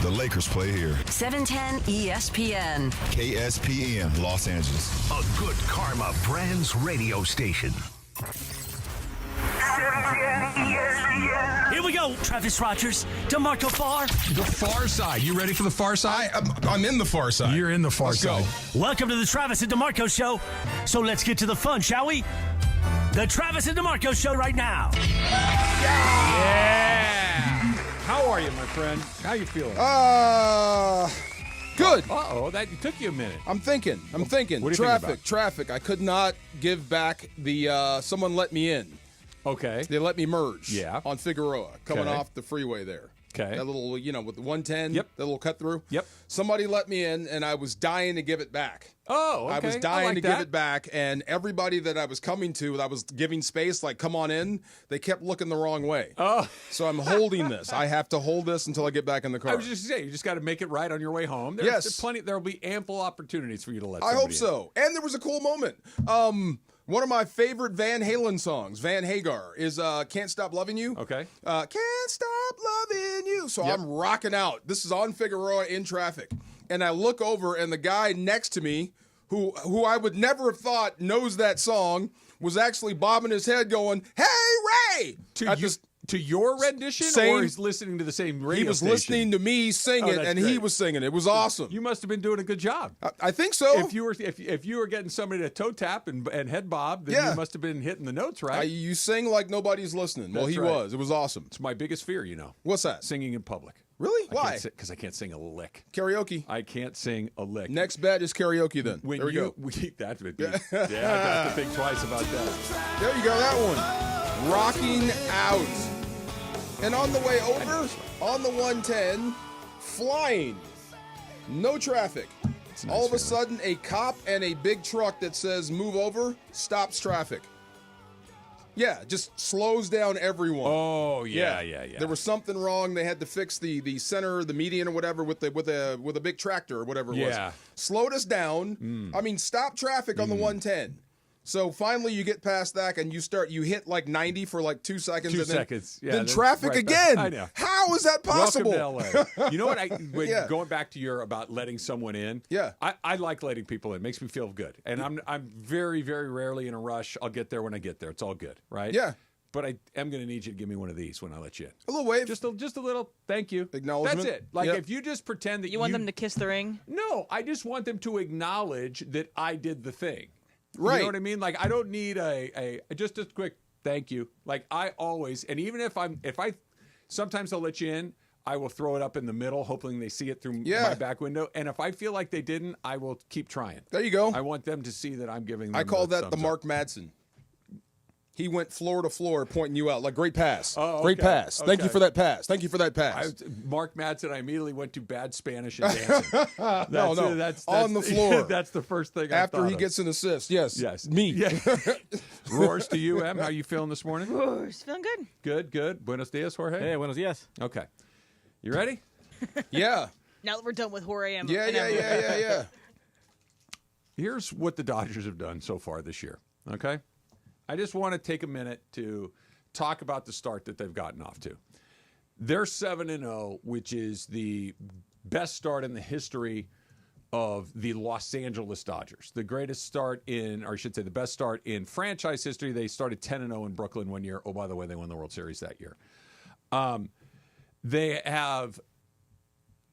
The Lakers play here. 710 ESPN. KSPN, Los Angeles. A Good Karma Brands radio station. Here we go, Travis Rogers, DeMarco Farr. The far side. You ready for the far side? I'm in the far side. You're in the far side. Go. Welcome to the Travis and DeMarco Show. So let's get to the fun, shall we? The Travis and DeMarco Show right now. Yeah. How are you, my friend? How you feeling? Good. Uh-oh, that took you a minute. I'm thinking. What do you think about? Traffic. I could not give back the someone let me in. Okay. They let me merge. Yeah. On Figueroa, coming Okay. off the freeway there. Okay. That little, with the 110. Yep. That little cut through. Yep. Somebody let me in, and I was dying to give it back. Oh, okay. I was dying like to that. give it back, and everybody that I was coming to, that I was giving space, like, come on in, they kept looking the wrong way. Oh. So I'm holding this. I have to hold this until I get back in the car. I was just saying, you just got to make it right on your way home. Yes. There will be ample opportunities for you to let I somebody hope so. And there was a cool moment. One of my favorite Van Halen songs, Van Hagar, is Can't Stop Loving You. Okay. Can't Stop Loving You. So I'm rocking out. This is on Figueroa in traffic. And I look over, and the guy next to me, who I would never have thought knows that song, was actually bobbing his head going, "Hey, Ray!" To your rendition, or he's listening to the same radio He was station? listening to me sing it, that's and great. he was singing it. It was awesome. You must have been doing a good job. I think so. If you were getting somebody to toe tap and head bob, then you must have been hitting the notes right. You sing like nobody's listening. Well, That's he right. was. It was awesome. It's my biggest fear, What's that? singing in public. Really? Why? Because I can't sing a lick. Karaoke. I can't sing a lick. Next bet is karaoke then. When there we go. That would be. Yeah, I have to think twice about that. There you go, that one. Rocking out. And on the way over, on the 110, flying. No traffic. Nice All of a feeling. sudden, a cop and a big truck that says move over stops traffic. Yeah, just slows down everyone. Oh yeah. There was something wrong. They had to fix the center, the median, or whatever with a big tractor or whatever it Yeah. was. Slowed us down. I mean, stop traffic on the 110. So finally, you get past that and you hit like 90 for like 2 seconds. 2 and then, seconds. Yeah, then that's traffic right back. again. I know. How is that possible? Welcome to LA. You know what? Yeah. Going back to your about letting someone in. Yeah. I like letting people in. It makes me feel good. And I'm very, very rarely in a rush. I'll get there when I get there. It's all good, right? Yeah. But I am going to need you to give me one of these when I let you in. A little wave. Just a little thank you. Acknowledgement. That's it. Like Yep. if you just pretend that You want them to kiss the ring? No, I just want them to acknowledge that I did the thing. Right. You know what I mean? Like I don't need a just a quick thank you. Like I always, and even if I sometimes I'll let you in, I will throw it up in the middle, hoping they see it through my back window. And if I feel like they didn't, I will keep trying. There you go. I want them to see that I'm giving them I call that the thumbs Mark Madsen. He went floor to floor pointing you out. Like, great pass. Oh, Great okay. pass. Thank you Okay. for that pass. Thank you for that pass. Mark Madsen, I immediately went to bad Spanish and dancing. No. That's On the floor. That's the first thing After he of. gets an assist. Yes. Me. Yeah. Roars to you, Em. How you feeling this morning? Roars. Feeling good. Good. Buenos dias, Jorge. Hey, buenos dias. Okay. You ready? Yeah. Now that we're done with Jorge, I'm Yeah. Here's what the Dodgers have done so far this year, okay? I just want to take a minute to talk about the start that they've gotten off to. They're 7-0, which is the best start in the history of the Los Angeles Dodgers. The greatest start in, or I should say the best start in franchise history. They started 10-0 in Brooklyn one year. Oh, by the way, they won the World Series that year. They have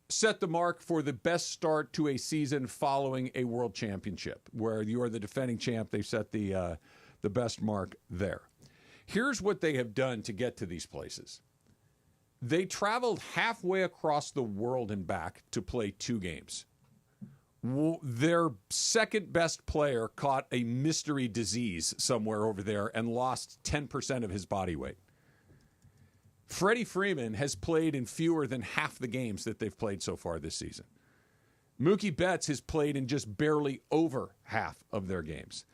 set the mark for the best start to a season following a world championship, where you are the defending champ. They've set the best mark there. Here's what they have done to get to these places. They traveled halfway across the world and back to play 2 games. Their second best player caught a mystery disease somewhere over there and lost 10% of his body weight. Freddie Freeman has played in fewer than half the games that they've played so far this season. Mookie Betts has played in just barely over half of their games.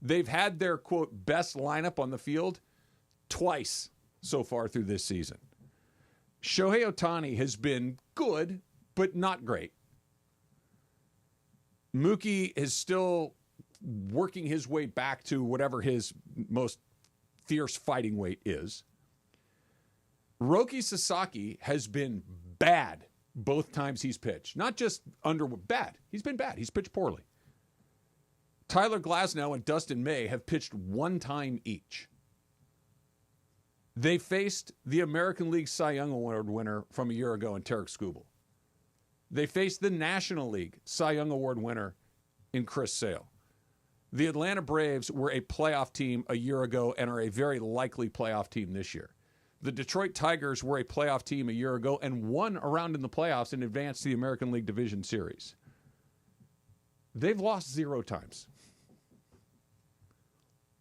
They've had their, quote, best lineup on the field twice so far through this season. Shohei Ohtani has been good, but not great. Mookie is still working his way back to whatever his most fierce fighting weight is. Roki Sasaki has been bad both times he's pitched. Not just bad. He's been bad. He's pitched poorly. Tyler Glasnow and Dustin May have pitched one time each. They faced the American League Cy Young Award winner from a year ago in Tarek Skubal. They faced the National League Cy Young Award winner in Chris Sale. The Atlanta Braves were a playoff team a year ago and are a very likely playoff team this year. The Detroit Tigers were a playoff team a year ago and won a round in the playoffs and advanced to the American League Division Series. They've lost 0 times.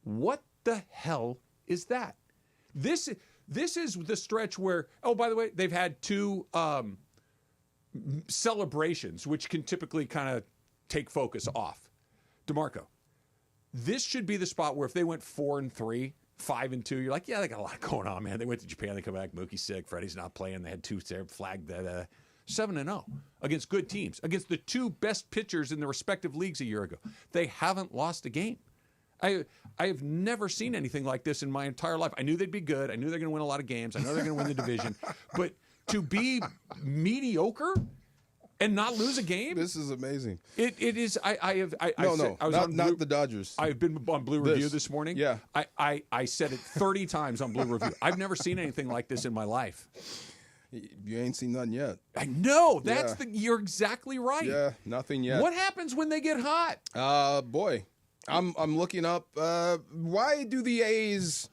What the hell is that? This is the stretch where, oh, by the way, they've had 2 celebrations, which can typically kind of take focus off. DeMarco, this should be the spot where if they went 4-3, 5-2, you're like, yeah, they got a lot going on, man. They went to Japan, they come back, Mookie's sick, Freddie's not playing. They had 2 flagged that 7-0 against good teams, against the 2 best pitchers in the respective leagues a year ago. They haven't lost a game. I have never seen anything like this in my entire life. I knew they'd be good. I knew they're going to win a lot of games. I know they're going to win the division. But to be mediocre and not lose a game, this is amazing. It is. I was not the Dodgers. I've been on Blue Review this morning. Yeah. I said it 30 times on Blue Review. I've never seen anything like this in my life. You ain't seen nothing yet. I know. You're exactly right. Yeah, nothing yet. What happens when they get hot? Boy, I'm looking up. Why do the A's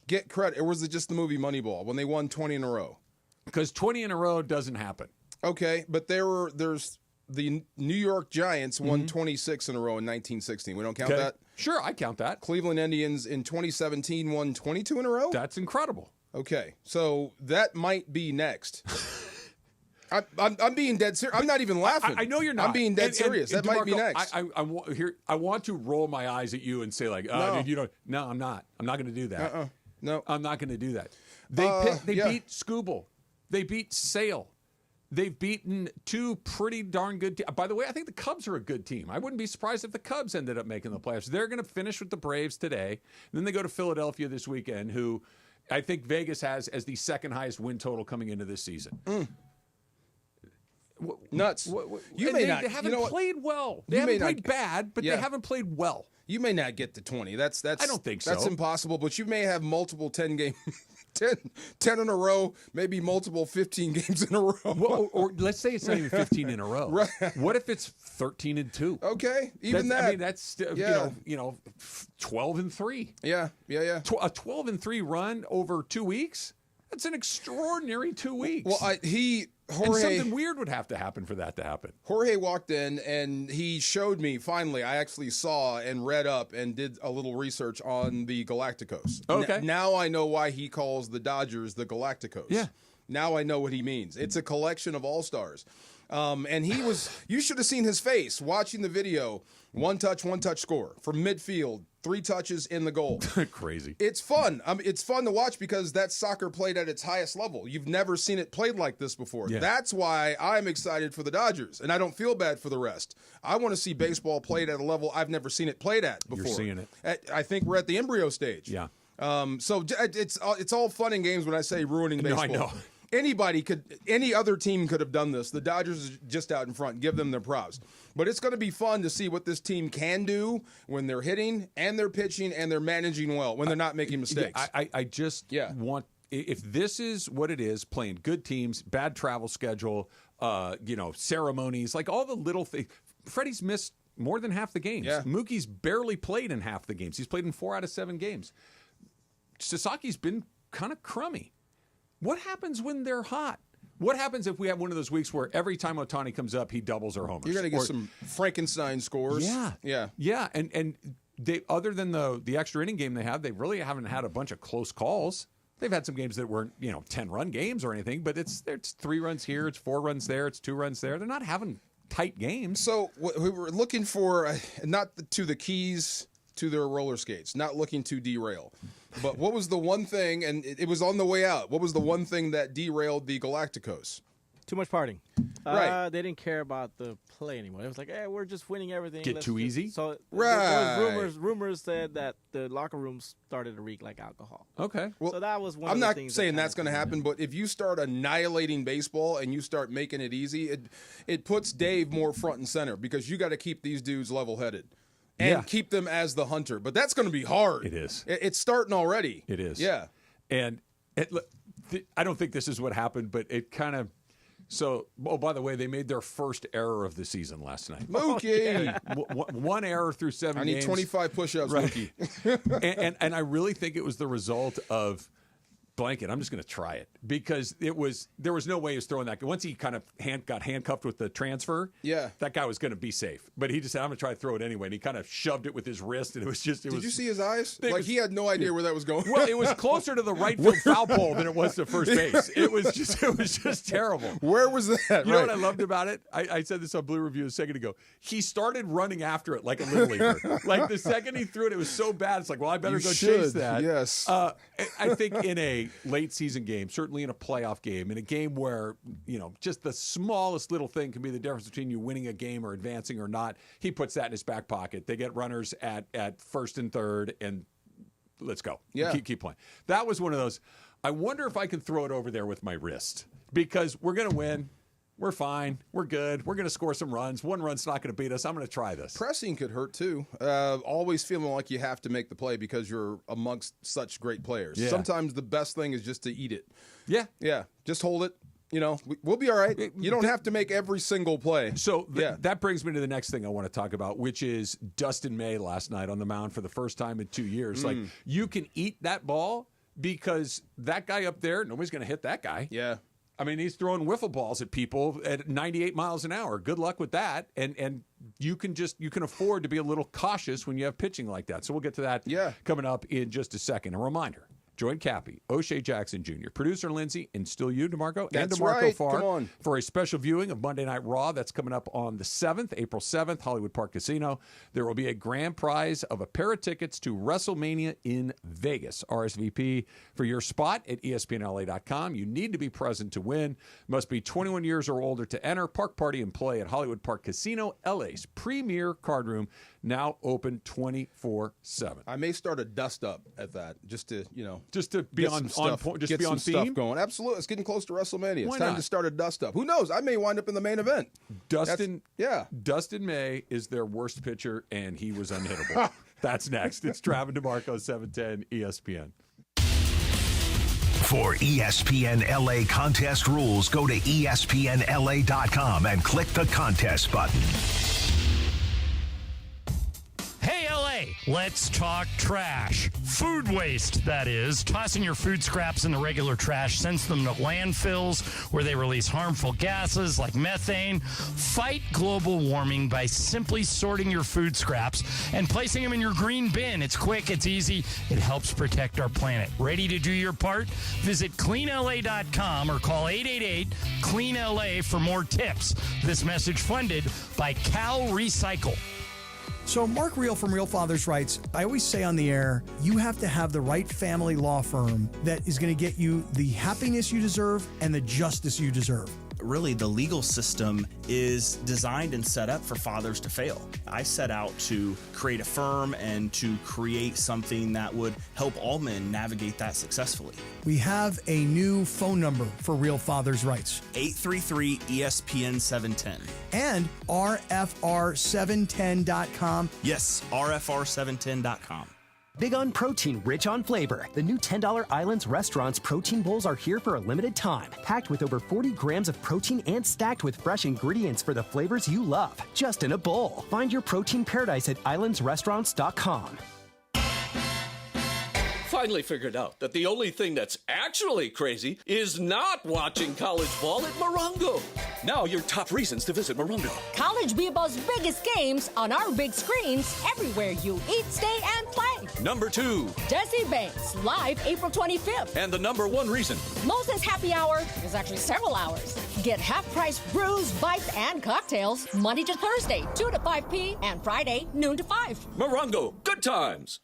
get credit, or was it just the movie Moneyball when they won 20 in a row? Because 20 in a row doesn't happen. Okay, but there's the New York Giants won 26 in a row in 1916. We don't count that? Sure, I count that. Cleveland Indians in 2017 won 22 in a row? That's incredible. Okay, so that might be next. I'm being dead serious. I'm not even laughing. I know you're not. I'm being dead serious. That might be DeMarco, next. I want to roll my eyes at you and say like, No. dude, no, I'm not. I'm not going to do that. No. I'm not going to do that. They beat Skubal. They beat Sale. They've beaten 2 pretty darn good teams. By the way, I think the Cubs are a good team. I wouldn't be surprised if the Cubs ended up making the playoffs. They're going to finish with the Braves today. Then they go to Philadelphia this weekend, who I think Vegas has as the second highest win total coming into this season. Nuts. They haven't played well. They haven't played bad, but they haven't played well. You may not get to 20. That's I don't think so. That's impossible, but you may have multiple 10 game 10 in a row, maybe multiple 15 games in a row. Well, or let's say it's not even 15 in a row. Right. What if it's 13-2? Okay, that. I mean, that's 12-3. Yeah. A 12-3 run over 2 weeks. That's an extraordinary 2 weeks. Well, and something weird would have to happen for that to happen. Jorge walked in and he showed me, finally, I actually saw and read up and did a little research on the Galacticos. Okay. Now I know why he calls the Dodgers the Galacticos. Yeah. Now I know what he means. It's a collection of all-stars. And you should have seen his face watching the video. One touch score from midfield, 3 touches in the goal. Crazy. It's fun. It's fun to watch because that's soccer played at its highest level. You've never seen it played like this before. Yeah. That's why I'm excited for the Dodgers, and I don't feel bad for the rest. I want to see baseball played at a level I've never seen it played at before. You're seeing it. I think we're at the embryo stage. Yeah. So it's all fun and games when I say ruining baseball. No, I know. Any other team could have done this. The Dodgers are just out in front. Give them their props. But it's going to be fun to see what this team can do when they're hitting and they're pitching and they're managing well, when they're not making mistakes. I just want, if this is what it is, playing good teams, bad travel schedule, ceremonies, like all the little things. Freddie's missed more than half the games. Yeah. Mookie's barely played in half the games. He's played in 4 out of 7 games. Sasaki's been kind of crummy. What happens when they're hot? What happens if we have one of those weeks where every time Ohtani comes up, he doubles or homers? You're going to get some Frankenstein scores. Yeah. And they, other than the extra inning game they really haven't had a bunch of close calls. They've had some games that weren't 10-run games or anything, but it's 3 runs here, it's 4 runs there, it's 2 runs there. They're not having tight games. So we were looking for the keys to their roller skates, not looking to derail. But what was the one thing, and it was on the way out, what was the one thing that derailed the Galacticos? Too much partying. Right. They didn't care about the play anymore. It was like, hey, we're just winning everything. Get too easy? So Right. there was rumors said that the locker rooms started to reek like alcohol. Okay. Well, So that was one I'm of the not things saying that that's going to happen, but if you start annihilating baseball and you start making it easy, it puts Dave more front and center because you got to keep these dudes level-headed and keep them as the hunter. But that's going to be hard. It is. It's starting already. It is. Yeah. And I don't think this is what happened, but it kind of. So, oh, by the way, they made their first error of the season last night. Mookie. One error through 7 I need games. 25 push-ups, Right. Mookie. and I really think it was the result of blanket. I'm just going to try it because there was no way he was throwing that. Once he kind of got handcuffed with the transfer, that guy was going to be safe. But he just said, I'm going to try to throw it anyway. And he kind of shoved it with his wrist, and it was just. Did you see his eyes? Like he had no idea where that was going. Well, it was closer to the right field foul pole than it was to first base. It was just terrible. Where was that? You know what I loved about it? I said this on Blue Review a second ago. He started running after it like a little leaguer. Like the second he threw it, it was so bad. It's like, well, I better go chase that. Yes. I think in a late season game, certainly in a playoff game, in a game where, just the smallest little thing can be the difference between you winning a game or advancing or not, he puts that in his back pocket. They get runners at first and third, and let's go. Yeah. Keep playing. That was one of those, I wonder if I can throw it over there with my wrist because we're going to win. We're fine. We're good. We're going to score some runs. One run's not going to beat us. I'm going to try this. Pressing could hurt, too. Always feeling like you have to make the play because you're amongst such great players. Yeah. Sometimes the best thing is just to eat it. Yeah. Yeah. Just hold it. We'll be all right. You don't have to make every single play. So that brings me to the next thing I want to talk about, which is Dustin May last night on the mound for the first time in 2 years. Like, you can eat that ball because that guy up there, nobody's going to hit that guy. Yeah. I mean, he's throwing wiffle balls at people at 98 miles an hour. Good luck with that. And you can afford to be a little cautious when you have pitching like that. So we'll get to that coming up in just a second. A reminder. Join Cappy, O'Shea Jackson Jr., producer Lindsay, and still you, DeMarco, That's and DeMarco right. Farr Come on. for a special viewing of Monday Night Raw. That's coming up on the 7th, April 7th, Hollywood Park Casino. There will be a grand prize of a pair of tickets to WrestleMania in Vegas. RSVP for your spot at ESPNLA.com. You need to be present to win. Must be 21 years or older to enter. Park party and play at Hollywood Park Casino, LA's premier card room, now open 24/7. I may start a dust up at that just to be on point, just be on theme. Stuff going. Absolutely, it's getting close to WrestleMania. Why It's time not? to start a dust up. Who knows? I may wind up in the main event. Dustin May is their worst pitcher, and he was unhittable. That's next. It's Travis DeMarco, 710 ESPN. For ESPN LA contest rules, go to ESPNLA.com and click the contest button. Hey, LA, let's talk trash. Food waste, that is. Tossing your food scraps in the regular trash sends them to landfills where they release harmful gases like methane. Fight global warming by simply sorting your food scraps and placing them in your green bin. It's quick, it's easy, it helps protect our planet. Ready to do your part? Visit cleanla.com or call 888-CLEAN-LA for more tips. This message funded by Cal Recycle. So Mark Reel from Real Fathers writes, I always say on the air, you have to have the right family law firm that is going to get you the happiness you deserve and the justice you deserve. Really, the legal system is designed and set up for fathers to fail. I set out to create a firm and to create something that would help all men navigate that successfully. We have a new phone number for Real Fathers Rights. 833-ESPN-710. And RFR710.com. Yes, RFR710.com. Big on protein, rich on flavor. The new $10 Islands Restaurant's protein bowls are here for a limited time. Packed with over 40 grams of protein and stacked with fresh ingredients for the flavors you love. Just in a bowl. Find your protein paradise at islandsrestaurants.com. Finally figured out that the only thing that's actually crazy is not watching college ball at Morongo. Now your top reasons to visit Morongo. College Bibo's biggest games on our big screens everywhere you eat, stay, and play. Number 2. Desi Banks, live April 25th. And the number 1 reason. Moses Happy Hour is actually several hours. Get half-price brews, bites, and cocktails Monday to Thursday, 2 to 5 p. and Friday, noon to 5. Morongo, good times.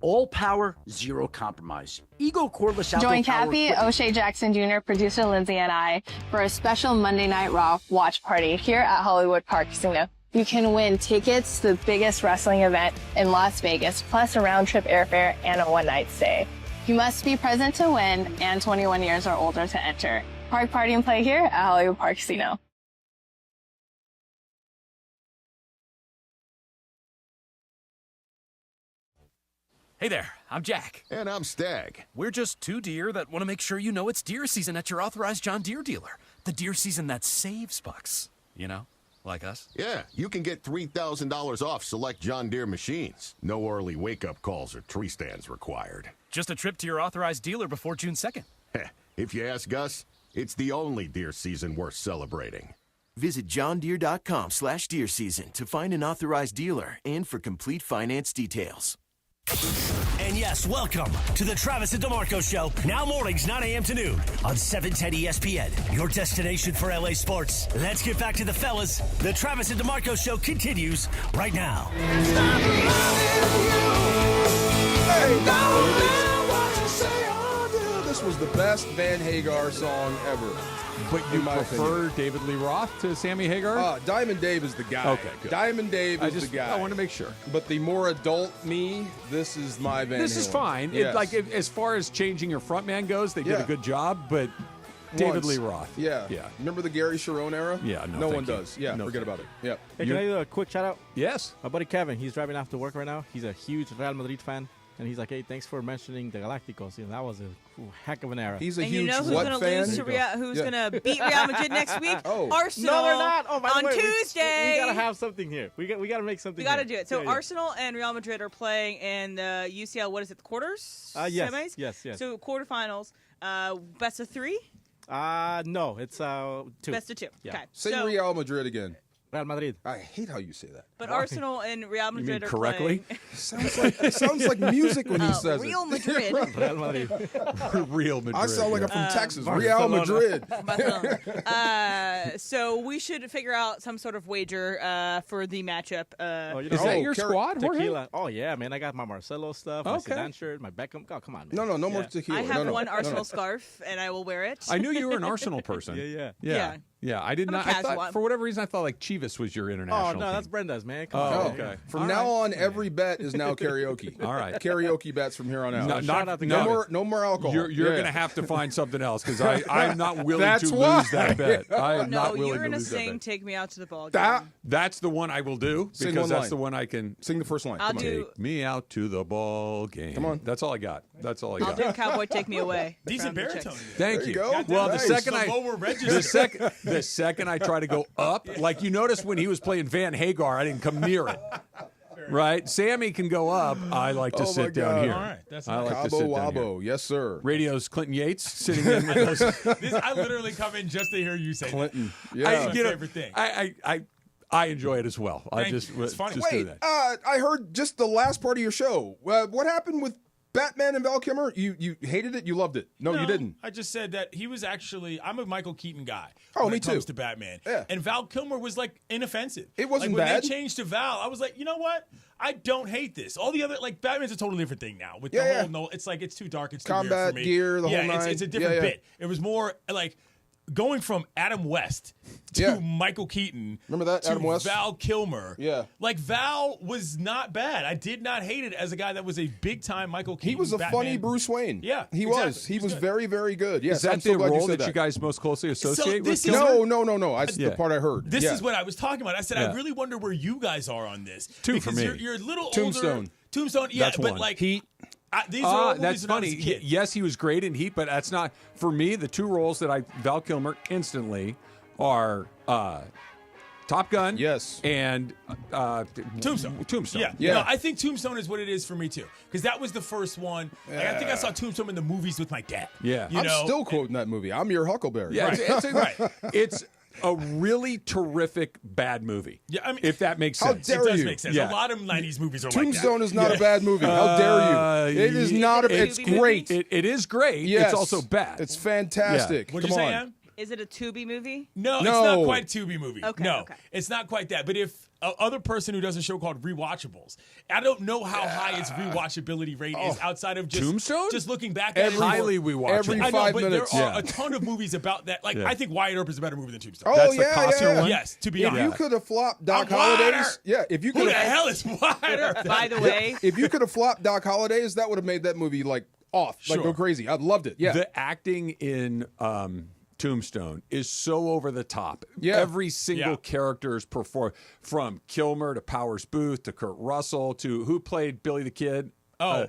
All power, zero compromise. Ego cordless outdoor Join power Kathy, equipment. O'Shea Jackson Jr., producer Lindsay, and I for a special Monday Night Raw watch party here at Hollywood Park Casino. You can win tickets to the biggest wrestling event in Las Vegas, plus a round-trip airfare and a one-night stay. You must be present to win and 21 years or older to enter. Park party and play here at Hollywood Park Casino. Hey there, I'm Jack. And I'm Stag. We're just two deer that want to make sure you know it's deer season at your authorized John Deere dealer. The deer season that saves bucks. You know, like us. Yeah, you can get $3,000 off select John Deere machines. No early wake-up calls or tree stands required. Just a trip to your authorized dealer before June 2nd. If you ask us, it's the only deer season worth celebrating. Visit johndeere.com/deer season to find an authorized dealer and for complete finance details. And yes, welcome to the Travis and DeMarco Show. Now mornings, 9 a.m. to noon on 710 ESPN. Your destination for LA sports. Let's get back to the fellas. The Travis and DeMarco Show continues right now. This was the best Van Hagar song ever. But you in my prefer opinion. David Lee Roth to Sammy Hagar? Diamond Dave is the guy. Okay, good. Diamond Dave is the guy. I want to make sure. But the more adult me, this is my Van This is Halen. fine. Yes. As far as changing your frontman goes, they did a good job, but David Lee Roth. Yeah. Yeah. Remember the Gary Sharon era? Yeah, no one thank you. does. Yeah, No, forget thank about it. Yep. Hey, can I do a quick shout out? Yes. My buddy Kevin, he's driving after work right now. He's a huge Real Madrid fan. And he's like, hey, thanks for mentioning the Galacticos. You know, that was a heck of an era. He's a And huge you know who's what going to fan? lose to who's going to beat Real Madrid next week? Arsenal. No, they're not. Oh, by the on way, Tuesday. We got to have something here. We got to make something We got to here. do it. So Yeah. Arsenal and Real Madrid are playing in the UCL, what is it, the quarters? Yes. Semis? Yes. So quarterfinals, best of three? No, it's 2. Best of 2. Yeah. Okay. Say so, Real Madrid again. Real Madrid. I hate how you say that. But Arsenal and Real Madrid mean are correctly? playing. sounds like music when he says Real it. Madrid. Real Madrid. Real Madrid. I sound like I'm from Texas. Barcelona. Real Madrid. So we should figure out some sort of wager for the matchup. You Is that your squad, Jorge? Tequila. Oh, yeah, man. I got my Marcelo stuff, my Okay. Zidane shirt, my Beckham. Oh, come on, man. No more tequila. I have no, one no, Arsenal no. scarf, and I will wear it. I knew you were an Arsenal person. Yeah. Yeah, I did I'm a not. I casual. thought, for whatever reason, I thought like Chivas was your international Oh, no, team. that's Brenda's, man. Come Oh, on. okay. From All now right. on, every bet is now karaoke. All right. Karaoke bets from here on out. No, Shout out to no Kevin. more alcohol. You're Yeah. going to have to find something else because I'm not willing That's to why. lose that bet. I am No, not willing you're to gonna lose sing that bet. "Take Me Out to the Ball Game." That- That's the one I will do Sing because one that's line. the one I can. Sing the first line. I'll Come on. do. Take me out to the ball game. Come on. That's all I got. That's all I I'll got. do "Cowboy Take Me Away." Decent From the baritone. Chicks. Thank There you you. go. Well, Nice. the second The lower register. the second I try to go up, like you noticed when he was playing Van Hagar, I didn't come near it. Right? Sammy can go up. I like to Oh, my sit down God. here. All right, that's I like to Cabo sit down here. Wabo. Yes, sir. Radio's Clinton Yates sitting in with us. I literally come in just to hear you say Clinton. that. Yeah. That's my favorite thing. I enjoy it as well. Thank you. It's funny. Just do Wait, that. I heard just the last part of your show. What happened with Batman and Val Kilmer? You hated it? You loved it? No, you didn't. I just said that he was actually. I'm a Michael Keaton guy. Oh, when me it comes too. to Batman. Yeah. And Val Kilmer was like inoffensive. It wasn't like, when bad. they changed to Val, I was like, you know what? I don't hate this. All the other Batman's a totally different thing now. With the Yeah, whole no, it's like it's too dark. It's too Combat weird for me. gear, the whole nine. It's a different Yeah. bit. It was more like. Going from Adam West to Yeah. Michael Keaton, Remember that, to Adam West? Val Kilmer, Yeah. like Val was not bad. I did not hate it as a guy that was a big time Michael Keaton. He was a Batman. funny Bruce Wayne. Yeah, he exactly. was. He He's was good. very, very good. Yes, Is that I'm so the glad role you said that you guys most closely associate with? this is- Kilmer? No. That's the part I heard. This Yeah. is what I was talking about. I said Yeah. I really wonder where you guys are on this. Two for because me. You're a little Tombstone. older. Tombstone. Yeah, That's but one. like Heat. these are all movies That's when I was funny. a kid. Yes, he was great in Heat, but that's not for me. The two roles that Val Kilmer instantly are Top Gun, yes, and Tombstone. Tombstone. Yeah. No, I think Tombstone is what it is for me too, because that was the first one. Like, I think I saw Tombstone in the movies with my dad. Yeah, you I'm know? still quoting that movie. I'm your Huckleberry. Yeah, Right. it's a really terrific bad movie. Yeah, I mean, if that makes how sense. dare It does you? make sense. Yeah. A lot of 90s movies are Tombstone like is not a bad movie. How dare you? It is not. It's great. It is great. Yes. It's also bad. It's fantastic. What'd Come you say, on. Em? Is it a Tubi movie? No, it's No. not quite a Tubi movie. Okay, no, okay. it's not quite that. But if other person who does a show called Rewatchables. I don't know how high its rewatchability rate is outside of just Tombstone? just looking back at it. Highly rewatchable. Every I know, 5 but minutes. there are a ton of movies about that. Like, I think Wyatt Earp is a better movie than Tombstone. Oh, That's the yeah, Costner one? Yes, to be If honest. you could have flopped Doc I'm Wyatt Holliday's, Earp. if you Who could the have, hell is Wyatt Earp? By the way, if you could have flopped Doc Holliday's, that would have made that movie like off, like Sure. go crazy. I'd loved it. Yeah, The acting in Tombstone is so over the top. Yeah. Every single Yeah. character is performed, from Kilmer to Powers Booth to Kurt Russell to who played Billy the Kid. Oh,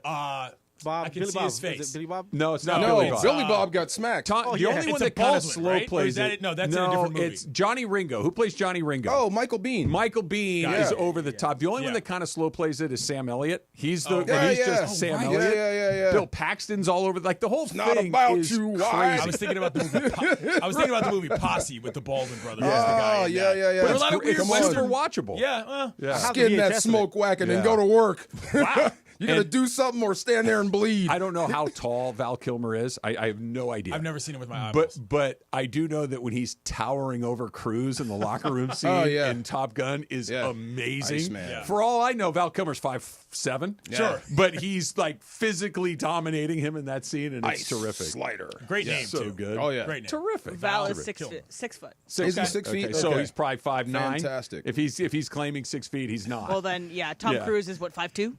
Bob, I can Billy see Bob. his Is face. it Billy Bob? No, it's not no, Billy Bob. Billy Bob got smacked. The only It's one a that kind of Baldwin, slow right? Or plays is that it? No, that's in a different movie. it's Johnny Ringo. Who plays Johnny Ringo? Oh, Michael Bean. Michael Bean Yeah. is over the top. The only one Yeah. that kind of slow plays it is Sam Elliott. He's the Oh, yeah, he's yeah. just Sam right. Elliott. Yeah. Bill Paxton's all over. Like the whole not thing about is you, why? crazy. I was thinking about the movie. I was thinking about the movie Posse with the Baldwin brothers. as the guy Oh, in yeah. that. But there are a lot of It's weird super Western. watchable. Yeah, well, Yeah. have the Skin that VHS of smoke it. whacking and Yeah. go to work. Wow. You're gonna And- do something or stand there and bleed. I don't know how tall Val Kilmer is. I have no idea. I've never seen it with my eyeballs. But I do know that when he's towering over Cruz in the locker room scene yeah. in Top Gun is Yeah. amazing. Iceman. Yeah. For all I know, Val Kilmer's 5'7". Sure. But he's like physically dominating him in that scene, and it's Ice terrific. slider. Great name, So too. good. Oh yeah. Great name. Terrific. Val is Terrific. 6 foot. Is he 6 feet? Okay, so Okay. he's probably 5'9". Fantastic. If he's claiming 6 feet, he's not. Well, then, Tom Yeah. Cruise is what, 5'2"?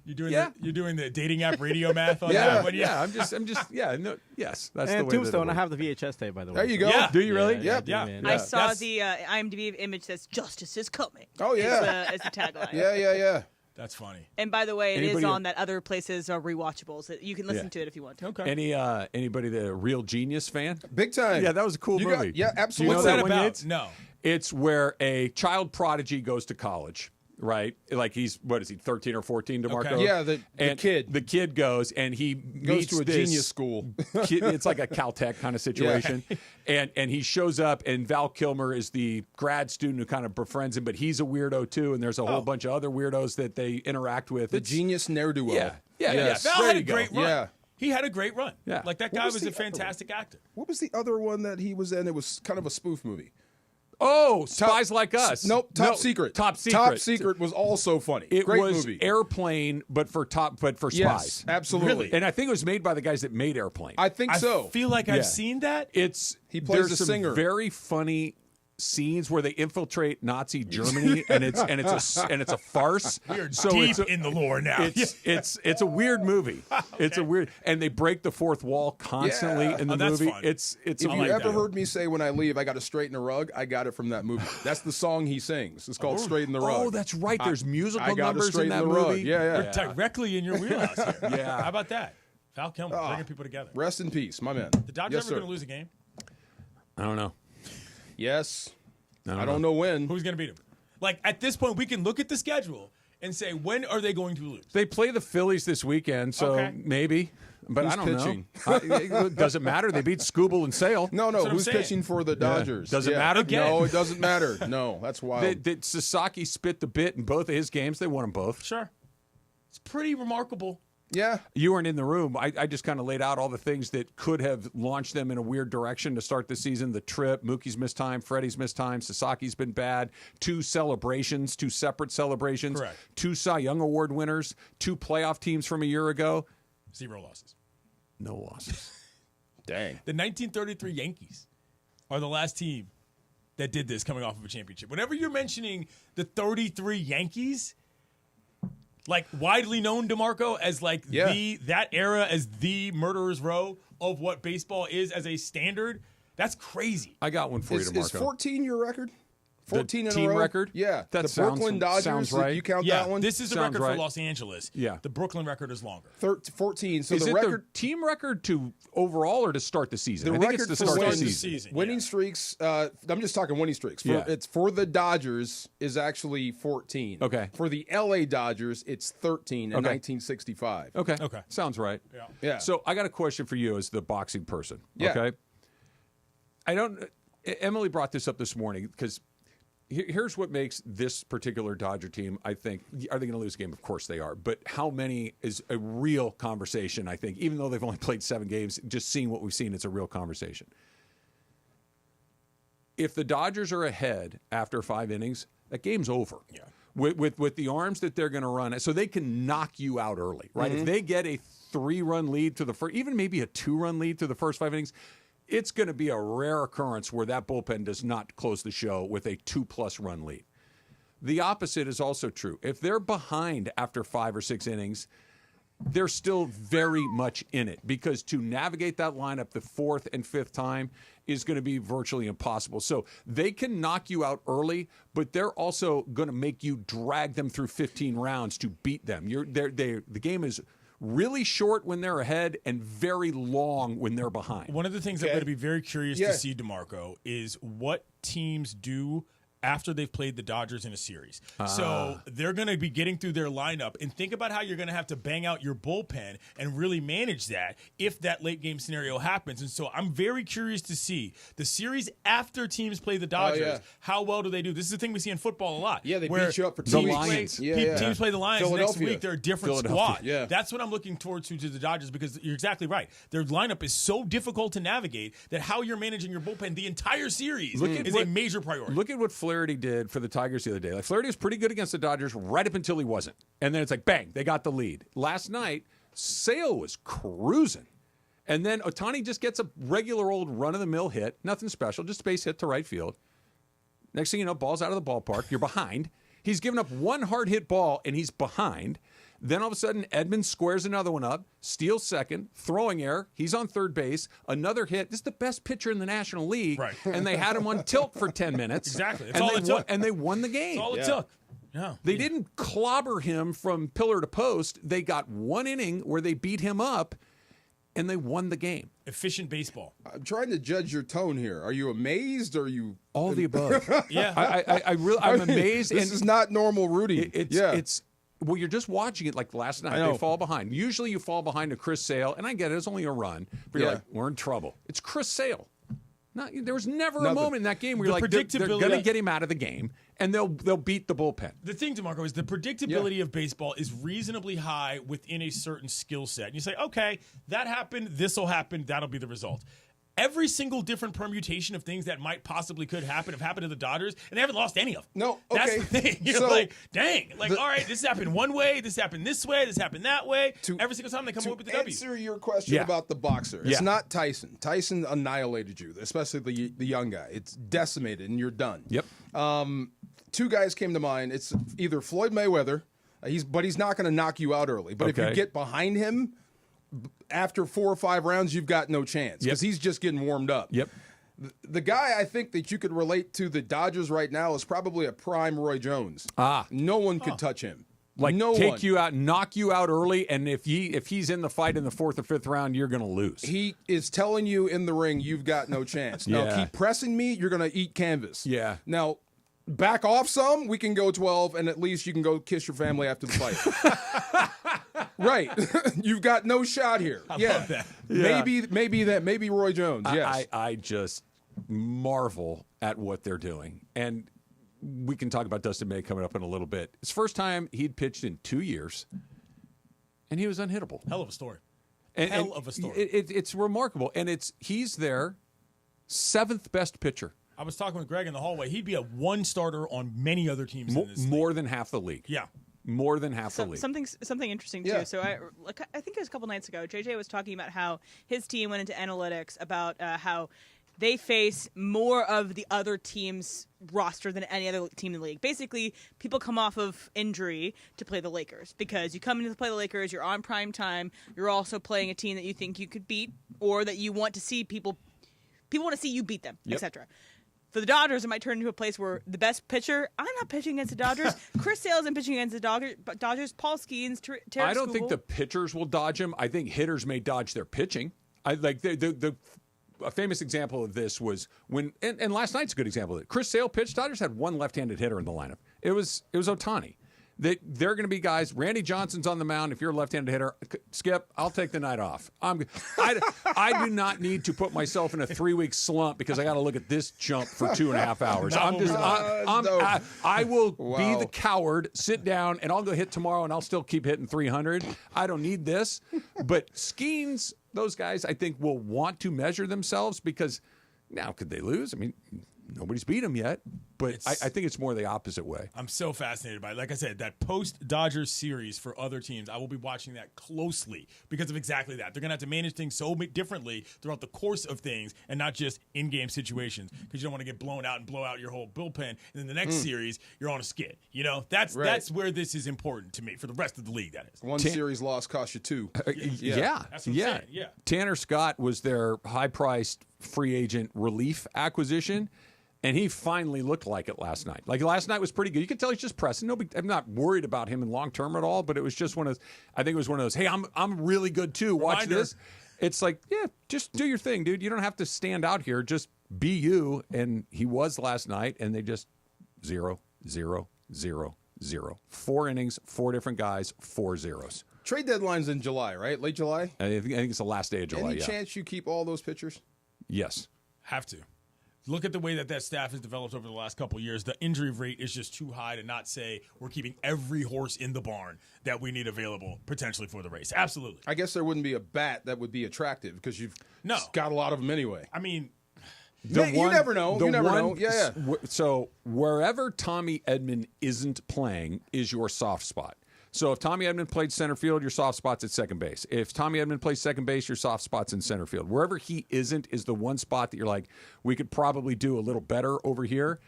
You're doing the dating app radio math on Yeah. that. But I'm just, no, yes, that's the And way. Tombstone, that I it have the VHS tape, by the way. There you go. Yeah. Do you really? Yeah, Yep. I do, man. I saw That's- the IMDb image says "Justice is coming." Oh, yeah. as the tagline. Yeah. That's funny. And by the way, it is Anybody- on that other places are rewatchables. You can listen Yeah. to it if you want to. Okay. Anybody the Real Genius fan? Big time. Yeah, that was a cool You movie. got- yeah, Do you absolutely. know What's that one, about? Yates? No. It's where a child prodigy goes to college, right? Like he's, 13 or 14, DeMarco? Okay. Yeah, the kid. The kid goes and he Goes meets to a this genius school. kid, it's like a Caltech kind of situation. And he shows up and Val Kilmer is the grad student who kind of befriends him, but he's a weirdo too. And there's a whole bunch of other weirdos that they interact with. The It's- genius ne'er-do-well. Yeah. Yes. Val There had you a go. great run. Yeah. He had a great run. Yeah. Like that What guy was was the a other fantastic actor. What was the other one that he was in? It was kind of a spoof movie. Oh, Spies Like Us. Nope. Top Secret. Top Secret. Top Secret was also funny. It Great was movie. Airplane, but for spies. Yes, absolutely. Really? And I think it was made by the guys that made Airplane. I think so. I feel like Yeah. I've seen that. He plays there's a some singer. very funny scenes where they infiltrate Nazi Germany, and it's a farce. We are So deep it's a- in the lore now. It's a weird movie. It's a weird, and they break the fourth wall constantly Yeah. in the Oh, that's movie. fun. It's If a you like ever that. heard me say when I leave, I got to straighten a rug, I got it from that movie. That's the song he sings. It's called Straighten the Rug. Oh, that's right. There's musical I gotta numbers in straighten that the movie. rug. Yeah. We're directly in your wheelhouse here. Yeah. How about that? Val Kilmer, bringing people together. Rest in peace, my man. The Dodgers Yes, ever going sir. to lose a game? I don't know. Yes. I I don't know when. Who's going to beat them? Like, at this point, we can look at the schedule and say, when are they going to lose? They play the Phillies this weekend, so Okay. maybe. But Who's I don't pitching? know. It doesn't matter. They beat Scooble and Sale. No, That's what I'm who's saying. pitching for the Dodgers? Does it matter? No, it doesn't matter. No, that's wild. Sasaki spit the bit in both of his games. They won them both. Sure. It's pretty remarkable. Yeah. You weren't in the room. I just kind of laid out all the things that could have launched them in a weird direction to start the season. The trip, Mookie's missed time, Freddie's missed time, Sasaki's been bad. 2 separate celebrations. Correct. 2 Cy Young Award winners, 2 playoff teams from a year ago. 0 losses. No losses. Dang. The 1933 Yankees are the last team that did this coming off of a championship. Whenever you're mentioning the 33 Yankees, like widely known, DeMarco, as like that era as the murderer's row of what baseball is as a standard, that's crazy. I got one for you, Is DeMarco. 14 your record? 14 in team a row? record? Yeah. That the sounds- Brooklyn Dodgers, sounds right. you count Yeah, that one? this is the Sounds record right. for Los Angeles. Yeah. The Brooklyn record is longer. 14. So Is the it record the team record to overall or to start the season? The I think record it's to for start the winning, season. winning streaks, I'm just talking winning streaks. Yeah. It's for the Dodgers is actually 14. Okay. For the LA Dodgers, it's 13 in Okay. 1965. Okay. Okay. Sounds right. Yeah. So I got a question for you as the boxing person. Yeah. Okay. Emily brought this up this morning because here's what makes this particular Dodger team, I think, are they going to lose a game? Of course they are. But how many is a real conversation, I think, even though they've only played 7 games, just seeing what we've seen, it's a real conversation. If the Dodgers are ahead after 5 innings, that game's over. Yeah. with the arms that they're going to run, so they can knock you out early, right? If they get a 3-run lead to the first, even maybe a 2-run lead to the first 5 innings, it's going to be a rare occurrence where that bullpen does not close the show with a 2+ run lead. The opposite is also true. If they're behind after 5 or 6 innings, they're still very much in it, because to navigate that lineup the 4th and 5th time is going to be virtually impossible. So they can knock you out early, but they're also going to make you drag them through 15 rounds to beat them. The game is really short when they're ahead and very long when they're behind. One of the things I'm going to be very curious to see, DeMarco, is what teams do after they've played the Dodgers in a series. So they're going to be getting through their lineup, and think about how you're going to have to bang out your bullpen and really manage that if that late game scenario happens. And so I'm very curious to see the series after teams play the Dodgers. How well do they do? This is the thing we see in football a lot. Yeah, they beat you up for 2 weeks. Teams play the Lions next week. They're a different squad. Yeah. That's what I'm looking forward to the Dodgers, because you're exactly right. Their lineup is so difficult to navigate that how you're managing your bullpen the entire series is a major priority. Look at what Flaherty did for the Tigers the other day. Like, Flaherty was pretty good against the Dodgers right up until he wasn't. And then it's like, bang, they got the lead. Last night, Sale was cruising. And then Ohtani just gets a regular old run-of-the-mill hit. Nothing special, just a base hit to right field. Next thing you know, ball's out of the ballpark. You're behind. He's given up one hard-hit ball, and he's behind. Then all of a sudden, Edmonds squares another one up, steals second, throwing error. He's on third base. Another hit. This is the best pitcher in the National League. Right. And they had him on tilt for 10 minutes. Exactly. That's and all they it took. And they won the game. That's all it took. Yeah. They didn't clobber him from pillar to post. They got one inning where they beat him up, and they won the game. Efficient baseball. I'm trying to judge your tone here. Are you amazed, or are you all the above? Yeah. I'm amazed. This is not normal Rudy. It's well, you're just watching it like last night. They fall behind. Usually you fall behind to Chris Sale, and I get it, it's only a run, but you're like, we're in trouble. It's Chris Sale. There was never a moment in that game where you're like, they're going to get him out of the game, and they'll beat the bullpen. The thing, DeMarco, is the predictability of baseball is reasonably high within a certain skill set. And you say, okay, that happened, this will happen, that'll be the result. Every single different permutation of things that might possibly could happen have happened to the Dodgers, and they haven't lost any of them. No, okay. That's the thing. You're like, dang. Like, all right, this happened one way, this happened this way, this happened that way. Every single time they come up with the W. To answer your question about the boxer, it's not Tyson. Tyson annihilated you, especially the young guy. It's decimated, and you're done. Yep. 2 guys came to mind. It's either Floyd Mayweather, but he's not going to knock you out early. But if you get behind him, after 4 or 5 rounds, you've got no chance because he's just getting warmed up. Yep. The guy I think that you could relate to the Dodgers right now is probably a prime Roy Jones. No one could touch him. Like, no take one. you out, knock you out early, and if he's in the fight in the 4th or 5th round, you're going to lose. He is telling you in the ring, you've got no chance. Now, keep pressing me, you're going to eat canvas. Yeah. Now, back off some, we can go 12, and at least you can go kiss your family after the fight. Right. You've got no shot here. I love that. Maybe Roy Jones. Yes. I just marvel at what they're doing. And we can talk about Dustin May coming up in a little bit. It's the first time he'd pitched in 2 years, and he was unhittable. Hell of a story. Hell of a story. It's remarkable. And he's their 7th best pitcher. I was talking with Greg in the hallway. He'd be a 1 starter on many other teams in this league. More than half the league. Yeah. More than half the league. Something interesting too. So I think it was a couple nights ago, JJ was talking about how his team went into analytics about how they face more of the other team's roster than any other team in the league. Basically, people come off of injury to play the Lakers because you come in to play the Lakers, you're on prime time, you're also playing a team that you think you could beat or that you want to see people want to see you beat them, etc. For the Dodgers, it might turn into a place where the best pitcher, I'm not pitching against the Dodgers. Chris Sale isn't pitching against the Dodgers. Paul Skeens, Terry I don't think the pitchers will dodge him. I think hitters may dodge their pitching. A famous example of this was when, and last night's a good example of it. Chris Sale pitched. Dodgers had 1 left-handed hitter in the lineup. It was Ohtani. They're going to be guys. Randy Johnson's on the mound. If you're a left-handed hitter, Skip, I'll take the night off. I do not need to put myself in a 3-week slump because I got to look at this jump for 2.5 hours. I will be the coward, sit down, and I'll go hit tomorrow, and I'll still keep hitting 300. I don't need this. But Skeens, those guys, I think, will want to measure themselves because now could they lose? I mean, nobody's beat them yet. But I think it's more the opposite way. I'm so fascinated by it. Like I said, that post-Dodgers series for other teams, I will be watching that closely because of exactly that. They're going to have to manage things so differently throughout the course of things and not just in-game situations because you don't want to get blown out and blow out your whole bullpen. And then the next series, you're on a skid. You know, that's where this is important to me for the rest of the league, that is. One series loss costs you 2. Yeah. That's what I'm saying. Yeah. Tanner Scott was their high-priced free agent relief acquisition. And he finally looked like it last night. Like last night was pretty good. You could tell he's just pressing. I'm not worried about him in long term at all. But it was just one of those. I think it was one of those. Hey, I'm really good too. Watch this. It's like, yeah, just do your thing, dude. You don't have to stand out here. Just be you. And he was last night. And they just 0, 0, 0, 0. 4 innings, 4 different guys, 4 zeros. Trade deadline's in July, right? Late July. I think it's the last day of July. Any chance you keep all those pitchers? Yes. Have to. Look at the way that staff has developed over the last couple of years. The injury rate is just too high to not say we're keeping every horse in the barn that we need available potentially for the race. Absolutely. I guess there wouldn't be a bat that would be attractive because you've got a lot of them anyway. I mean, you never know. You never know. Yeah. So wherever Tommy Edman isn't playing is your soft spot. So if Tommy Edman played center field, your soft spot's at second base. If Tommy Edman plays second base, your soft spot's in center field. Wherever he isn't is the one spot that you're like, we could probably do a little better over here.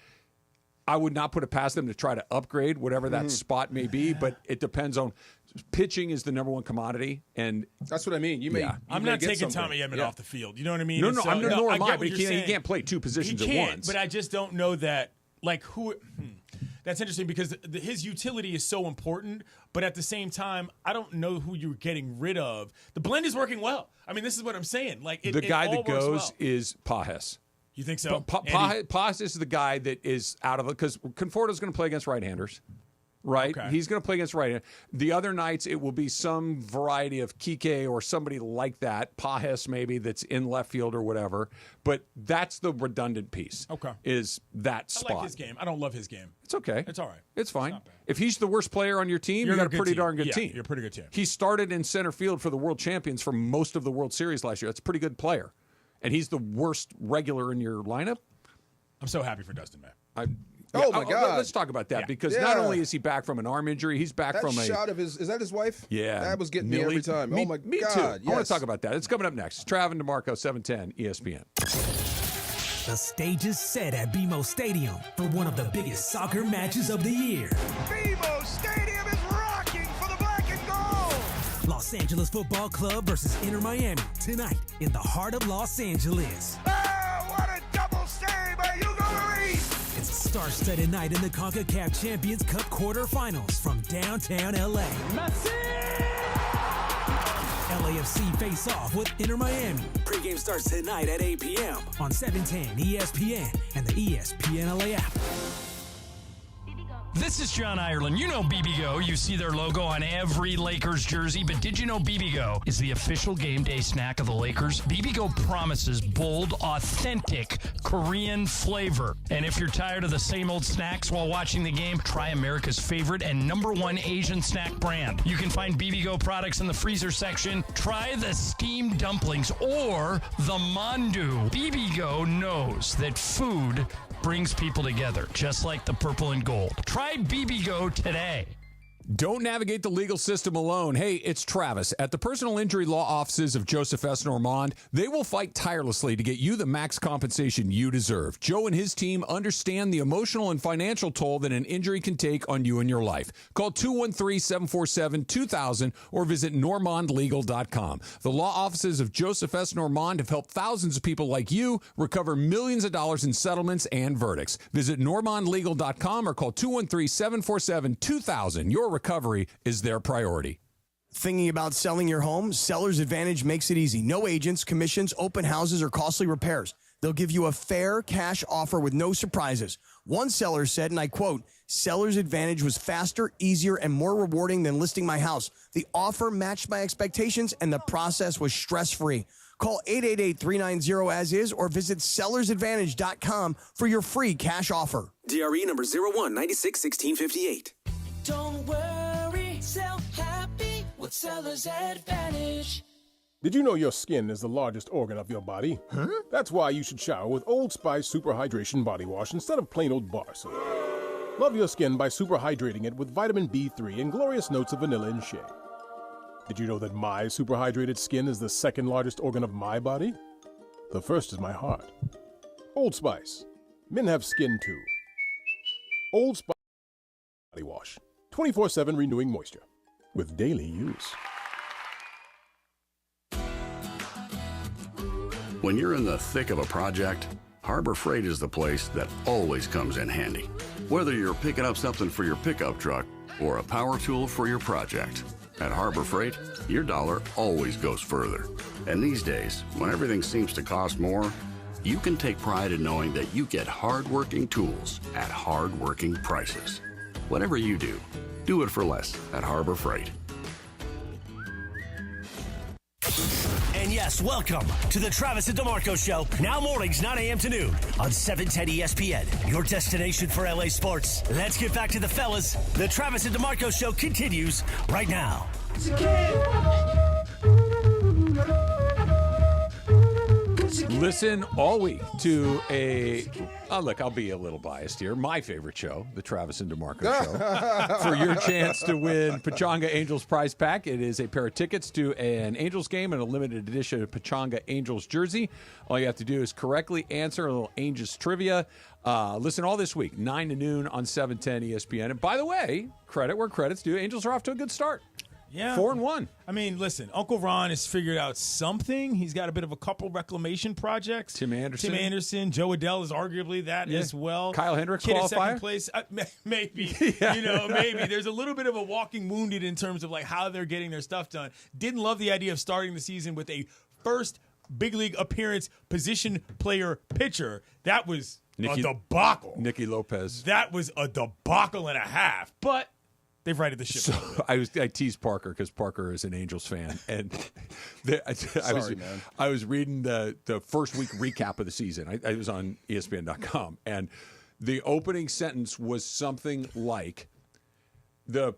I would not put it past them to try to upgrade whatever that spot may be, but it depends on pitching is the number one commodity, and that's what I mean. I'm not taking Tommy Edman off the field. You know what I mean? No, nor am I. But he can't play 2 positions at once. But I just don't know that. Like who? That's interesting because his utility is so important, but at the same time, I don't know who you're getting rid of. The blend is working well. I mean, this is what I'm saying. Like the guy that goes is Pages. You think so? Pages is the guy that is out of it because Conforto's going to play against right-handers. Right? Okay. He's going to play against right. The other nights, it will be some variety of Kike or somebody like that, Pajes maybe, that's in left field or whatever. But that's the redundant piece. Okay. Is that spot. I like his game. I don't love his game. It's okay. It's all right. It's fine. If he's the worst player on your team, you got a pretty darn good team. You're a pretty good team. He started in center field for the World Champions for most of the World Series last year. That's a pretty good player. And he's the worst regular in your lineup. I'm so happy for Dustin, man. Oh my God! Let's talk about that because not only is he back from an arm injury, he's back from a shot of his. Is that his wife? Yeah, that was getting me every time. Me, oh my me God! too. Yes. I want to talk about that. It's coming up next. Trav and DeMarco, 710 ESPN. The stage is set at BMO Stadium for one of the biggest soccer matches of the year. BMO Stadium is rocking for the black and gold. Los Angeles Football Club versus Inter Miami tonight in the heart of Los Angeles. Oh, what a double save by Hugo Lloris! It's a star-studded night in the CONCACAF Champions Cup quarterfinals from downtown LA. LAFC face off with Inter Miami. Pre-game starts tonight at 8 p.m. on 710 ESPN and the ESPN LA app. This is John Ireland. You know BBGO. You see their logo on every Lakers jersey, but did you know BBGO is the official game day snack of the Lakers? BBGO promises bold, authentic Korean flavor. And if you're tired of the same old snacks while watching the game, try America's favorite and #1 Asian snack brand. You can find BBGO products in the freezer section. Try the steamed dumplings or the mandu. BBGO knows that food brings people together, just like the purple and gold. Try BBGO today. Don't navigate the legal system alone. Hey, it's Travis. At the personal injury law offices of Joseph S. Normand, they will fight tirelessly to get you the max compensation you deserve. Joe and his team understand the emotional and financial toll that an injury can take on you and your life. Call 213-747-2000 or visit normandlegal.com. The law offices of Joseph S. Normand have helped thousands of people like you recover millions of dollars in settlements and verdicts. Visit normandlegal.com or call 213-747-2000. Your recovery is their priority. Thinking about selling your home? Seller's Advantage makes it easy. No agents, commissions, open houses, or costly repairs. They'll give you a fair cash offer with no surprises. One seller said, and I quote, "Seller's Advantage was faster, easier, and more rewarding than listing my house. The offer matched my expectations, and the process was stress-free." Call 888-390-AS-IS or visit sellersadvantage.com for your free cash offer. DRE number 01961658. Don't worry, sell happy with Seller's Advantage. Did you know your skin is the largest organ of your body? Huh? That's why you should shower with Old Spice Super Hydration Body Wash instead of plain old bar soap. Love your skin by super hydrating it with vitamin B3 and glorious notes of vanilla and shea. Did you know that my super hydrated skin is the second largest organ of my body? The first is my heart. Old Spice. Men have skin too. Old Spice Body Wash. 24/7 renewing moisture. With daily use. When you're in the thick of a project, Harbor Freight is the place that always comes in handy. Whether you're picking up something for your pickup truck or a power tool for your project, at Harbor Freight, your dollar always goes further. And these days, when everything seems to cost more, you can take pride in knowing that you get hard-working tools at hard-working prices. Whatever you do, do it for less at Harbor Freight. And yes, welcome to the Travis and DeMarco Show. Now mornings, 9 a.m. to noon on 710 ESPN, your destination for LA sports. Let's get back to the fellas. The Travis and DeMarco Show continues right now. Listen all week to look, I'll be a little biased here. My favorite show, the Travis and DeMarco Show, for your chance to win Pechanga Angels prize pack. It is a pair of tickets to an Angels game and a limited edition of Pechanga Angels jersey. All you have to do is correctly answer a little Angels trivia. Listen all this week, 9 to noon on 710 ESPN. And by the way, credit where credit's due. Angels are off to a good start. Yeah. 4-1. I mean, listen, Uncle Ron has figured out something. He's got a bit of a couple reclamation projects. Tim Anderson. Joe Adell is arguably that as well. Kyle Hendricks Kid qualifier? Second place. Maybe. Maybe. There's a little bit of a walking wounded in terms of like how they're getting their stuff done. Didn't love the idea of starting the season with a first big league appearance position player pitcher. That was a debacle. Nicky Lopez. That was a debacle and a half. But they've righted the ship. So I teased Parker because Parker is an Angels fan, and I was reading the first week recap of the season. I was on ESPN.com, and the opening sentence was something like, the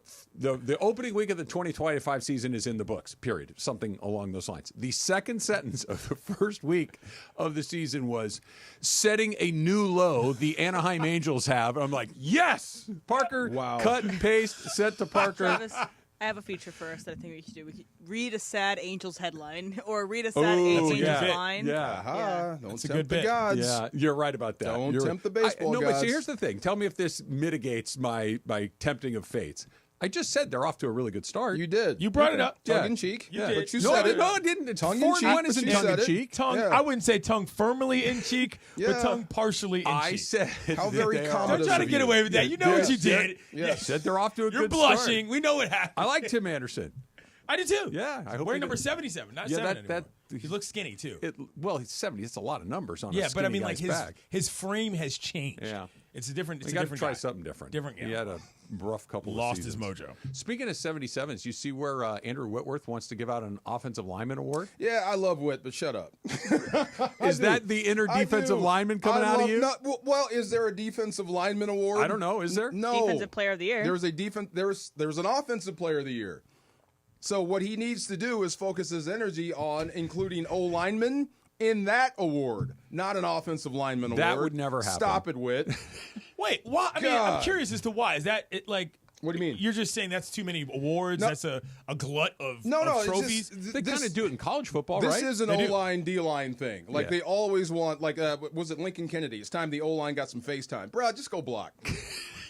opening week of the 2025 season is in the books, period. Something along those lines. The second sentence of the first week of the season was setting a new low the Anaheim Angels have. And I'm like, yes! Parker, cut and paste, set to Parker. Travis, I have a feature for us that I think we should do. We could read a sad Angels headline or read a sad Angels line. Yeah. Don't That's a tempt good the bit. gods. Yeah, you're right about that. Don't You're tempt the baseball But gods. see, here's the thing. Tell me if this mitigates my tempting of fates. I just said they're off to a really good start. You did. You brought it up. Tongue in cheek. You did. But you said it. No, it didn't. Tongue in cheek. 4-1 isn't You tongue said in it. cheek. Tongue. Yeah. I wouldn't say tongue firmly in cheek, but Yeah. tongue partially in cheek. I said How very they are. common Don't try to of get you. away with that. You know what you did. Yeah. Said they're off to a You're good blushing. start. We know what happened. I like Tim Anderson. I do too. Yeah, I hope Wearing he number does. 77, not Yeah, 7 that- anymore. that- He looks skinny too. He's 70. It's a lot of numbers on a Yeah, but I skinny mean, like guy's back. his frame has changed. Yeah. It's a different. It's We a got to different try guy. something different. Different. Yeah. He had a rough couple Lost of his seasons. mojo. Speaking of 77s, you see where Andrew Whitworth wants to give out an offensive lineman award? Yeah, I love Whit, but shut up. Is that the inner defensive lineman coming out of you? Well, is there a defensive lineman award? I don't know. Is there? No. Defensive Player of the Year. There's an offensive player of the year. So what he needs to do is focus his energy on including O-linemen in that award, not an offensive lineman award. That would never happen. Stop it, Whit. Wait, why? I mean, I'm curious as to why. Is that it? Like, what do you mean? You're just saying that's too many awards. No. That's a glut of No, trophies. They kind of do it in college football, right? This is an They do. O-line, D-line thing. Like, Yeah. they always want, like, was it Lincoln Kennedy? It's time the O-line got some FaceTime. Bro, just go block.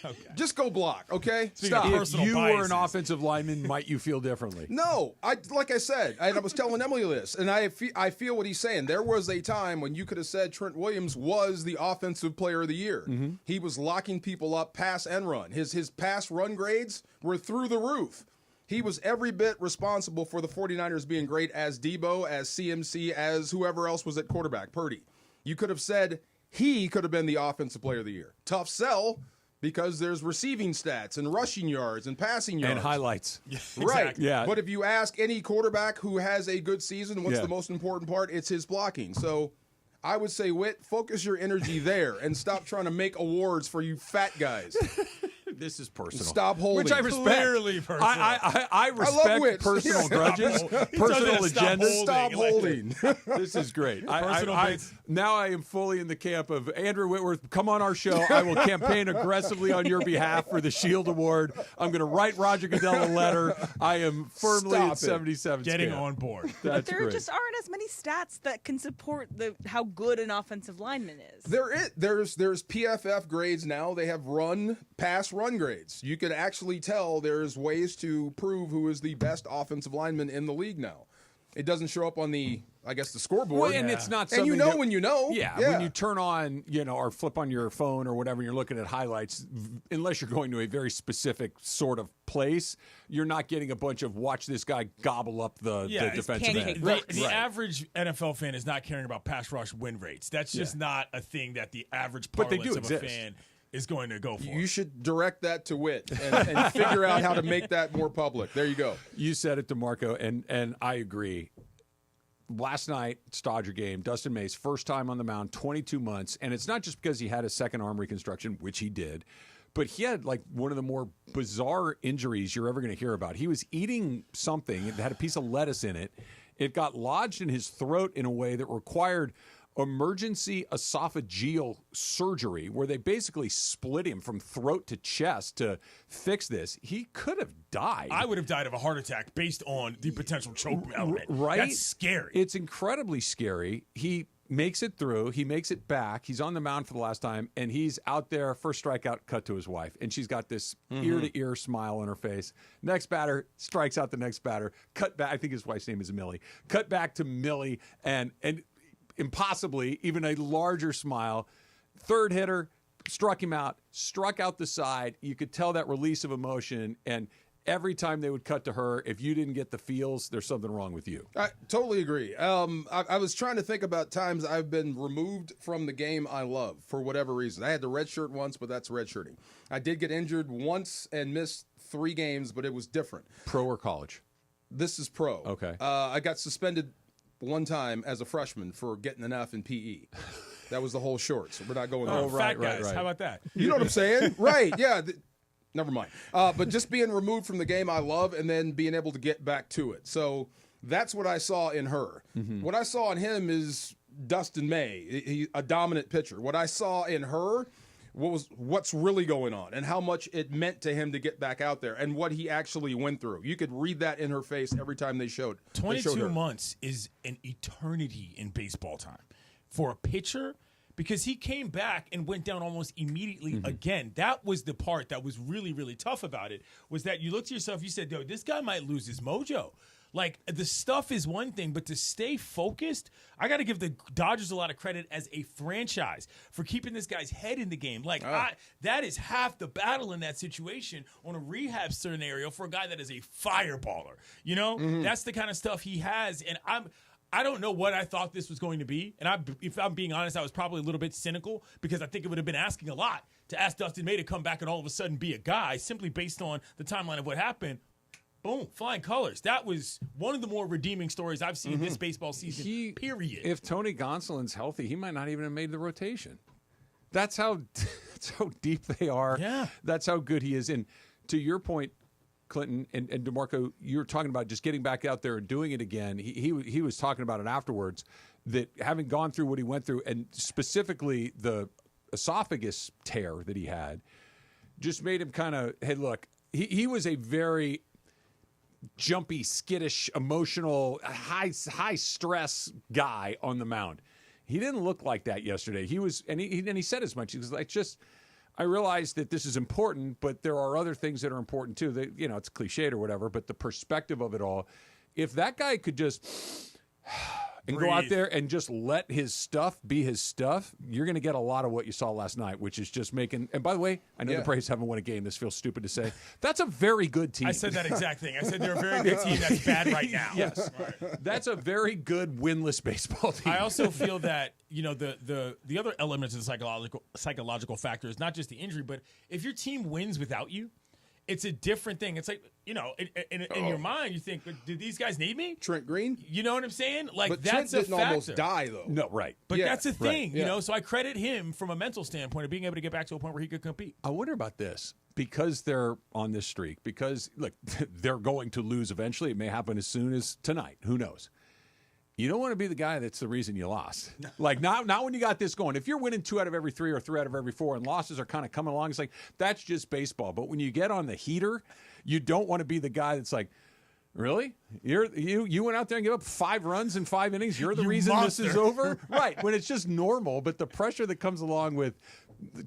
Okay. Just go block, okay? Speaking of Stop. If personal you were biases. an offensive lineman, might you feel differently? No, like I said, I was telling Emily this, and I feel what he's saying. There was a time when you could have said Trent Williams was the offensive player of the year. Mm-hmm. He was locking people up pass and run. His pass run grades were through the roof. He was every bit responsible for the 49ers being great as Debo, as CMC, as whoever else was at quarterback, Purdy. You could have said he could have been the offensive player of the year. Tough sell, because there's receiving stats and rushing yards and passing yards. And highlights. Right. Exactly. Yeah. But if you ask any quarterback who has a good season, what's Yeah. the most important part? It's his blocking. So I would say, Whit, focus your energy there and stop trying to make awards for you fat guys. this is personal. Stop holding. Which I respect. Clearly personal. I respect personal grudges, personal agendas. Stop holding. This is great. Personal now I am fully in the camp of Andrew Whitworth. Come on our show. I will campaign aggressively on your behalf for the Shield Award. I'm going to write Roger Goodell a letter. I am firmly in 77. Getting on board. But there just aren't as many stats that can support how good an offensive lineman is. There's PFF grades now. They have pass run grades. You can actually tell there's ways to prove who is the best offensive lineman in the league now. It doesn't show up on the scoreboard. Well, and it's not something and when you know. Yeah, when you turn on, or flip on your phone or whatever, and you're looking at highlights, unless you're going to a very specific sort of place, you're not getting a bunch of watch this guy gobble up the defensive end. The average NFL fan is not caring about pass rush win rates. That's just not a thing that the average parlance of a fan is going to go for. You should direct that to Whit and figure out how to make that more public. There you go. You said it, DeMarco, and I agree. Last night, Dodger game, Dustin May's first time on the mound, 22 months, and it's not just because he had a second arm reconstruction, which he did, but he had like one of the more bizarre injuries you're ever going to hear about. He was eating something that had a piece of lettuce in it. It got lodged in his throat in a way that required emergency esophageal surgery, where they basically split him from throat to chest to fix this. He could have died. I would have died of a heart attack based on the potential choke element. Right? That's scary. It's incredibly scary. He makes it through. He makes it back. He's on the mound for the last time, and he's out there, first strikeout, cut to his wife. And she's got this ear-to-ear smile on her face. Next batter, strikes out the next batter. Cut back. I think his wife's name is Millie. Cut back to Millie, and impossibly, even a larger smile. Third hitter, struck him out, struck out the side. You could tell that release of emotion, and every time they would cut to her, if you didn't get the feels, there's something wrong with you. I totally agree. I was trying to think about times I've been removed from the game I love for whatever reason. I had the red shirt once, but that's redshirting. I did get injured once and missed 3 games, but it was different. Pro or college? This is pro. Okay. I got suspended one time as a freshman for getting an F in PE. That was the whole short, so we're not going there. Fat guys. How about that? You know what I'm saying? Right, yeah. Never mind. But just being removed from the game I love and then being able to get back to it. So that's what I saw in her. Mm-hmm. What I saw in him is Dustin May, a dominant pitcher. What I saw in her what's really going on and how much it meant to him to get back out there and what he actually went through. You could read that in her face every time they showed 22 months is an eternity in baseball time for a pitcher, because he came back and went down almost immediately again. That was the part that was really, really tough about it, was that you looked to yourself, you said, yo, this guy might lose his mojo. Like, the stuff is one thing, but to stay focused, I got to give the Dodgers a lot of credit as a franchise for keeping this guy's head in the game. Like, that is half the battle in that situation on a rehab scenario for a guy that is a fireballer. You know, that's the kind of stuff he has. And I don't know what I thought this was going to be. And if I'm being honest, I was probably a little bit cynical, because I think it would have been asking a lot to ask Dustin May to come back and all of a sudden be a guy simply based on the timeline of what happened. Boom, flying colors. That was one of the more redeeming stories I've seen this baseball season, period. If Tony Gonsolin's healthy, he might not even have made the rotation. That's how deep they are. Yeah. That's how good he is. And to your point, Clinton and DeMarco, you're talking about just getting back out there and doing it again. He was talking about it afterwards, that having gone through what he went through, and specifically the esophagus tear that he had, just made him kind of, hey, look, he was a very jumpy, skittish, emotional, high stress guy on the mound. He didn't look like that yesterday. He was, and he said as much. He was like, I realize that this is important, but there are other things that are important too. That, you know, it's cliched or whatever, but the perspective of it all. If that guy could just and go out there and just let his stuff be his stuff, you're going to get a lot of what you saw last night, which is just making. And by the way, I know the Braves haven't won a game. This feels stupid to say. That's a very good team. I said that exact thing. I said they're a very good team that's bad right now. Yes, that's a very good winless baseball team. I also feel that, you know, the other elements of the psychological factor is not just the injury, but if your team wins without you, it's a different thing. It's like, in your mind, you think, do these guys need me? Trent Green? You know what I'm saying? Like, But that's Trent a didn't factor. almost die, though. No, right. But that's a thing, right. So I credit him from a mental standpoint of being able to get back to a point where he could compete. I wonder about this. Because they're on this streak, because, look, they're going to lose eventually. It may happen as soon as tonight. Who knows? You don't want to be the guy that's the reason you lost. Like, not when you got this going. If you're winning 2 out of every 3 or 3 out of every 4 and losses are kind of coming along, it's like, that's just baseball. But when you get on the heater, you don't want to be the guy that's like, really? You went out there and gave up 5 runs in 5 innings? You're the reason monster. this is over? Right, when it's just normal. But the pressure that comes along with,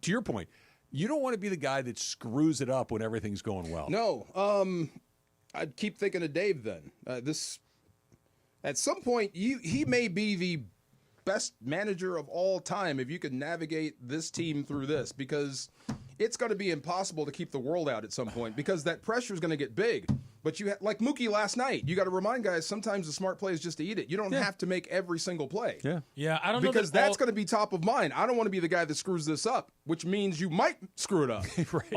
to your point, you don't want to be the guy that screws it up when everything's going well. No. I'd keep thinking of Dave then. At some point, he may be the best manager of all time if you could navigate this team through this, because it's going to be impossible to keep the world out at some point because that pressure is going to get big. But like Mookie last night, you got to remind guys sometimes the smart play is just to eat it. You don't have to make every single play. Yeah. I don't know because that's going to be top of mind. I don't want to be the guy that screws this up, which means you might screw it up. Right.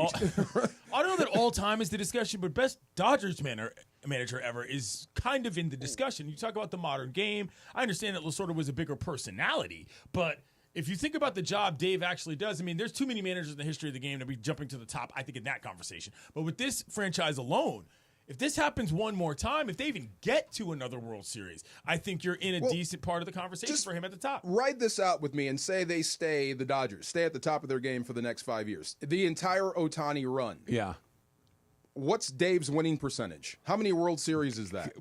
I don't know that all time is the discussion, but best Dodgers manager ever is kind of in the discussion. You talk about the modern game. I understand that Lasorda was a bigger personality, but if you think about the job Dave actually does, I mean, there's too many managers in the history of the game to be jumping to the top, I think, in that conversation. But with this franchise alone, if this happens one more time, if they even get to another World Series, I think you're in a decent part of the conversation for him at the top. Ride this out with me and say the Dodgers stay at the top of their game for the next 5 years. The entire Ohtani run. Yeah. What's Dave's winning percentage? How many World Series is that?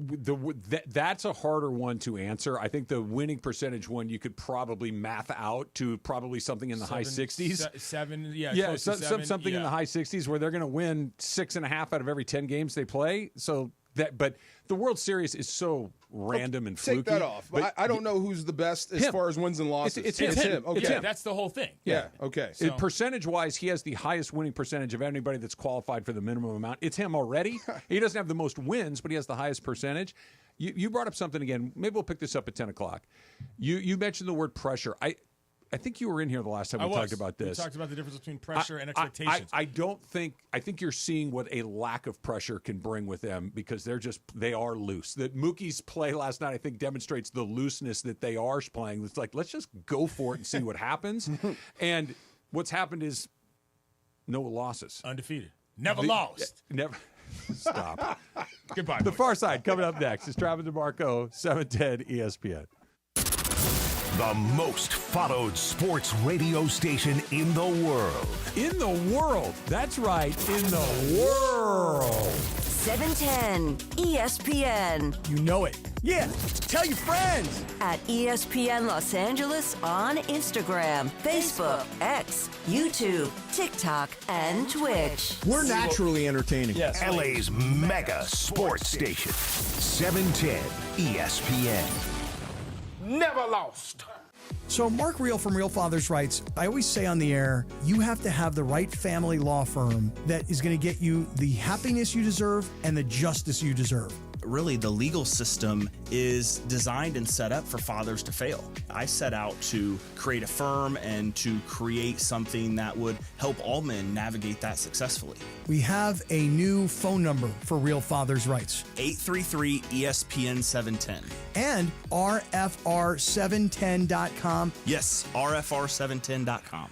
That's a harder one to answer. I think the winning percentage one you could probably math out to probably something in the high 60s. Something in the high 60s where they're going to win 6.5 out of every 10 games they play. But the World Series is so random and fluky. Take that off. But I don't know who's the best as far as wins and losses. It's him. Okay. Yeah, that's the whole thing. Yeah. Okay. So. Percentage-wise, he has the highest winning percentage of anybody that's qualified for the minimum amount. It's him already. He doesn't have the most wins, but he has the highest percentage. You brought up something again. Maybe we'll pick this up at 10 o'clock. You mentioned the word pressure. I think you were in here the last time we talked about this. We talked about the difference between pressure and expectations. I think you're seeing what a lack of pressure can bring with them because they are loose. That Mookie's play last night, I think, demonstrates the looseness that they are playing. It's like, let's just go for it and see what happens. And what's happened is no losses. Undefeated. Never lost. Never. Stop. Goodbye. The Far Side coming up next. It's Travis DeMarco, 710 ESPN. The most followed sports radio station in the world. In the world. That's right. In the world. 710 ESPN. You know it. Yeah. Tell your friends. At ESPN Los Angeles on Instagram, Facebook, X, YouTube, TikTok, and Twitch. We're naturally entertaining. Yes. LA's mega sports station. 710 ESPN. Never lost. So Mark Reel from Real Fathers writes, I always say on the air, you have to have the right family law firm that is going to get you the happiness you deserve and the justice you deserve. Really, the legal system is designed and set up for fathers to fail. I set out to create a firm and to create something that would help all men navigate that successfully. We have a new phone number for Real Fathers Rights. 833-ESPN-710. And RFR710.com. Yes, RFR710.com.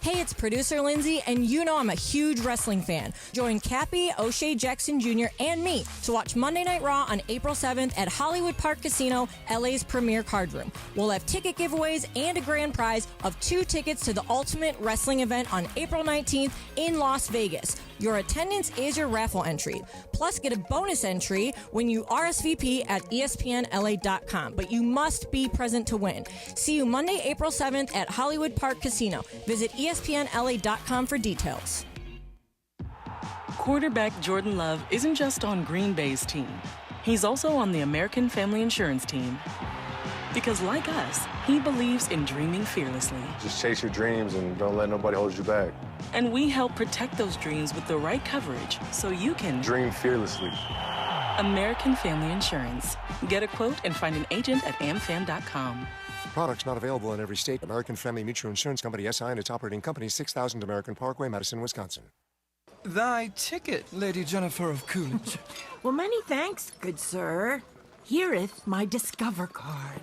Hey, it's producer Lindsay, and you know I'm a huge wrestling fan. Join Cappy, O'Shea Jackson Jr., and me to watch Monday Night Raw on April 7th at Hollywood Park Casino, LA's premier card room. We'll have ticket giveaways and a grand prize of 2 tickets to the Ultimate Wrestling event on April 19th in Las Vegas. Your attendance is your raffle entry. Plus, get a bonus entry when you RSVP at ESPNLA.com. But you must be present to win. See you Monday, April 7th at Hollywood Park Casino. Visit ESPNLA.com for details. Quarterback Jordan Love isn't just on Green Bay's team. He's also on the American Family Insurance team. Because like us, he believes in dreaming fearlessly. Just chase your dreams and don't let nobody hold you back. And we help protect those dreams with the right coverage so you can dream fearlessly. American Family Insurance. Get a quote and find an agent at amfam.com. Products not available in every state. American Family Mutual Insurance Company, SI, and its operating company, 6000 American Parkway, Madison, Wisconsin. Thy ticket, Lady Jennifer of Coolidge. Well, many thanks, good sir. Hereeth my Discover card.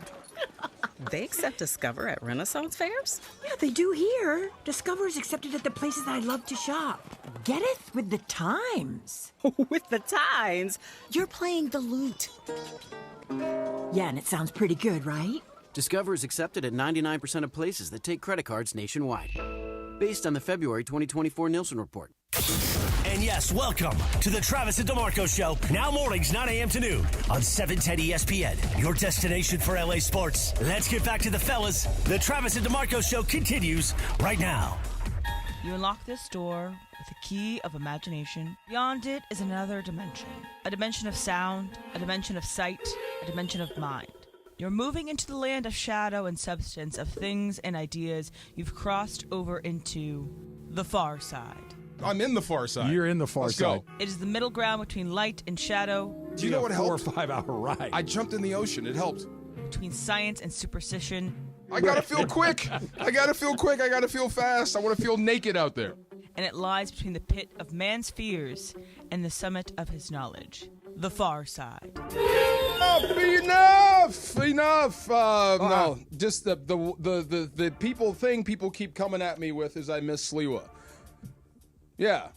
They accept Discover at Renaissance fairs? Yeah, they do here. Discover is accepted at the places that I love to shop. Getteth with the times. With the times? You're playing the lute. Yeah, and it sounds pretty good, right? Discover is accepted at 99% of places that take credit cards nationwide. Based on the February 2024 Nielsen report. And yes, welcome to the Travis and DeMarco Show. Now mornings, 9 a.m. to noon on 710 ESPN. Your destination for LA sports. Let's get back to the fellas. The Travis and DeMarco Show continues right now. You unlock this door with a key of imagination. Beyond it is another dimension. A dimension of sound, a dimension of sight, a dimension of mind. You're moving into the land of shadow and substance, of things and ideas you've crossed over into the far side. I'm in the far side. You're in the far Let's side. Go. It is the middle ground between light and shadow. Do you know what helped? 4 or 5 hour ride. I jumped in the ocean. It helped. Between science and superstition. I gotta feel quick. I gotta feel quick. I gotta feel fast. I want to feel naked out there. And it lies between the pit of man's fears and the summit of his knowledge. The far side. Enough. No, just the people keep coming at me with is I miss Sliwa. Yeah,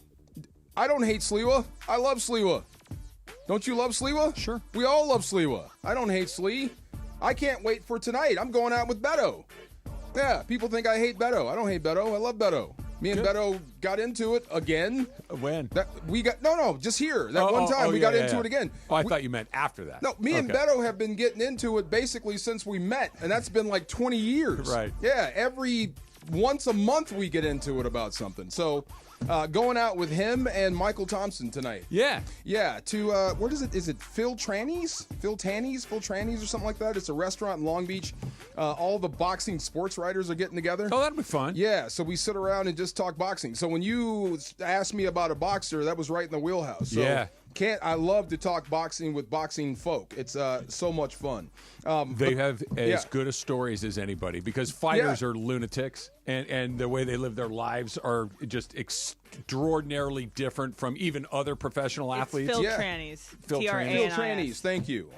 I don't hate Sliwa. I love Sliwa. Don't you love Sliwa? Sure. We all love Sliwa. I don't hate Slee. I can't wait for tonight. I'm going out with Beto. Yeah, people think I hate Beto. I don't hate Beto. I love Beto. Me and Beto got into it again. When? Just here. That one time we got into it again. Oh, I thought you meant after that. No, me and Beto have been getting into it basically since we met, and that's been like 20 years. Right. Yeah, once a month we get into it about something. So going out with him and Michael Thompson tonight. Yeah. Yeah, to, what is it? Is it Phil Tranny's or something like that? It's a restaurant in Long Beach. All the boxing sports writers are getting together. Oh, that'd be fun. Yeah, so we sit around and just talk boxing. So when you asked me about a boxer, that was right in the wheelhouse. So yeah. I love to talk boxing with boxing folk. It's so much fun. They have as good a stories as anybody because fighters are lunatics, and the way they live their lives are just extraordinarily different from even other professional athletes. Phil Trannies. Phil Trannies, thank you.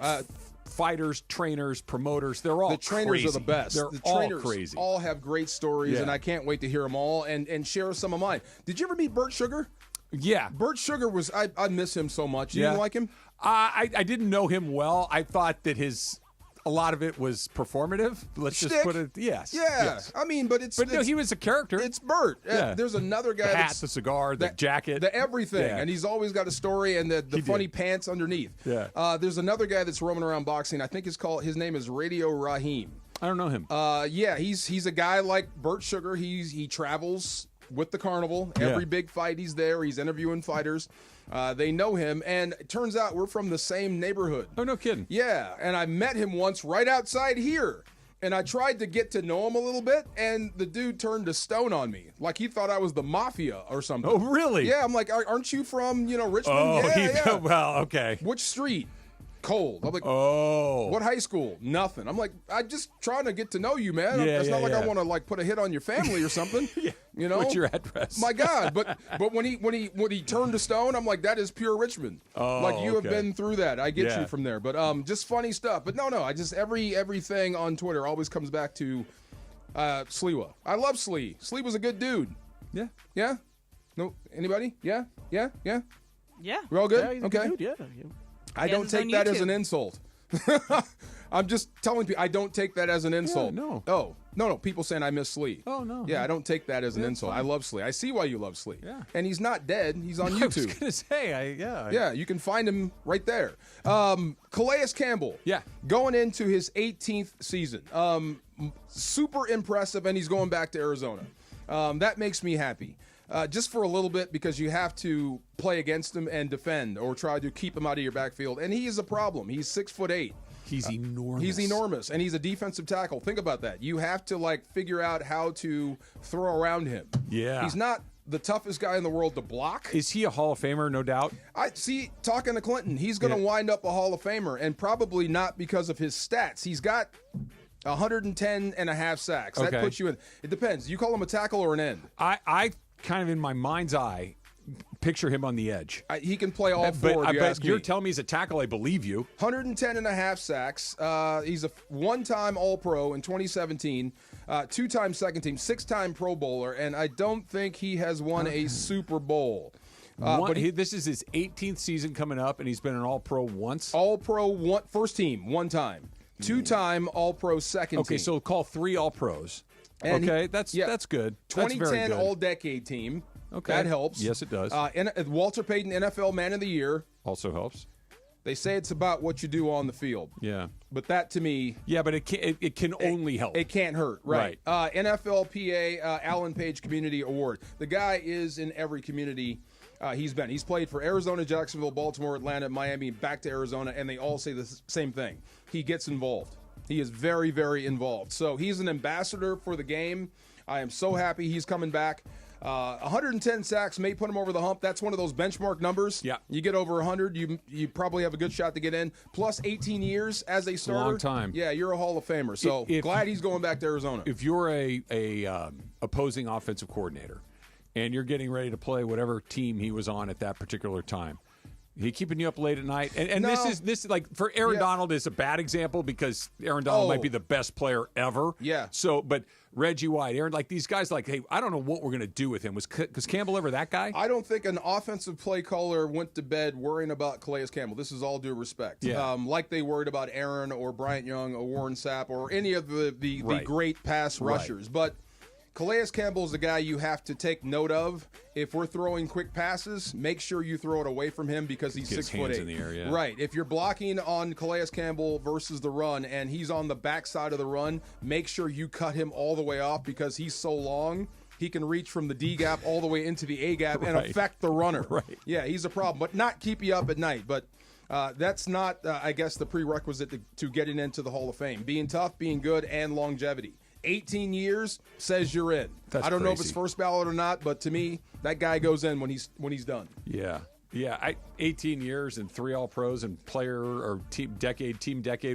Fighters, trainers, promoters, they're all the trainers crazy. are the best. They're the all trainers crazy. All have great stories, and I can't wait to hear them all and share some of mine. Did you ever meet Bert Sugar? Yeah. Bert Sugar was, I miss him so much. You didn't like him? I didn't know him well. I thought that a lot of it was performative. Let's just put it, yes. Yeah. Yes. I mean, but no, he was a character. It's Bert. Yeah. There's another guy the hat, the cigar, the jacket. The everything. Yeah. And he's always got a story and the funny pants underneath. Yeah. There's another guy that's roaming around boxing. I think his name is Radio Raheem. I don't know him. Yeah, he's a guy like Bert Sugar. He travels with the carnival. Every big fight he's there. He's interviewing fighters. They know him, and it turns out we're from the same neighborhood. Oh, no kidding. Yeah, and I met him once right outside here, and I tried to get to know him a little bit, and the dude turned to stone on me, like he thought I was the mafia or something. Oh, really? Yeah, I'm like, aren't you from, Richmond? Oh, yeah. Well, okay. Which street? Cold. I'm like, oh. What high school? Nothing. I'm like, I'm just trying to get to know you, man. It's not like I want to put a hit on your family or something. What's your address? My God. But when he turned to stone, I'm like, that is pure Richmond. Oh, like you have been through that. I get you from there. But just funny stuff. But no, I just everything on Twitter always comes back to Sliwa. I love Slee. Slee was a good dude. Yeah. Yeah? No, anybody? Yeah? Yeah? Yeah? Yeah. We're all good? Yeah, he's a okay. good dude, yeah. I don't take that as an insult. I'm just telling people I don't take that as an insult. no. Oh, no. People saying I miss Slee. Oh, no. Yeah, I don't take that as an insult. Fine. I love Slee. I see why you love Slee. Yeah. And he's not dead. He's on YouTube. I was going to say, Yeah, you can find him right there. Calais Campbell. Yeah. Going into his 18th season. Super impressive, and he's going back to Arizona. That makes me happy. Just for a little bit, because you have to play against him and defend or try to keep him out of your backfield. And he is a problem. He's 6'8". He's enormous. He's enormous, and he's a defensive tackle. Think about that. You have to figure out how to throw around him. Yeah. He's not the toughest guy in the world to block. Is he a Hall of Famer? No doubt. I see. Talking to Clinton, he's going to wind up a Hall of Famer, and probably not because of his stats. He's got 110 and a half sacks. That puts you in. It depends. You call him a tackle or an end? I kind of in my mind's eye picture him on the edge. He can play all four. But you're telling me he's a tackle. I believe you. 110.5 sacks. He's a one-time All-Pro in 2017, two-time second team, six-time Pro Bowler, and I don't think he has won a Super Bowl. This is his 18th season coming up, and he's been an All-Pro once. All-Pro first team, one time. Two-time All-Pro second team. Okay, so call 3 All-Pros. And that's good. 2010 All-Decade team. Okay. That helps. Yes, it does. Walter Payton, NFL Man of the Year. Also helps. They say it's about what you do on the field. Yeah. But that, to me... Yeah, but it can only help. It can't hurt, right. NFLPA Alan Page Community Award. The guy is in every community he's been. He's played for Arizona, Jacksonville, Baltimore, Atlanta, Miami, back to Arizona, and they all say the same thing. He gets involved. He is very, very involved. So he's an ambassador for the game. I am so happy he's coming back. 110 sacks may put him over the hump. That's one of those benchmark numbers. Yeah. You get over 100, you probably have a good shot to get in. Plus 18 years as a starter. Long time. Yeah, you're a Hall of Famer. So glad he's going back to Arizona. If you're a opposing offensive coordinator and you're getting ready to play whatever team he was on at that particular time, he keeping you up late at night, and No. this is like for Aaron Donald is a bad example because Aaron Donald might be the best player ever. Yeah. So, but Reggie White, Aaron, like these guys, like, hey, I don't know what we're gonna do with him. Was Campbell ever that guy? I don't think an offensive play caller went to bed worrying about Calais Campbell. This is all due respect. Yeah. Like they worried about Aaron or Bryant Young or Warren Sapp or any of the great pass rushers. But Calais Campbell is the guy you have to take note of. If we're throwing quick passes, make sure you throw it away from him because he's 6'8". Hands in the air, yeah. Right. If you're blocking on Calais Campbell versus the run and he's on the backside of the run, make sure you cut him all the way off because he's so long. He can reach from the D gap all the way into the A gap and affect the runner. Right. Yeah, he's a problem, but not keep you up at night. But that's not, I guess, the prerequisite to getting into the Hall of Fame. Being tough, being good, and longevity. 18 years says you're in. That's I don't know if crazy. it's first ballot or not, but to me, that guy goes in when he's done. Yeah. 18 years and 3 All-Pros and player or team decade,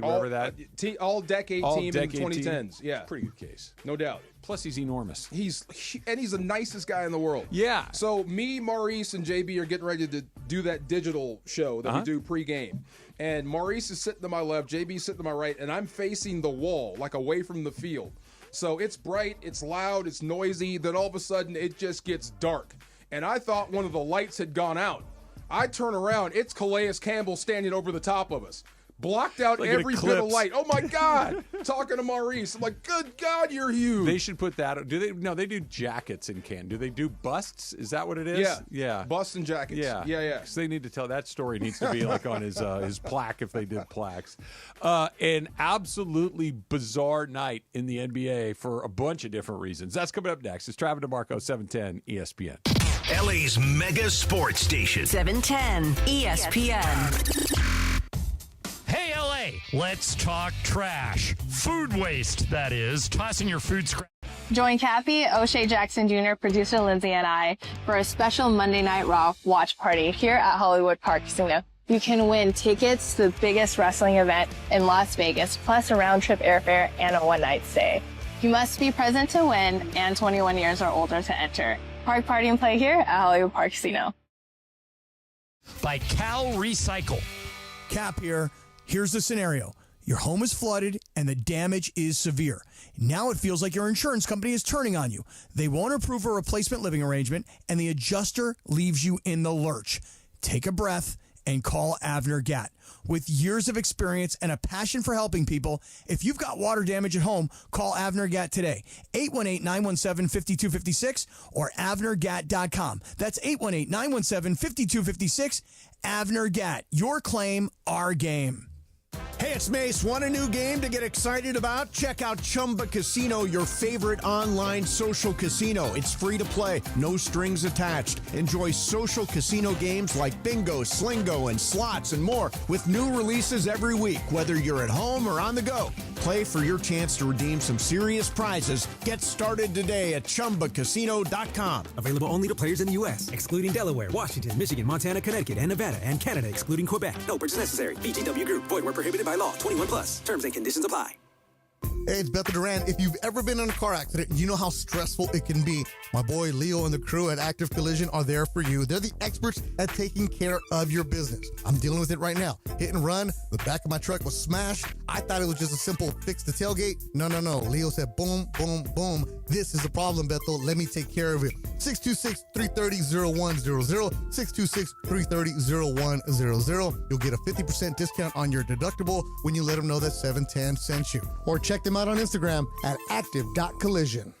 whatever that. All-decade team in the 2010s. Yeah. Pretty good case. No doubt. Plus, he's enormous. He's the nicest guy in the world. Yeah. So me, Maurice, and JB are getting ready to do that digital show that we do pregame. And Maurice is sitting to my left, JB's sitting to my right, and I'm facing the wall, like away from the field. So it's bright, it's loud, it's noisy. Then all of a sudden, it just gets dark. And I thought one of the lights had gone out. I turn around, it's Calais Campbell standing over the top of us. Blocked out Like every an bit of eclipse. light. Oh, my God. Talking to Maurice. I'm like, good God, you're huge. They should put that. Do they? No, they do jackets in Cannes. Do they do busts? Is that what it is? Yeah. Busts and jackets. Yeah. Because they need to tell that story. Needs to be like on his plaque if they did plaques. An absolutely bizarre night in the NBA for a bunch of different reasons. That's coming up next. It's Travis DeMarco, 710 ESPN. LA's mega sports station. 710 ESPN. Hey, LA, let's talk trash. Food waste, that is. Tossing your food scrap. Join Kathy, O'Shea Jackson Jr., producer Lindsay, and I for a special Monday Night Raw watch party here at Hollywood Park Casino. You can win tickets to the biggest wrestling event in Las Vegas, plus a round-trip airfare and a one-night stay. You must be present to win and 21 years or older to enter. Park Party and Play here at Hollywood Park Casino. By Cal Recycle. Cap here. Here's the scenario. Your home is flooded and the damage is severe. Now it feels like your insurance company is turning on you. They won't approve a replacement living arrangement and the adjuster leaves you in the lurch. Take a breath and call Avner Gatt. With years of experience and a passion for helping people, if you've got water damage at home, call Avner Gatt today. 818-917-5256 or avnergatt.com. That's 818-917-5256. Avner Gatt. Your claim, our game. Hey, it's Mace. Want a new game to get excited about? Check out Chumba Casino, your favorite online social casino. It's free to play, no strings attached. Enjoy social casino games like bingo, slingo, and slots and more with new releases every week, whether you're at home or on the go. Play for your chance to redeem some serious prizes. Get started today at ChumbaCasino.com. Available only to players in the U.S., excluding Delaware, Washington, Michigan, Montana, Connecticut, and Nevada, and Canada, excluding Quebec. No purchase necessary. VGW Group. Void where prohibited by law. 21 plus. Terms and conditions apply. Hey, it's Bethel Duran. If you've ever been in a car accident, you know how stressful it can be. My boy Leo and the crew at Active Collision are there for you. They're the experts at taking care of your business. I'm dealing with it right now. Hit and run. The back of my truck was smashed. I thought it was just a simple fix the tailgate. No. Leo said, boom, boom, boom. This is a problem, Bethel. Let me take care of it. 626-330-0100. 626-330-0100. You'll get a 50% discount on your deductible when you let them know that 710 sent you. Or check them out on Instagram at active.collision.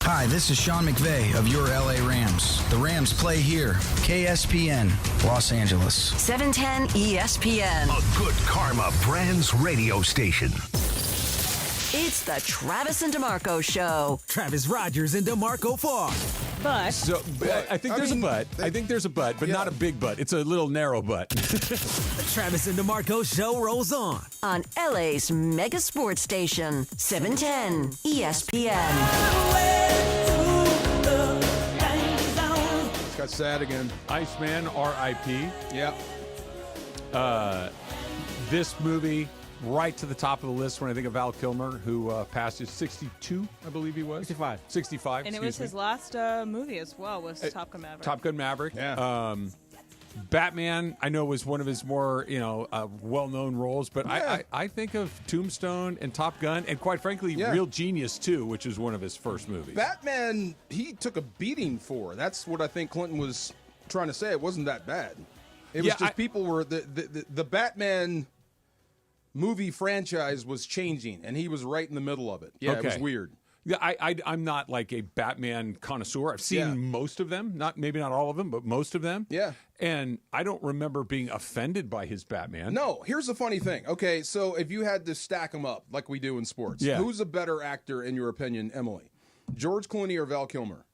Hi, this is Sean McVay of your LA Rams. The Rams play here. KSPN, Los Angeles. 710 ESPN. A good karma brands radio station. It's the Travis and DeMarco Show. Travis Rogers and DeMarco Farr. But I think there's a but. I think there's a but, but not a big but. It's a little narrow but. The Travis and DeMarco Show rolls on. On LA's mega sports station, 710 ESPN. It's got sad again. Iceman, R.I.P. Yeah. This movie, right to the top of the list when I think of Val Kilmer, who passed his 62, I believe he was. 65. And it was his last movie as well, was Top Gun Maverick. Top Gun Maverick. Yeah. Batman, I know, was one of his more, well-known roles, but Yeah. I think of Tombstone and Top Gun, and quite frankly, Real Genius 2, which is one of his first movies. Batman, he took a beating for. That's what I think Clinton was trying to say. It wasn't that bad. It was just people were the Batman movie franchise was changing, and he was right in the middle of it. Yeah, It was weird. Yeah, I'm not like a Batman connoisseur. I've seen most of them, maybe not all of them, but most of them. Yeah. And I don't remember being offended by his Batman. No, here's the funny thing. Okay, so if you had to stack them up like we do in sports, who's a better actor in your opinion, Emily? George Clooney or Val Kilmer?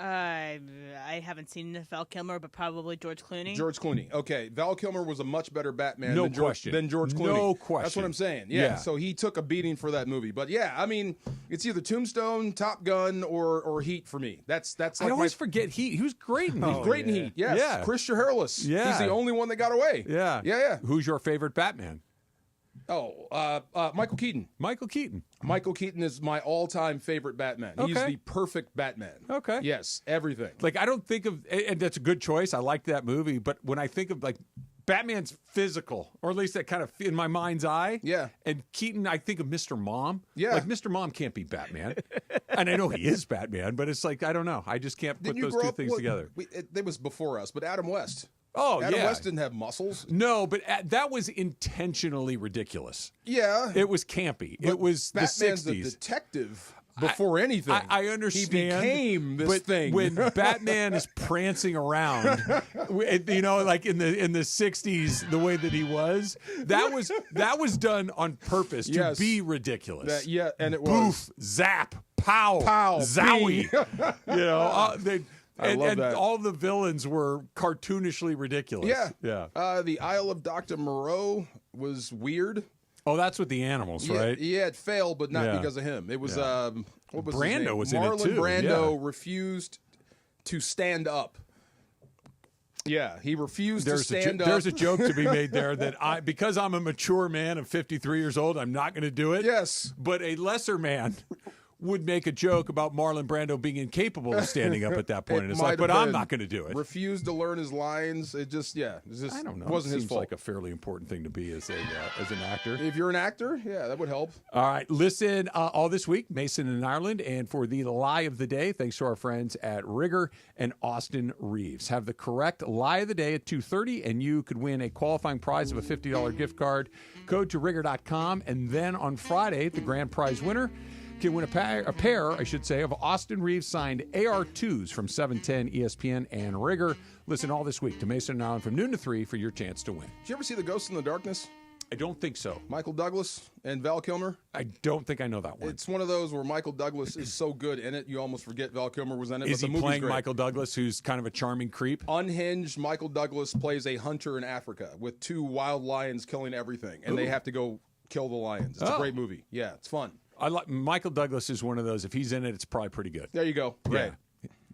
I haven't seen Val Kilmer, but probably George Clooney. George Clooney. Okay, Val Kilmer was a much better Batman No than George Clooney. No question. That's what I'm saying. Yeah, so he took a beating for that movie. But yeah, I mean, it's either Tombstone, Top Gun, or Heat for me. That's like I always forget Heat. He was great in Heat. He's great in Heat. Yes. Yeah. Chris Shiherlis. Yeah. He's the only one that got away. Yeah. Who's your favorite Batman? Michael Keaton. Michael Keaton. Michael Keaton is my all-time favorite Batman. He's the perfect Batman. Okay. Yes, everything. Like, I don't think of, and that's a good choice. I like that movie. But when I think of, like, Batman's physical, or at least that kind of in my mind's eye. Yeah. And Keaton, I think of Mr. Mom. Yeah. Like, Mr. Mom can't be Batman. And I know he is Batman, but it's like, I don't know. I just can't put those two things together. It was before us, but Adam West. Oh, Adam West didn't have muscles. No, but that was intentionally ridiculous. Yeah. It was campy. But it was Batman's the 60s. the detective before anything. I understand. He became this thing. When Batman is prancing around, like in the 60s, the way that he was, that was done on purpose to be ridiculous. And it was. Boof, zap, pow, zowie. I love and that. all the villains were cartoonishly ridiculous. Yeah. The Isle of Dr. Moreau was weird. Oh, that's with the animals, right? Yeah, it failed, but not because of him. It was what was Brando his name? was in it too. Marlon Brando refused to stand up. Yeah, he refused to stand up. There's a joke to be made there that because I'm a mature man of 53 years old, I'm not going to do it. Yes. But a lesser man would make a joke about Marlon Brando being incapable of standing up at that point. And it's like, but I'm not going to do it. Refused to learn his lines. It just I don't know. Wasn't it his seems fault. like a fairly important thing to be as an actor. If you're an actor, that would help. All right, listen, all this week, Mason in Ireland, and for the lie of the day, thanks to our friends at Rigger and Austin Reeves. Have the correct lie of the day at 2:30, and you could win a qualifying prize of a $50 gift card. Go to Rigger.com, and then on Friday, the grand prize winner can win a pair, of Austin Reeves signed AR2s from 710 ESPN and Rigger. Listen all this week to Mason and Ireland from noon to 3 for your chance to win. Did you ever see The Ghost in the Darkness? I don't think so. Michael Douglas and Val Kilmer? I don't think I know that one. It's one of those where Michael Douglas is so good in it, you almost forget Val Kilmer was in it. Is but he the playing great. Michael Douglas, who's kind of a charming creep? Unhinged, Michael Douglas plays a hunter in Africa with 2 wild lions killing everything, and they have to go kill the lions. It's a great movie. Yeah, it's fun. I like Michael Douglas is one of those. If he's in it, it's probably pretty good. There you go. Yeah.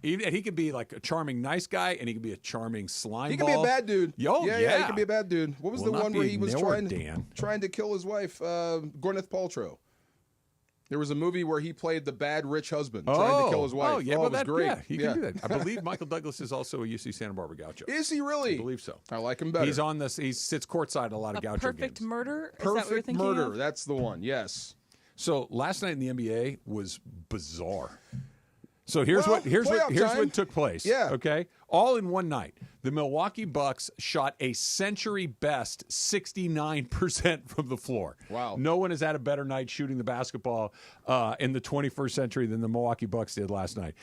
He could be like a charming nice guy, and he could be a charming slime He could be a bad dude. Yeah, he could be a bad dude. What was the one where he was trying to kill his wife? Gwyneth Paltrow. There was a movie where he played the bad rich husband trying to kill his wife. Oh, yeah, it was great. Yeah, he can do that. I believe Michael Douglas is also a UC Santa Barbara Gaucho. Is he really? I believe so. I like him better. He's on this. He sits courtside at a lot of Gaucho Perfect games. Murder? Is Perfect that what you're thinking Murder. of? That's the one. Yes. So last night in the NBA was bizarre. So here's what took place. Yeah. Okay. All in one night. The Milwaukee Bucks shot a century best 69% from the floor. Wow. No one has had a better night shooting the basketball in the 21st century than the Milwaukee Bucks did last night.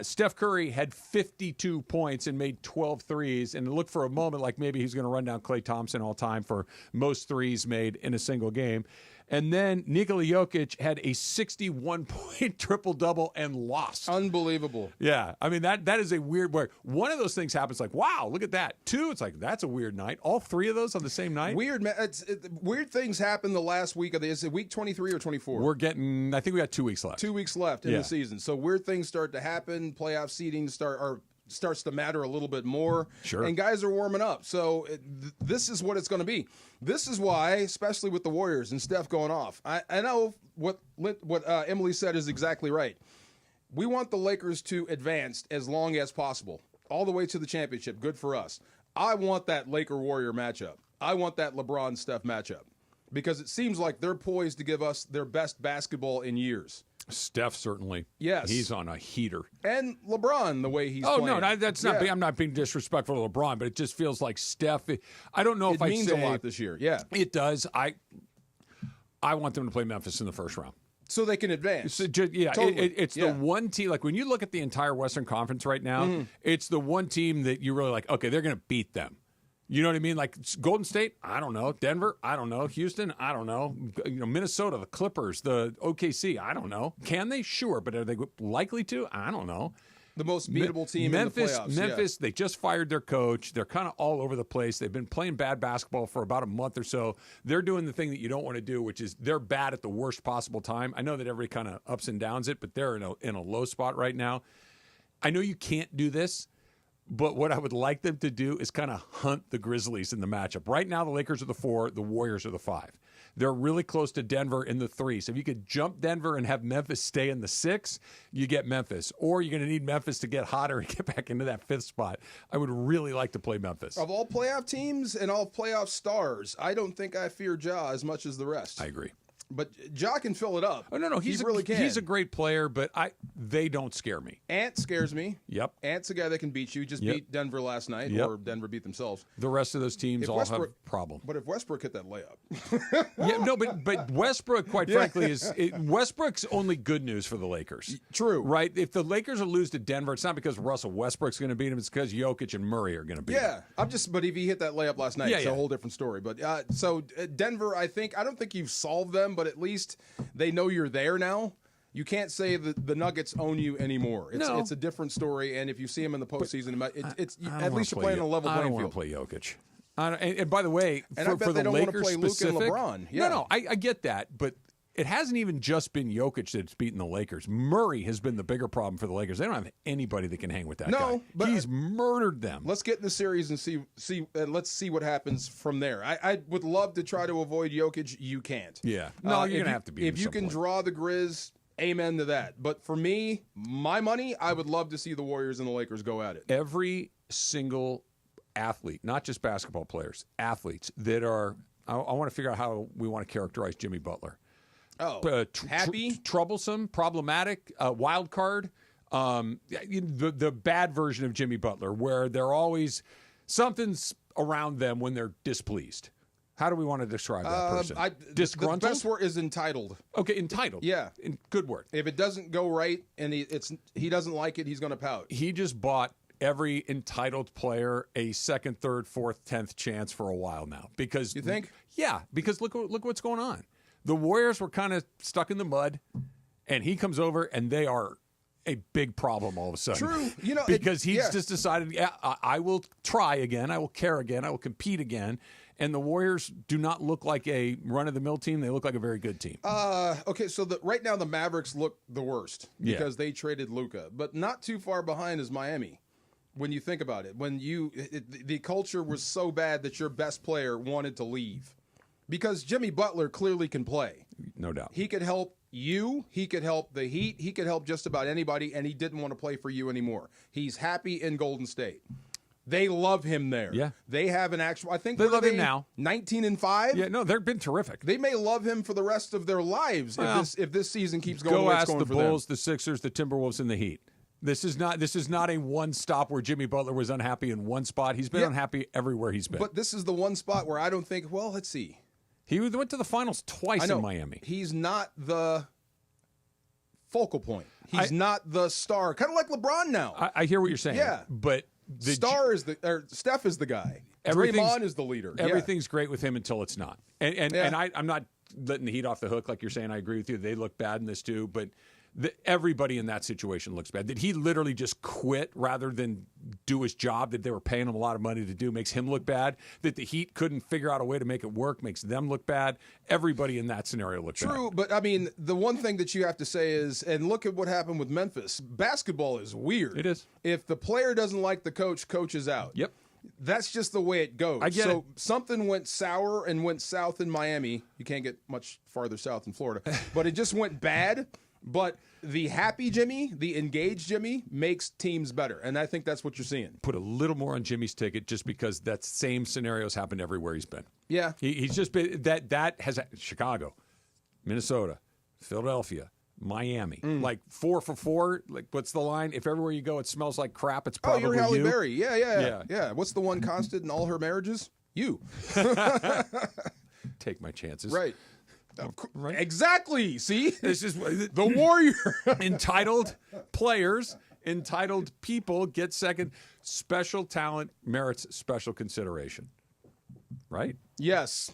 Steph Curry had 52 points and made 12 threes, and it looked for a moment like maybe he's going to run down Klay Thompson all time for most threes made in a single game. And then Nikola Jokic had a 61-point triple-double and lost. Unbelievable. Yeah. I mean, that is a weird where one of those things happens like, wow, look at that. Two, it's like, that's a weird night. All three of those on the same night? Weird, man. Weird things happened the last week. Is it week 23 or 24? I think we got 2 weeks left. 2 weeks left in the season. So weird things start to happen. Playoff seeding starts to matter a little bit more. Sure. And guys are warming up. So this is what it's going to be. This is why, especially with the Warriors and Steph going off, I know what Emily said is exactly right. We want the Lakers to advance as long as possible, all the way to the championship. Good for us. I want that Laker-Warrior matchup. I want that LeBron-Steph matchup because it seems like they're poised to give us their best basketball in years. Steph certainly. Yes. He's on a heater. And LeBron, the way he's playing. No, that's not. I'm not being disrespectful to LeBron, but it just feels like Steph. I don't know if I means a lot this year. Yeah, it does. I want them to play Memphis in the first round. So they can advance. So, totally. It's the one team. Like when you look at the entire Western Conference right now, it's the one team that you're really like, okay, they're going to beat them. You know what I mean? Like Golden State, I don't know. Denver, I don't know. Houston, I don't know. Minnesota, the Clippers, the OKC, I don't know. Can they? Sure, but are they likely to? I don't know. The most beatable team in the playoffs. Memphis, they just fired their coach. They're kind of all over the place. They've been playing bad basketball for about a month or so. They're doing the thing that you don't want to do, which is they're bad at the worst possible time. I know that everybody kind of ups and downs it, but they're in a low spot right now. I know you can't do this. But what I would like them to do is kind of hunt the Grizzlies in the matchup. Right now, the Lakers are the 4, the Warriors are the 5. They're really close to Denver in the 3. So if you could jump Denver and have Memphis stay in the 6, you get Memphis. Or you're going to need Memphis to get hotter and get back into that 5th spot. I would really like to play Memphis. Of all playoff teams and all playoff stars, I don't think I fear Ja as much as the rest. I agree. But Ja can fill it up. Oh, no. He really can. He's a great player, but they don't scare me. Ant scares me. Yep. Ant's a guy that can beat you. Just beat Denver last night, or Denver beat themselves. The rest of those teams all have problems. But if Westbrook hit that layup. But Westbrook, quite frankly, Westbrook's only good news for the Lakers. True. Right? If the Lakers are lose to Denver, it's not because Russell Westbrook's going to beat him. It's because Jokic and Murray are going to beat him. But if he hit that layup last night, it's a whole different story. But so Denver, I don't think you've solved them, but at least they know you're there now. You can't say that the Nuggets own you anymore. It's a different story, and if you see them in the postseason, at least you're playing on a level playing field. I don't want to play Jokic. And by the way, for they the don't Lakers want to play specific, Luka and LeBron. Yeah. No, I get that, but it hasn't even just been Jokic that's beaten the Lakers. Murray has been the bigger problem for the Lakers. They don't have anybody that can hang with that guy. But he's murdered them. Let's get in the series and let's see what happens from there. I would love to try to avoid Jokic. You can't. Yeah. No, you're going to have to beat him. If you can draw the Grizz, amen to that. But for me, my money, I would love to see the Warriors and the Lakers go at it. Every single athlete, not just basketball players, athletes that are, I want to figure out how we want to characterize Jimmy Butler. Happy, troublesome, problematic, wild card. The bad version of Jimmy Butler, where they're always something's around them when they're displeased. How do we want to describe that person? Disgruntled. The best word is entitled. Okay, entitled. Yeah, good word. If it doesn't go right and he doesn't like it, he's going to pout. He just bought every entitled player a 2nd, 3rd, 4th, 10th chance for a while now. Because you think? Yeah, because look what's going on. The Warriors were kind of stuck in the mud, and he comes over, and they are a big problem all of a sudden. True. Because he's just decided, I will try again, I will care again, I will compete again. And the Warriors do not look like a run-of-the-mill team. They look like a very good team. Okay, so right now the Mavericks look the worst because they traded Luka. But not too far behind is Miami when you think about it. When the culture was so bad that your best player wanted to leave. Because Jimmy Butler clearly can play. No doubt. He could help you. He could help the Heat. He could help just about anybody, and he didn't want to play for you anymore. He's happy in Golden State. They love him there. Yeah. They have an actual, I think they love him now. 19-5. Yeah, no, they've been terrific. They may love him for the rest of their lives if this season keeps going. Go ask going the for Bulls, them. the Sixers, the Timberwolves, and the Heat. This is not a one stop where Jimmy Butler was unhappy in one spot. He's been unhappy everywhere he's been. But this is the one spot where I don't think, well, let's see. He went to the finals twice in Miami. He's not the focal point. He's not the star. Kind of like LeBron now. I hear what you're saying. Yeah. But Steph is the guy. Everything's- Draymond is the leader. Everything's great with him until it's not. And I'm not letting the Heat off the hook like you're saying. I agree with you. They look bad in this too. But everybody in that situation looks bad. Did he literally just quit rather than do his job that they were paying him a lot of money to do makes him look bad? That the Heat couldn't figure out a way to make it work makes them look bad? Everybody in that scenario looks bad. True, but I mean, the one thing that you have to say is, and look at what happened with Memphis. Basketball is weird. It is. If the player doesn't like the coach, coach is out. Yep. That's just the way it goes. I get so it. something went sour and went south in Miami. You can't get much farther south in Florida. But it just went bad. But the happy Jimmy, the engaged Jimmy, makes teams better. And I think that's what you're seeing. Put a little more on Jimmy's ticket just because that same scenario's happened everywhere he's been. Yeah. He's just been that has Chicago, Minnesota, Philadelphia, Miami. Like 4 for 4. Like, what's the line? If everywhere you go it smells like crap, it's probably you're Halle you. Berry. Yeah. What's the one constant in all her marriages? You. Take my chances. Right. Exactly. See? This is the warrior. Entitled players, entitled people get second. Special talent merits special consideration. Right? Yes.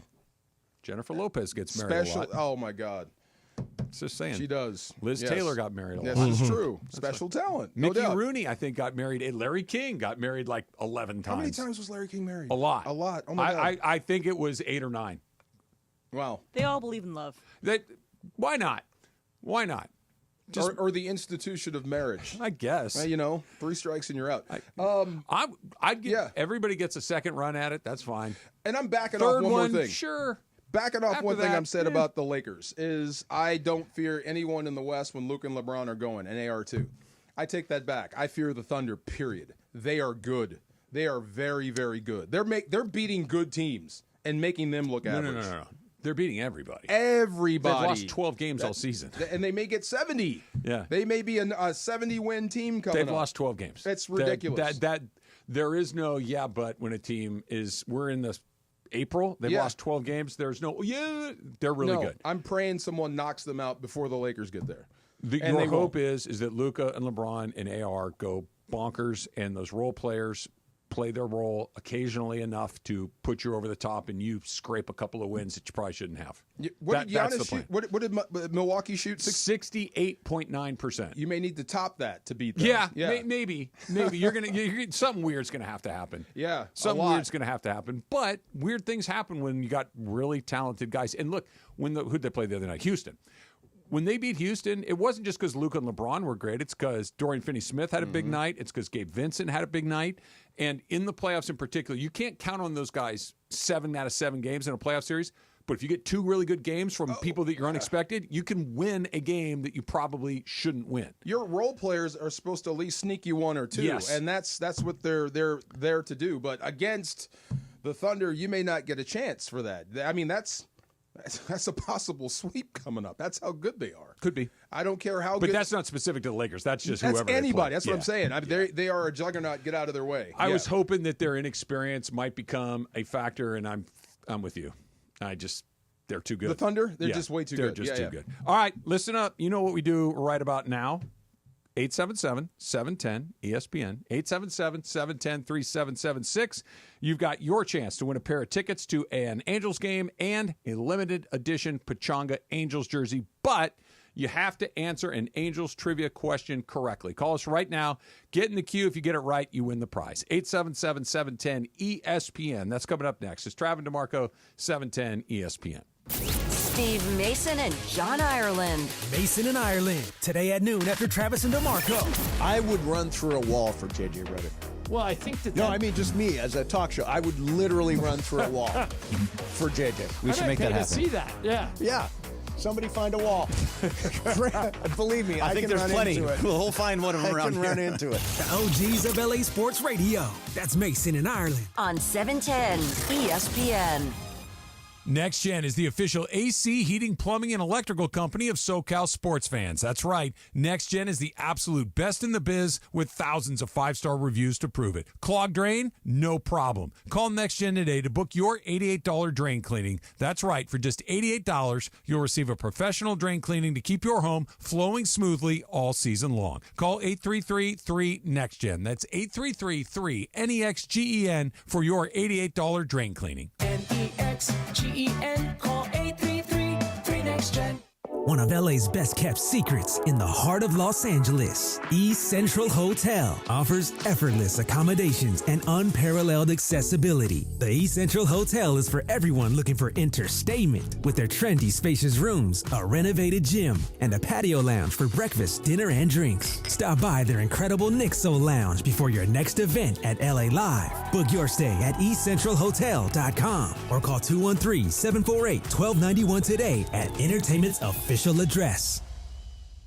Jennifer Lopez gets married a lot. Oh, my God. Just saying. She does. Liz Yes. Taylor got married a lot. Yes, it's true. Special talent. No Mickey doubt. Rooney, I think, got married. Larry King got married like 11 times. How many times was Larry King married? A lot. A lot. Oh, my God. I think it was 8 or 9. Wow. They all believe in love. Why not? Wwhy not? Or the institution of marriage. I guess. 3 strikes and you're out. I'd get everybody gets a second run at it. That's fine. And I'm backing Third off one more thing. Sure. Backing off After one thing that, I'm said about the Lakers is I don't fear anyone in the West when Luke and LeBron are going, and they are too. I take that back. I fear the Thunder, period. They are good. They are very, very good. They're beating good teams and making them look average. No. They're beating everybody. Everybody. They've lost 12 games all season. And they may get 70. Yeah. They may be a 70-win team coming up. They've lost 12 games. That's ridiculous. There is no but when a team is, we're in the April, they've lost 12 games. There's no, they're really good. I'm praying someone knocks them out before the Lakers get there. Your hope is that Luka and LeBron and AR go bonkers and those role players play their role occasionally enough to put you over the top and you scrape a couple of wins that you probably shouldn't have. What did that's the Giannis plan. shoot? What did Milwaukee shoot? 68.9%. You may need to top that to beat them. Yeah. Maybe you're gonna something weird's gonna have to happen. Yeah, something weird's gonna have to happen. But weird things happen when you got really talented guys. And look, who'd they play the other night? Houston. When they beat Houston, it wasn't just because Luka and LeBron were great. It's because Dorian Finney-Smith had a big night. It's because Gabe Vincent had a big night. And in the playoffs in particular, you can't count on those guys 7 out of 7 games in a playoff series. But if you get 2 really good games from people that you're unexpected, you can win a game that you probably shouldn't win. Your role players are supposed to at least sneak you 1 or 2. Yes. And that's what they're there to do. But against the Thunder, you may not get a chance for that. I mean, that's a possible sweep coming up. That's how good they are. Could be. I don't care how But good. that's not specific to the Lakers. That's just That's whoever they anybody. play. That's what I'm saying. I mean, they are a juggernaut. Get out of their way. I was hoping that their inexperience might become a factor, and I'm with you. They're too good. The Thunder? They're just way too good. They're just too good. All right, listen up. You know what we do right about now? 877-710-ESPN, 877-710-3776. You've got your chance to win a pair of tickets to an Angels game and a limited edition Pachanga Angels jersey, but you have to answer an Angels trivia question correctly. Call us right now. Get in the queue. If you get it right, you win the prize. 877-710-ESPN. That's coming up next. It's Travis DeMarco, 710 ESPN. Steve Mason and John Ireland. Mason and Ireland, today at noon after Travis and DeMarco. I would run through a wall for J.J. Redick. Well, I think that. No, I mean just me as a talk show. I would literally run through a wall for JJ. We should make that happen. See that? Yeah. Yeah. Somebody find a wall. Believe me, I think can there's run plenty. into it. We'll find one of them around I can here. run into it. The OGs of LA Sports Radio. That's Mason in Ireland. On 710 ESPN. Next Gen is the official AC, heating, plumbing, and electrical company of SoCal sports fans. That's right. Next Gen is the absolute best in the biz with thousands of 5-star reviews to prove it. Clogged drain? No problem. Call Next Gen today to book your $88 drain cleaning. That's right. For just $88, you'll receive a professional drain cleaning to keep your home flowing smoothly all season long. Call 833-3-NEXT-GEN. That's 833-3-NEXGEN for your $88 drain cleaning. NEXGEN. Call 833-3-NEXT-GEN. One of LA's best kept secrets in the heart of Los Angeles, East Central Hotel offers effortless accommodations and unparalleled accessibility. The East Central Hotel is for everyone looking for entertainment with their trendy, spacious rooms, a renovated gym, and a patio lounge for breakfast, dinner, and drinks. Stop by their incredible Nixo Lounge before your next event at LA Live. Book your stay at eastcentralhotel.com or call 213-748-1291 today at Entertainment's official address.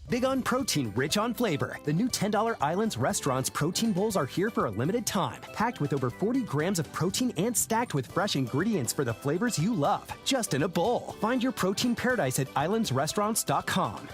Big on protein, rich on flavor. The new $10 Islands Restaurant's protein bowls are here for a limited time. Packed with over 40 grams of protein and stacked with fresh ingredients for the flavors you love. Just in a bowl. Find your protein paradise at islandsrestaurants.com.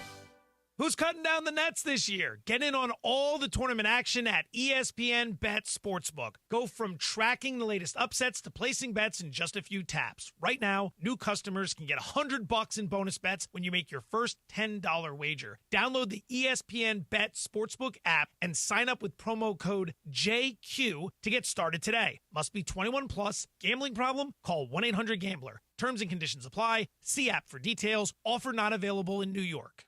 Who's cutting down the nets this year? Get in on all the tournament action at ESPN Bet Sportsbook. Go from tracking the latest upsets to placing bets in just a few taps. Right now, new customers can get $100 in bonus bets when you make your first $10 wager. Download the ESPN Bet Sportsbook app and sign up with promo code JQ to get started today. Must be 21 plus. Gambling problem? Call 1-800-GAMBLER. Terms and conditions apply. See app for details. Offer not available in New York.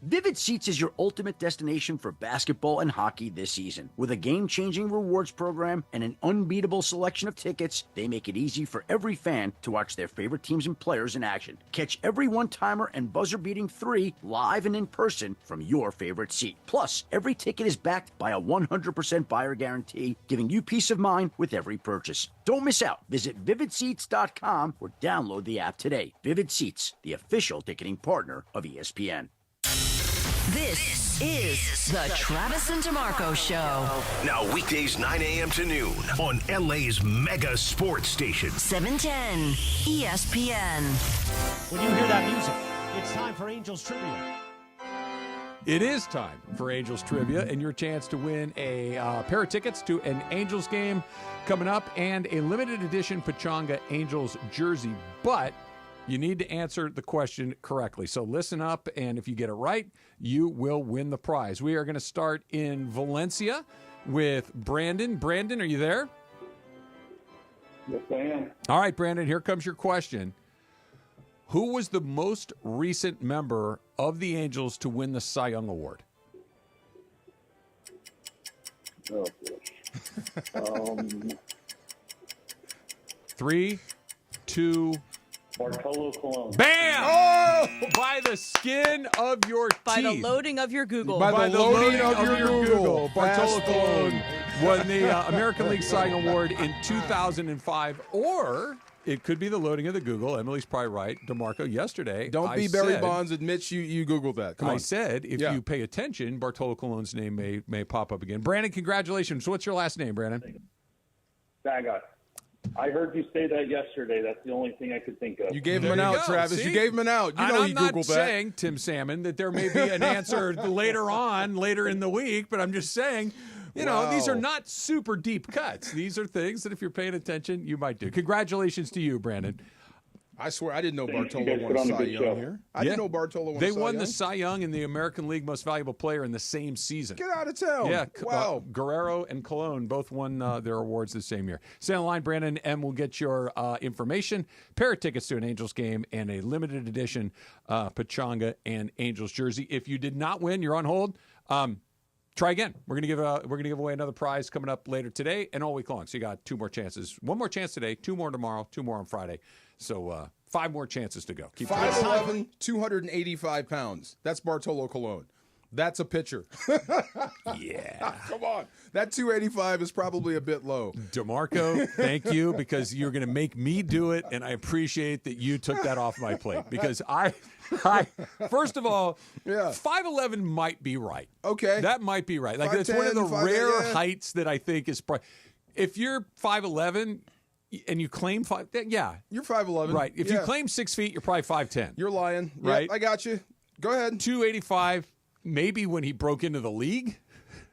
Vivid Seats is your ultimate destination for basketball and hockey this season. With a game-changing rewards program and an unbeatable selection of tickets, they make it easy for every fan to watch their favorite teams and players in action. Catch every one-timer and buzzer-beating 3 live and in person from your favorite seat. Plus, every ticket is backed by a 100% buyer guarantee, giving you peace of mind with every purchase. Don't miss out. Visit vividseats.com or download the app today. Vivid Seats, the official ticketing partner of ESPN. This is the Travis and DeMarco Show. Now weekdays 9 a.m. to noon on LA's mega sports station. 710 ESPN. When you hear that music, it's time for Angels Trivia. It is time for Angels Trivia and your chance to win a pair of tickets to an Angels game coming up and a limited edition Pechanga Angels jersey. But you need to answer the question correctly. So listen up, and if you get it right, you will win the prize. We are going to start in Valencia with Brandon. Brandon, are you there? Yes, I am. All right, Brandon, here comes your question. Who was the most recent member of the Angels to win the Cy Young Award? Oh, gosh. 3, 2, Bartolo Colon. Bam! Oh! By the skin of your teeth. By the loading of your Google. By the loading of your Google. Bartolo Colon won the American League Cy Young Award in 2005. Or it could be the loading of the Google. Emily's probably right. DeMarco, yesterday. Don't be Barry Bonds. Admits you Googled that. Come on. I said if you pay attention, Bartolo Colon's name may pop up again. Brandon, congratulations. What's your last name, Brandon? Saga. I heard you say that yesterday. That's the only thing I could think of. You gave him an out, Travis. See? You gave him an out. You know I'm he not Googled that. saying, Tim Salmon, that there may be an answer later in the week, but I'm just saying, you know, these are not super deep cuts. These are things that if you're paying attention, you might do. Congratulations to you, Brandon. I swear I didn't know Bartolo won a Cy Young here. I didn't know Bartolo won a Cy Young. They won the Cy Young and the American League Most Valuable Player in the same season. Get out of town. Yeah. Wow. Guerrero and Colon both won their awards the same year. Stay on the line, Brandon, and we'll get your information, pair of tickets to an Angels game, and a limited edition Pechanga and Angels jersey. If you did not win, you're on hold. Try again. We're gonna give away another prize coming up later today and all week long. So you got 2 more chances. 1 more chance today, 2 more tomorrow, 2 more on Friday. So 5 more chances to go. 5'11", 285 pounds. That's Bartolo Colon. That's a pitcher. Yeah. Come on. That 285 is probably a bit low. DeMarco, thank you, because you're going to make me do it, and I appreciate that you took that off my plate. Because I first of all, 5'11" might be right. Okay. That might be right. Like, 5'10", it's one of the 5'8", rare yeah. heights that I think is if you're 5'11", and you claim you're 5'11". Right. If you claim 6 feet, you're probably 5'10". You're lying. Right. Yep, I got you. Go ahead. 285, maybe when he broke into the league.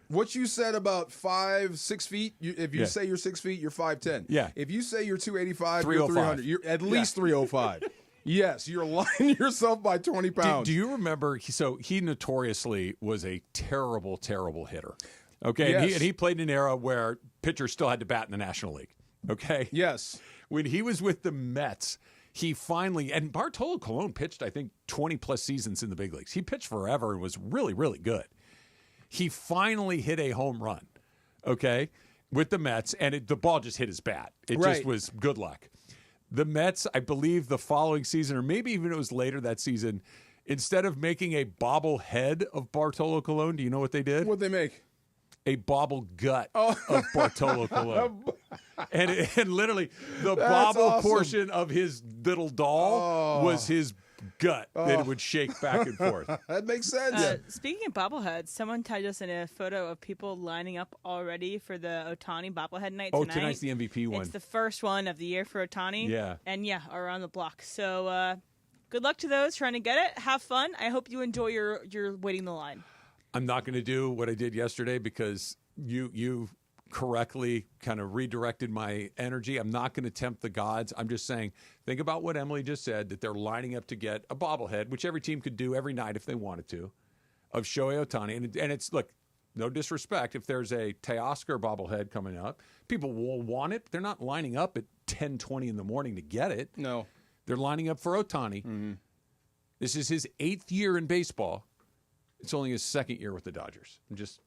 What you said about 6 feet, if you say you're 6 feet, you're 5'10". Yeah. If you say you're 285, 305. you're 300. You're at least 305. Yes, you're lying yourself by 20 pounds. Do you remember? He notoriously was a terrible, terrible hitter. Okay. Yes. And he played in an era where pitchers still had to bat in the National League. Okay. Yes. When he was with the Mets, he finally, and Bartolo Colon pitched, I think, 20 plus seasons in the big leagues. He pitched forever and was really, really good. He finally hit a home run, okay, with the Mets, and the ball just hit his bat. It just was good luck. The Mets, I believe the following season, or maybe even it was later that season, instead of making a bobblehead of Bartolo Colon, do you know what they did? What'd they make? A bobble gut of Bartolo Colon. And literally, the bobble portion of his little doll was his gut that it would shake back and forth. That makes sense. Speaking of bobbleheads, someone tagged us in a photo of people lining up already for the Ohtani bobblehead night tonight. Oh, tonight's the MVP one. It's the first one of the year for Ohtani. Yeah. And are on the block. So good luck to those trying to get it. Have fun. I hope you enjoy your waiting the line. I'm not going to do what I did yesterday because you correctly kind of redirected my energy. I'm not going to tempt the gods. I'm just saying, think about what Emily just said, that they're lining up to get a bobblehead, which every team could do every night if they wanted to, of Shohei Ohtani. And it's, look, no disrespect, if there's a Teoscar bobblehead coming up, people will want it. They're not lining up at 10:20 in the morning to get it. No. They're lining up for Ohtani. Mm-hmm. This is his 8th year in baseball. It's only his 2nd year with the Dodgers.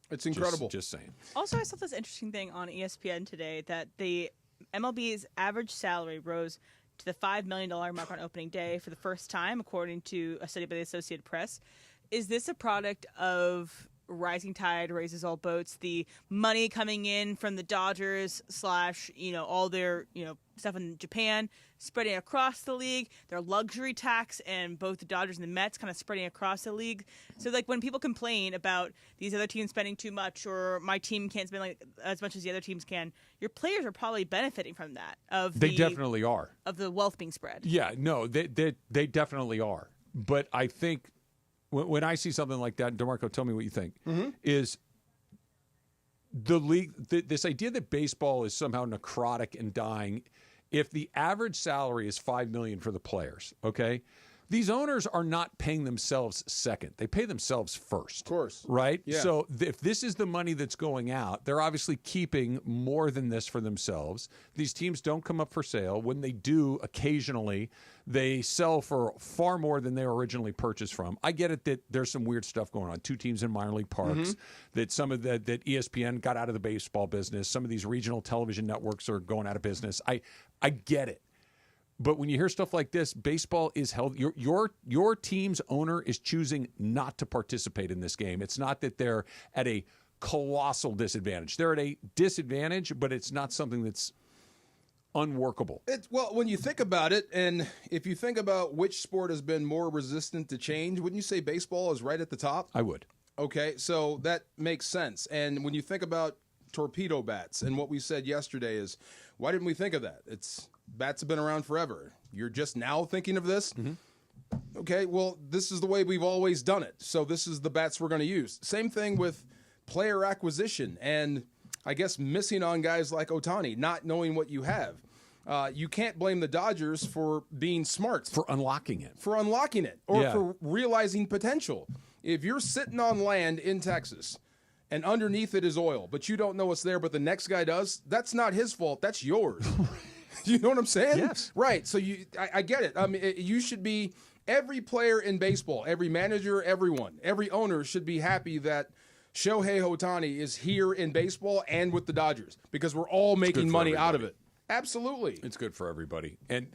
It's incredible. Just saying. Also, I saw this interesting thing on ESPN today that the MLB's average salary rose to the $5 million mark on opening day for the first time, according to a study by the Associated Press. Is this a product of rising tide raises all boats, the money coming in from the Dodgers / all their stuff in Japan spreading across the league, their luxury tax, and both the Dodgers and the Mets kind of spreading across the league? So like when people complain about these other teams spending too much or my team can't spend as much as the other teams can, your players are probably benefiting from that. They definitely are. Of the wealth being spread. Yeah, no, they definitely are. But I think when I see something like that, DeMarco, tell me what you think, is the league, this idea that baseball is somehow necrotic and dying. If the average salary is $5 million for the players, okay, these owners are not paying themselves second. They pay themselves first. Of course. Right? Yeah. So if this is the money that's going out, they're obviously keeping more than this for themselves. These teams don't come up for sale. When they do, occasionally, they sell for far more than they were originally purchased from. I get it that there's some weird stuff going on. 2 teams in minor league parks, that that ESPN got out of the baseball business. Some of these regional television networks are going out of business. I get it. But when you hear stuff like this, baseball is held. Your team's owner is choosing not to participate in this game. It's not that they're at a colossal disadvantage. They're at a disadvantage, but it's not something that's unworkable. Well, when you think about it, and if you think about which sport has been more resistant to change, wouldn't you say baseball is right at the top? I would. Okay, so that makes sense. And when you think about torpedo bats, and what we said yesterday is, why didn't we think of that? Bats have been around forever. You're just now thinking of this? Okay, well, this is the way we've always done it. So this is the bats we're going to use. Same thing with player acquisition and I guess missing on guys like Ohtani, not knowing what you have. You can't blame the Dodgers for being smart. For unlocking it. Or for realizing potential. If you're sitting on land in Texas and underneath it is oil, but you don't know what's there, but the next guy does, that's not his fault. That's yours. You know what I'm saying? Yes. Right. So I get it. I mean, you should be, every player in baseball, every manager, everyone, every owner should be happy that Shohei Ohtani is here in baseball and with the Dodgers because we're all making money out of it. Absolutely. It's good for everybody. And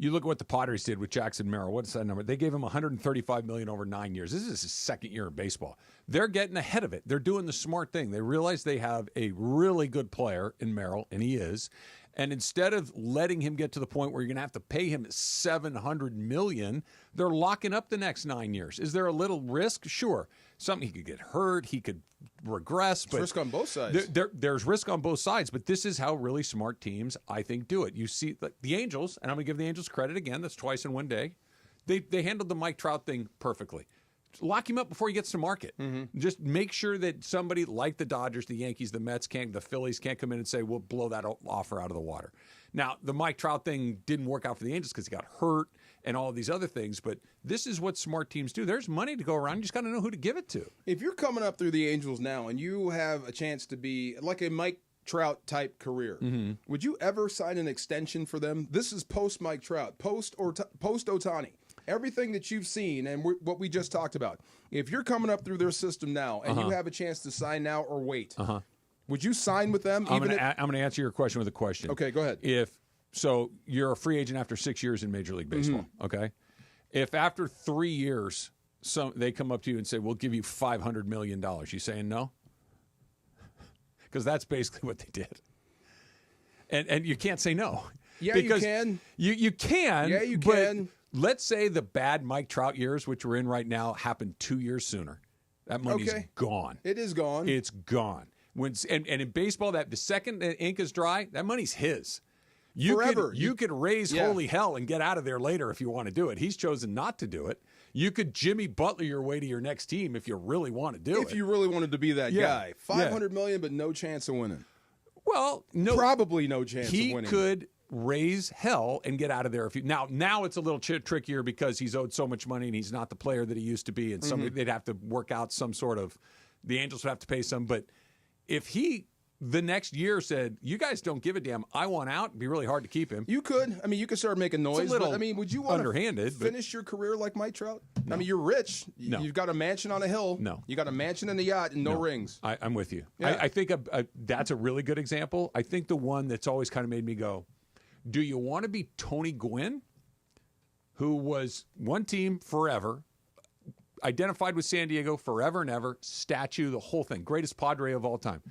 You look at what the Padres did with Jackson Merrill. What's that number? They gave him $135 million over 9 years. This is his second year in baseball. They're getting ahead of it. They're doing the smart thing. They realize they have a really good player in Merrill, and he is. And instead of letting him get to the point where you're going to have to pay him $700 million, they're locking up the next 9 years. Is there a little risk? Sure. Something, he could get hurt, he could regress. But risk on both sides. There's risk on both sides, but this is how really smart teams, I think, do it. You see, the Angels, and I'm going to give the Angels credit again, that's twice in one day. They handled the Mike Trout thing perfectly. Lock him up before he gets to market. Just make sure that somebody like the Dodgers, the Yankees, the Mets, the Phillies can't come in and say, we'll blow that offer out of the water. Now, the Mike Trout thing didn't work out for the Angels because he got hurt and all of these other things, but this is what smart teams do. There's money to go around. You just got to know who to give it to. If you're coming up through the Angels now and you have a chance to be like a Mike Trout type career, would you ever sign an extension for them? This is post Mike Trout, post Ohtani. Everything that you've seen and what we just talked about, if you're coming up through their system now and you have a chance to sign now or wait, would you sign with them? I'm going to answer your question with a question. Okay, go ahead. So you're a free agent after 6 years in Major League Baseball, okay? If after 3 years they come up to you and say, we'll give you $500 million, you saying no? Because that's basically what they did. And you can't say no. Yeah, because you can. You can. Yeah, you can. Let's say the bad Mike Trout years, which we're in right now, happened 2 years sooner. That money's gone. It is gone. It's gone. And in baseball, the second the ink is dry, that money's his. Forever. You could raise holy hell and get out of there later if you want to do it. He's chosen not to do it. You could Jimmy Butler your way to your next team if you really want to do it. If you really wanted to be that guy. $500 million, but no chance of winning. Well, probably no chance of winning. He could raise hell and get out of there. If you now it's a little trickier because he's owed so much money and he's not the player that he used to be, and they'd have to work out some sort of. The Angels would have to pay some, but if he the next year said, "You guys don't give a damn, I want out," it'd be really hard to keep him. You could. I mean, you could start making noise. It's a little but, I mean, would you want underhanded, to finish your career like Mike Trout? No. I mean, you're rich. No. You've got a mansion on a hill. No. You got a mansion and a yacht and no rings. I'm with you. Yeah. I think that's a really good example. I think the one that's always kind of made me go, do you want to be Tony Gwynn, who was one team forever, identified with San Diego forever and ever, statue, the whole thing, greatest Padre of all time.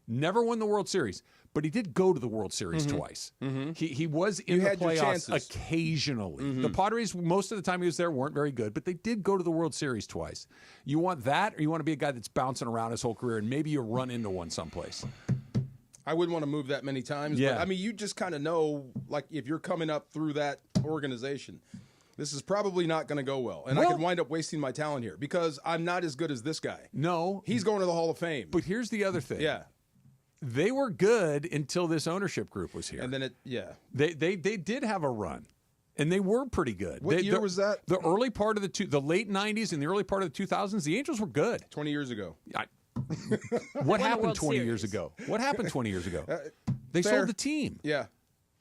Never won the World Series, but he did go to the World Series twice. He was in the playoffs occasionally. The Padres, most of the time he was there, weren't very good, but they did go to the World Series twice. You want that, or you want to be a guy that's bouncing around his whole career and maybe you run into one someplace? I wouldn't want to move that many times. Yeah. But, I mean, you just kind of know, like, if you're coming up through that organization, this is probably not going to go well. And I could wind up wasting my talent here because I'm not as good as this guy. No. He's going to the Hall of Fame. But here's the other thing. Yeah. They were good until this ownership group was here. And then They did have a run. And they were pretty good. What year was that? The early part of the late 90s and the early part of the 2000s, the Angels were good. 20 years ago. What happened 20 years ago? What happened 20 years ago? They sold the team. Yeah.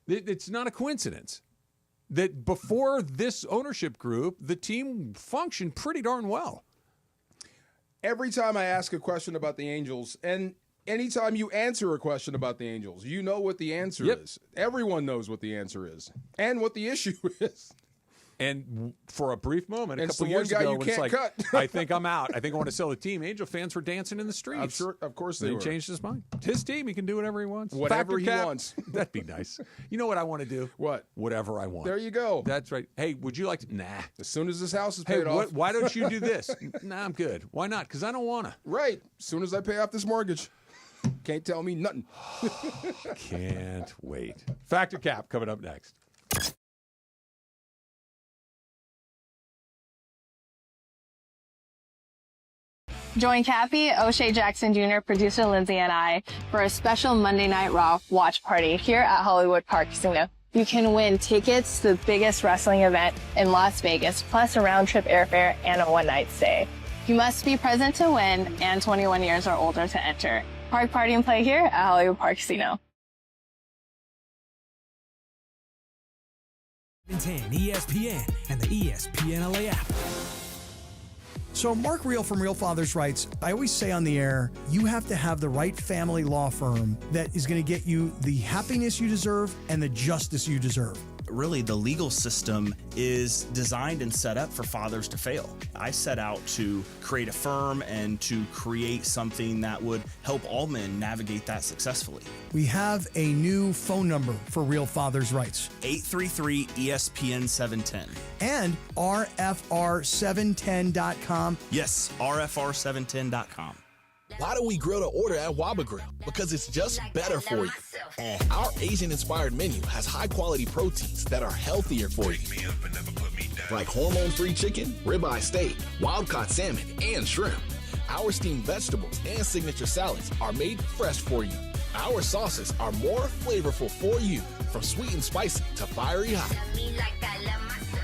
It's not a coincidence that before this ownership group, the team functioned pretty darn well. Every time I ask a question about the Angels, and anytime you answer a question about the Angels, you know what the answer is. Everyone knows what the answer is and what the issue is. And for a brief moment, a And couple it's the one years guy ago, you when it's can't like, cut. I think I'm out. I think I want to sell the team. Angel fans were dancing in the streets. I'm sure, of course they He were. changed his mind. It's his team. He can do whatever he wants. Whatever Factor he cap. wants. That'd be nice. You know what I want to do? What? Whatever I want. There you go. That's right. Hey, would you like to? Nah. As soon as this house is Hey, paid off. why don't you do this? Nah, I'm good. Why not? Because I don't want to. Right. As soon as I pay off this mortgage. Can't tell me nothing. Can't wait. Factor Cap coming up next. Join Kathy, O'Shea Jackson Jr., producer Lindsay, and I for a special Monday Night Raw watch party here at Hollywood Park Casino. You can win tickets to the biggest wrestling event in Las Vegas, plus a round-trip airfare and a one-night stay. You must be present to win and 21 years or older to enter. Park Party and Play here at Hollywood Park Casino. 10 ESPN and the ESPN LA app. So Mark Reel from Real Fathers writes, I always say on the air, you have to have the right family law firm that is going to get you the happiness you deserve and the justice you deserve. really the legal system is designed and set up for fathers to fail. I set out to create a firm and to create something that would help all men navigate that successfully. We have a new phone number for Real Fathers' Rights. 833-ESPN-710. And RFR710.com. Yes, RFR710.com. Why do we grill to order at Waba Grill? Because it's just better for you. Our Asian-inspired menu has high-quality proteins that are healthier for you. Like hormone-free chicken, ribeye steak, wild-caught salmon, and shrimp. Our steamed vegetables and signature salads are made fresh for you. Our sauces are more flavorful for you, from sweet and spicy to fiery hot.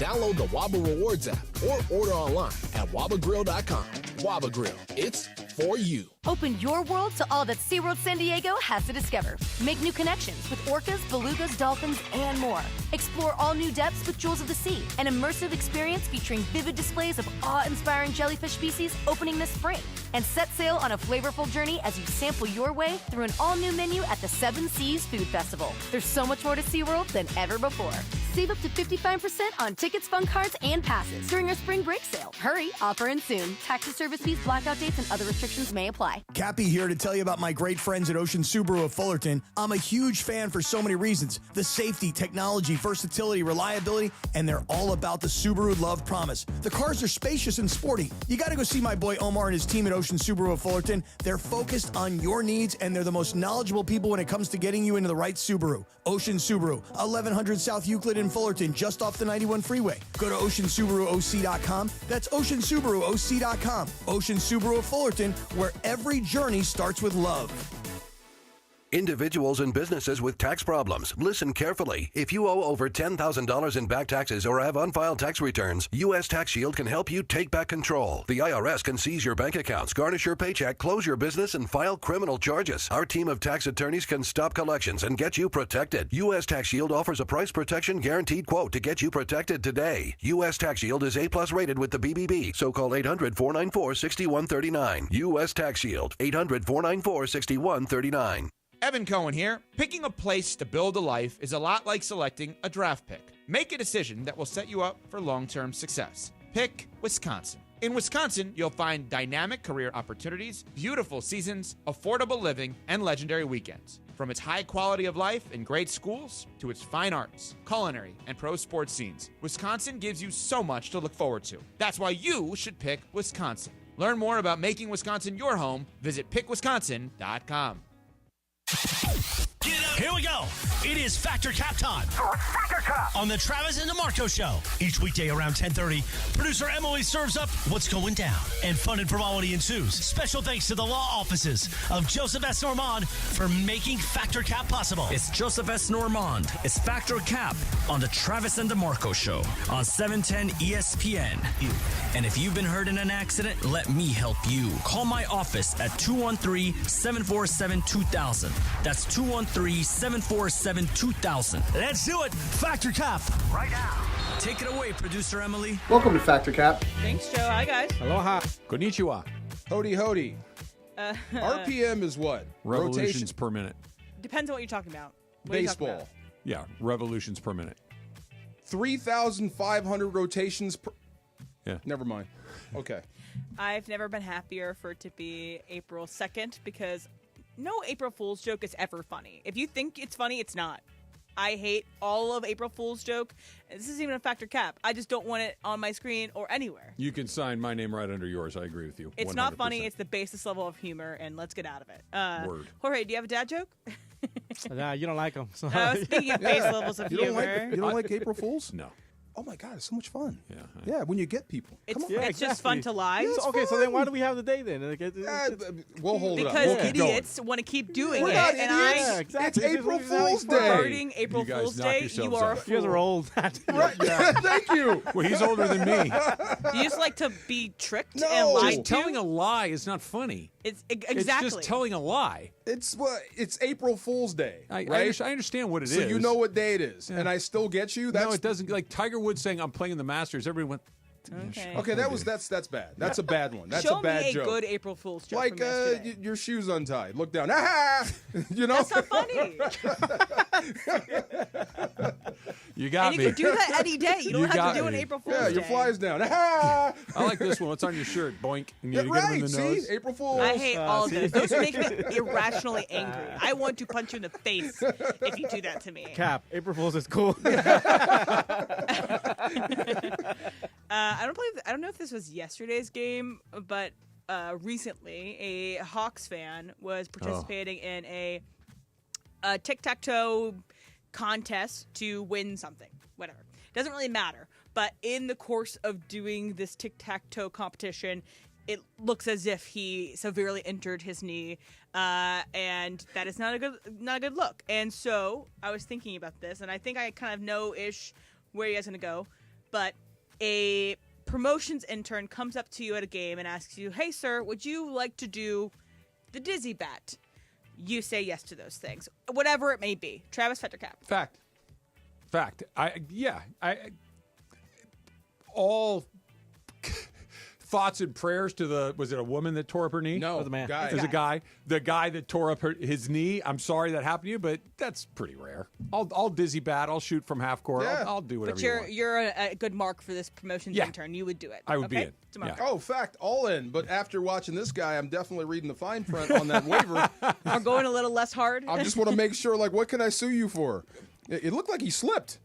Download the Waba Rewards app or order online at wabagrill.com. Waba Grill, it's for you. Open your world to all that SeaWorld San Diego has to discover. Make new connections with orcas, belugas, dolphins, and more. Explore all new depths with Jewels of the Sea, an immersive experience featuring vivid displays of awe-inspiring jellyfish species opening this spring. And set sail on a flavorful journey as you sample your way through an all-new menu at the Seven Seas Food Festival. There's so much more to SeaWorld than ever before. Save up to 55% on tickets, fun cards, and passes during our spring break sale. Hurry, offer ends soon. Taxes, service fees, blackout dates, and other restrictions may apply. Cappy here to tell you about my great friends at Ocean Subaru of Fullerton. I'm a huge fan for so many reasons. The safety, technology, versatility, reliability, and they're all about the Subaru Love Promise. The cars are spacious and sporty. You got to go see my boy Omar and his team at Ocean Subaru of Fullerton. They're focused on your needs, and they're the most knowledgeable people when it comes to getting you into the right Subaru. Ocean Subaru, 1100 South Euclid in Fullerton, just off the 91 freeway. Go to OceanSubaruOC.com. That's OceanSubaruOC.com. Ocean Subaru of Fullerton, where every journey starts with love. Individuals and businesses with tax problems, listen carefully. If you owe over $10,000 in back taxes or have unfiled tax returns, U.S. Tax Shield can help you take back control. The IRS can seize your bank accounts, garnish your paycheck, close your business, and file criminal charges. Our team of tax attorneys can stop collections and get you protected. U.S. Tax Shield offers a price protection guaranteed quote to get you protected today. U.S. Tax Shield is A+ rated with the BBB, so call 800-494-6139. U.S. Tax Shield, 800-494-6139. Evan Cohen here. Picking a place to build a life is a lot like selecting a draft pick. Make a decision that will set you up for long-term success. Pick Wisconsin. In Wisconsin, you'll find dynamic career opportunities, beautiful seasons, affordable living, and legendary weekends. From its high quality of life and great schools to its fine arts, culinary, and pro sports scenes, Wisconsin gives you so much to look forward to. That's why you should pick Wisconsin. Learn more about making Wisconsin your home. Visit pickwisconsin.com. Here we go. It is Factor Cap time. Factor Cap on the Travis and DeMarco Show. Each weekday around 10:30, producer Emily serves up what's going down, and fun and frivolity ensues. Special thanks to the law offices of Joseph S. Normand for making Factor Cap possible. It's Joseph S. Normand. It's Factor Cap on the Travis and DeMarco Show on 710 ESPN. And if you've been hurt in an accident, let me help you. Call my office at 213-747-2000. That's 213-747-2000. Let's do it. Factor Cap right now. Take it away, producer Emily. Welcome to Factor Cap. Thanks, Joe. Hi, guys. Aloha. Konnichiwa. Hody hody. RPM is what? Revolutions Rotation. per minute. Depends on what you're talking about. What are you talking Baseball. about? Yeah, revolutions per minute. 3,500 rotations per... Yeah. Never mind. Okay. I've never been happier for it to be April 2nd because no April Fool's joke is ever funny. If you think it's funny, it's not. I hate all of April Fool's joke. This isn't even a Factor Cap. I just don't want it on my screen or anywhere. You can sign my name right under yours. I agree with you. It's 100%. not funny. It's the basis level of humor, and let's get out of it. Word. Jorge, do you have a dad joke? Nah, you don't like them. So. I was thinking of base levels of humor. You don't like April Fools? No. Oh my God, it's so much fun. Yeah. Yeah, when you get people. It's, Come on. it's just fun to lie. Yeah, So, okay, so then why do we have the day then? We'll hold it up. Because We'll keep going. idiots want to keep doing We're it, not and idiots. I. Exactly. It's April Fool's Day. Regarding April You guys Fool's knock Day, yourselves you are a out. fool. You guys are old. Right. Yeah, thank you. Well, he's older than me. Do you just like to be tricked No. and lied Just to? telling a lie is not funny. It's exactly. It's just telling a lie. It's April Fool's Day, I right? understand what it is. So you know what day it is, Yeah. and I still get you. No, it doesn't. Like Tiger Woods saying, "I'm playing in the Masters." Everyone went, Okay. That's bad. That's a bad one. That's Show a bad me a joke. good April Fool's joke. Like from yesterday. your shoes untied. Look down. Ah! You know. That's not funny. You got and me. you can do that any day. You don't have to do an April Fool's Yeah, Day. your fly's down. Ah! I like this one. What's on your shirt? Boink. And you Yeah, get right. him in the See, nose. April Fool's. I hate all of those. Those make me irrationally angry. I want to punch you in the face if you do that to me. Cap. April Fool's is cool. I don't know if this was yesterday's game, but recently a Hawks fan was participating in a tic-tac-toe contest to win something. Whatever. Doesn't really matter. But in the course of doing this tic-tac-toe competition, it looks as if he severely injured his knee, and that is not a good look. And so I was thinking about this, and I think I kind of know-ish where you guys are going to go. But a promotions intern comes up to you at a game and asks you, "Hey, sir, would you like to do the dizzy bat?" You say yes to those things, whatever it may be. Travis, fact or cap? Fact. All thoughts and prayers to was it a woman that tore up her knee? No, the man. guy. It was a guy. The guy that tore up his knee. I'm sorry that happened to you, but that's pretty rare. I'll dizzy bat. I'll shoot from half court. Yeah. I'll do whatever But you want. you're a good mark for this promotions intern. You would do it. I would be okay? in. Tomorrow. Oh, fact, all in. But after watching this guy, I'm definitely reading the fine print on that waiver. I'm going a little less hard. I just want to make sure, like, what can I sue you for? It looked like he slipped.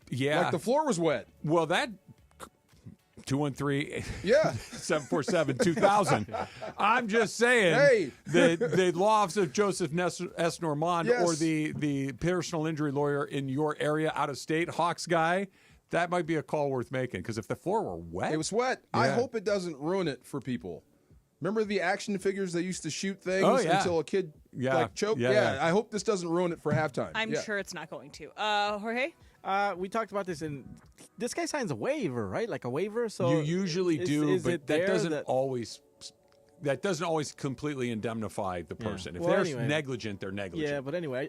Yeah. Like the floor was wet. Well, that 213 Yeah. 747-2000. I'm just saying the law office of Joseph S. Normand or the personal injury lawyer in your area out of state, Hawks guy, that might be a call worth making because if the floor were wet. It was wet. Yeah. I hope it doesn't ruin it for people. Remember the action figures that used to shoot things until a kid choked? Yeah. I hope this doesn't ruin it for halftime. I'm sure it's not going to. Jorge? We talked about this, and this guy signs a waiver, right? Like a waiver. So you usually do, but that doesn't that always. That doesn't always completely indemnify the person. If they're negligent, they're negligent. Yeah, but anyway,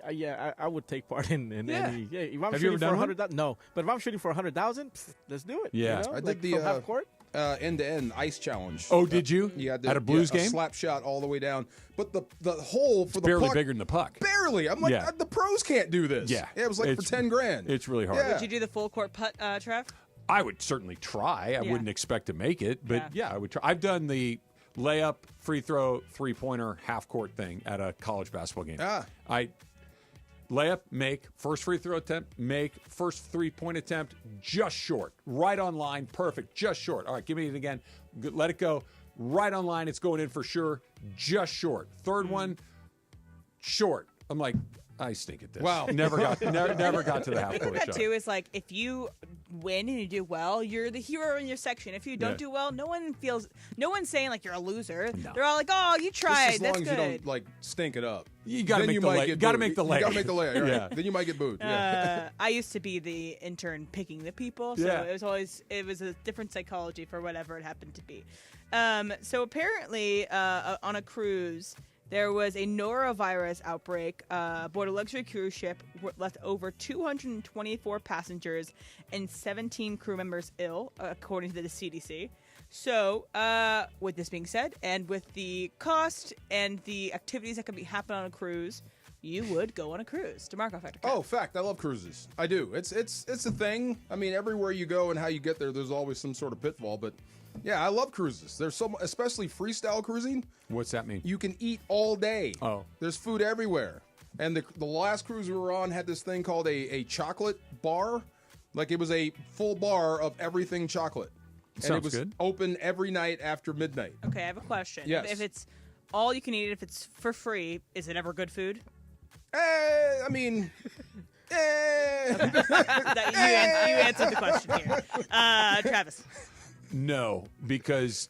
I would take part in any. Yeah, if I'm Have you shooting ever for done 100,000, no. But if I'm shooting for 100,000, let's do it. Yeah. you know? I did Like the from half court. end-to-end ice challenge. Oh, did you? Yeah, At a Blues game? A slap shot all the way down. But the hole for the barely puck, bigger than the puck. Barely. I'm like, the pros can't do this. Yeah. It was like for 10 grand. It's really hard. Would you do the full court putt, Trev? I would certainly try. I wouldn't expect to make it, but I would try. I've done the layup, free throw, three-pointer, half-court thing at a college basketball game. I layup, make, first free throw attempt, make, first three-point attempt, just short. Right on line, perfect, just short. All right, give me it again. Let it go. Right on line, it's going in for sure, just short. Third one, short. I'm like, I stink at this. Wow. Never got to the half I think court that shot. too is like if you win and you do well, you're the hero in your section. If you don't do well, no one's saying like you're a loser. No. They're all like, "Oh, you tried. Just as That's long as good." you don't like stink it up. You got to Then make you the might lay. get Got to booed. make the You lay. got to make the lay. Right? Yeah. Then you might get booed. Yeah. I used to be the intern picking the people, so it was a different psychology for whatever it happened to be. So apparently, on a cruise, there was a norovirus outbreak aboard a luxury cruise ship, left over 224 passengers and 17 crew members ill, according to the CDC. So, with this being said, and with the cost and the activities that can be happening on a cruise, you would go on a cruise. DeMarco, Factor. Oh, fact. I love cruises. I do. It's a thing. I mean, everywhere you go and how you get there, there's always some sort of pitfall. But yeah, I love cruises. There's especially freestyle cruising. What's that mean? You can eat all day. Oh. There's food everywhere. And the last cruise we were on had this thing called a chocolate bar. Like it was a full bar of everything chocolate. And Sounds it was good. open every night after midnight. Okay, I have a question. Yes. If it's all you can eat, if it's for free, is it ever good food? I mean, You answered the question here. Travis. No, because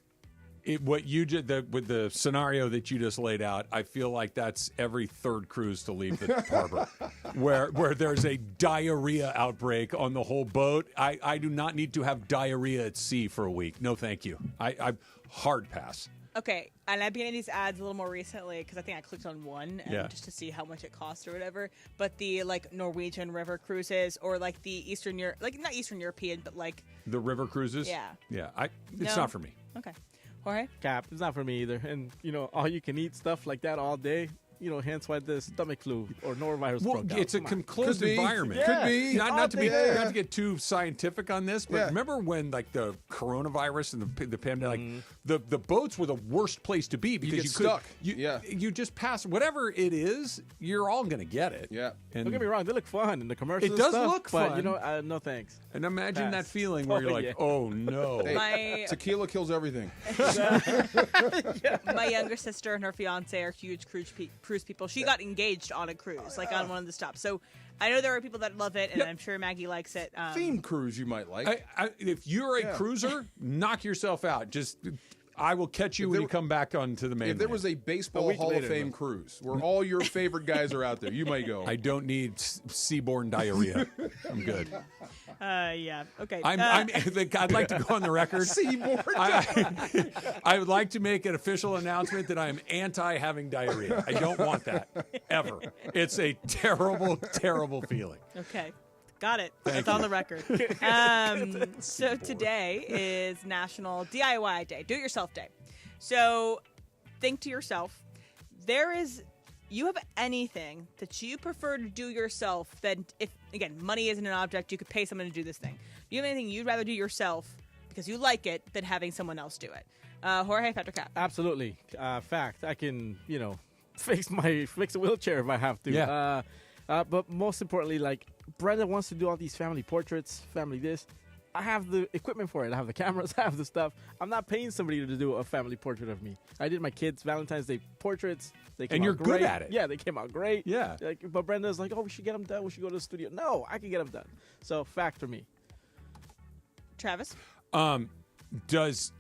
what you did with the scenario that you just laid out, I feel like that's every third cruise to leave the harbor, where there's a diarrhea outbreak on the whole boat. I do not need to have diarrhea at sea for a week. No, thank you. I hard pass. Okay, and I've been in these ads a little more recently because I think I clicked on one just to see how much it costs or whatever. But the Norwegian river cruises or the Eastern Europe, not Eastern European, but the river cruises. Yeah. It's not for me. Okay, Jorge. Cap, it's not for me either. And all you can eat stuff like that all day. Hence why the stomach flu or norovirus broke out. It's a closed environment. Yeah. Could be. Not to get too scientific on this, but Yeah. remember when the coronavirus and the pandemic, the boats were the worst place to be because get stuck. You just pass whatever it is, you're all going to get it. Yeah. And Don't get me wrong, they look fun in the commercials. It does and stuff, look but fun. no thanks. And imagine that Pass. feeling where you're like, yeah. oh no. Hey, tequila kills everything. My younger sister and her fiance are huge cruise people. She got engaged on a cruise, on one of the stops. So I know there are people that love it, and I'm sure Maggie likes it. Theme cruise you might like. If you're a cruiser, knock yourself out. I will catch you when you come back onto the mainland. If there was a baseball Hall of Fame cruise where all your favorite guys are out there, you might go. I don't need seaborne diarrhea. I'm good. Yeah. Okay. I'd like to go on the record. Seaborne I would like to make an official announcement that I am anti having diarrhea. I don't want that ever. It's a terrible, terrible feeling. Okay. Got it. Thank That's on you. the record. So today is National DIY Day, Do-It-Yourself Day. So think to yourself, you have anything that you prefer to do yourself than if, again, money isn't an object, you could pay someone to do this thing. Do you have anything you'd rather do yourself because you like it than having someone else do it? Jorge, Patrick Cap. Absolutely. Fact. I can, fix a wheelchair if I have to. Yeah. But most importantly, Brenda wants to do all these family portraits, family this. I have the equipment for it. I have the cameras, I have the stuff. I'm not paying somebody to do a family portrait of me. I did my kids' Valentine's Day portraits. They came And you're out great. good at it. Yeah, they came out great. Yeah. But Brenda's like, oh, we should get them done. We should go to the studio. No, I can get them done. So, fact for me. Travis? Does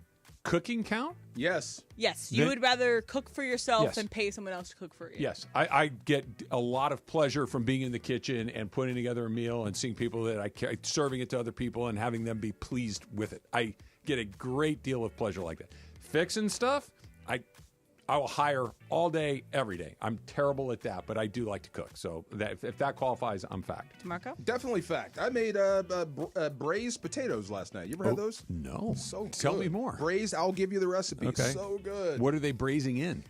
cooking count? Yes. Yes. You would rather cook for yourself Yes. than pay someone else to cook for you. Yes. I get a lot of pleasure from being in the kitchen and putting together a meal and seeing people that serving it to other people and having them be pleased with it. I get a great deal of pleasure like that. Fixing stuff, I will hire all day, every day. I'm terrible at that, but I do like to cook. So if that qualifies, I'm fact. Marco? Definitely fact. I made braised potatoes last night. You ever had those? No. So good. Tell me more. Braised, I'll give you the recipe. Okay. So good. What are they braising in?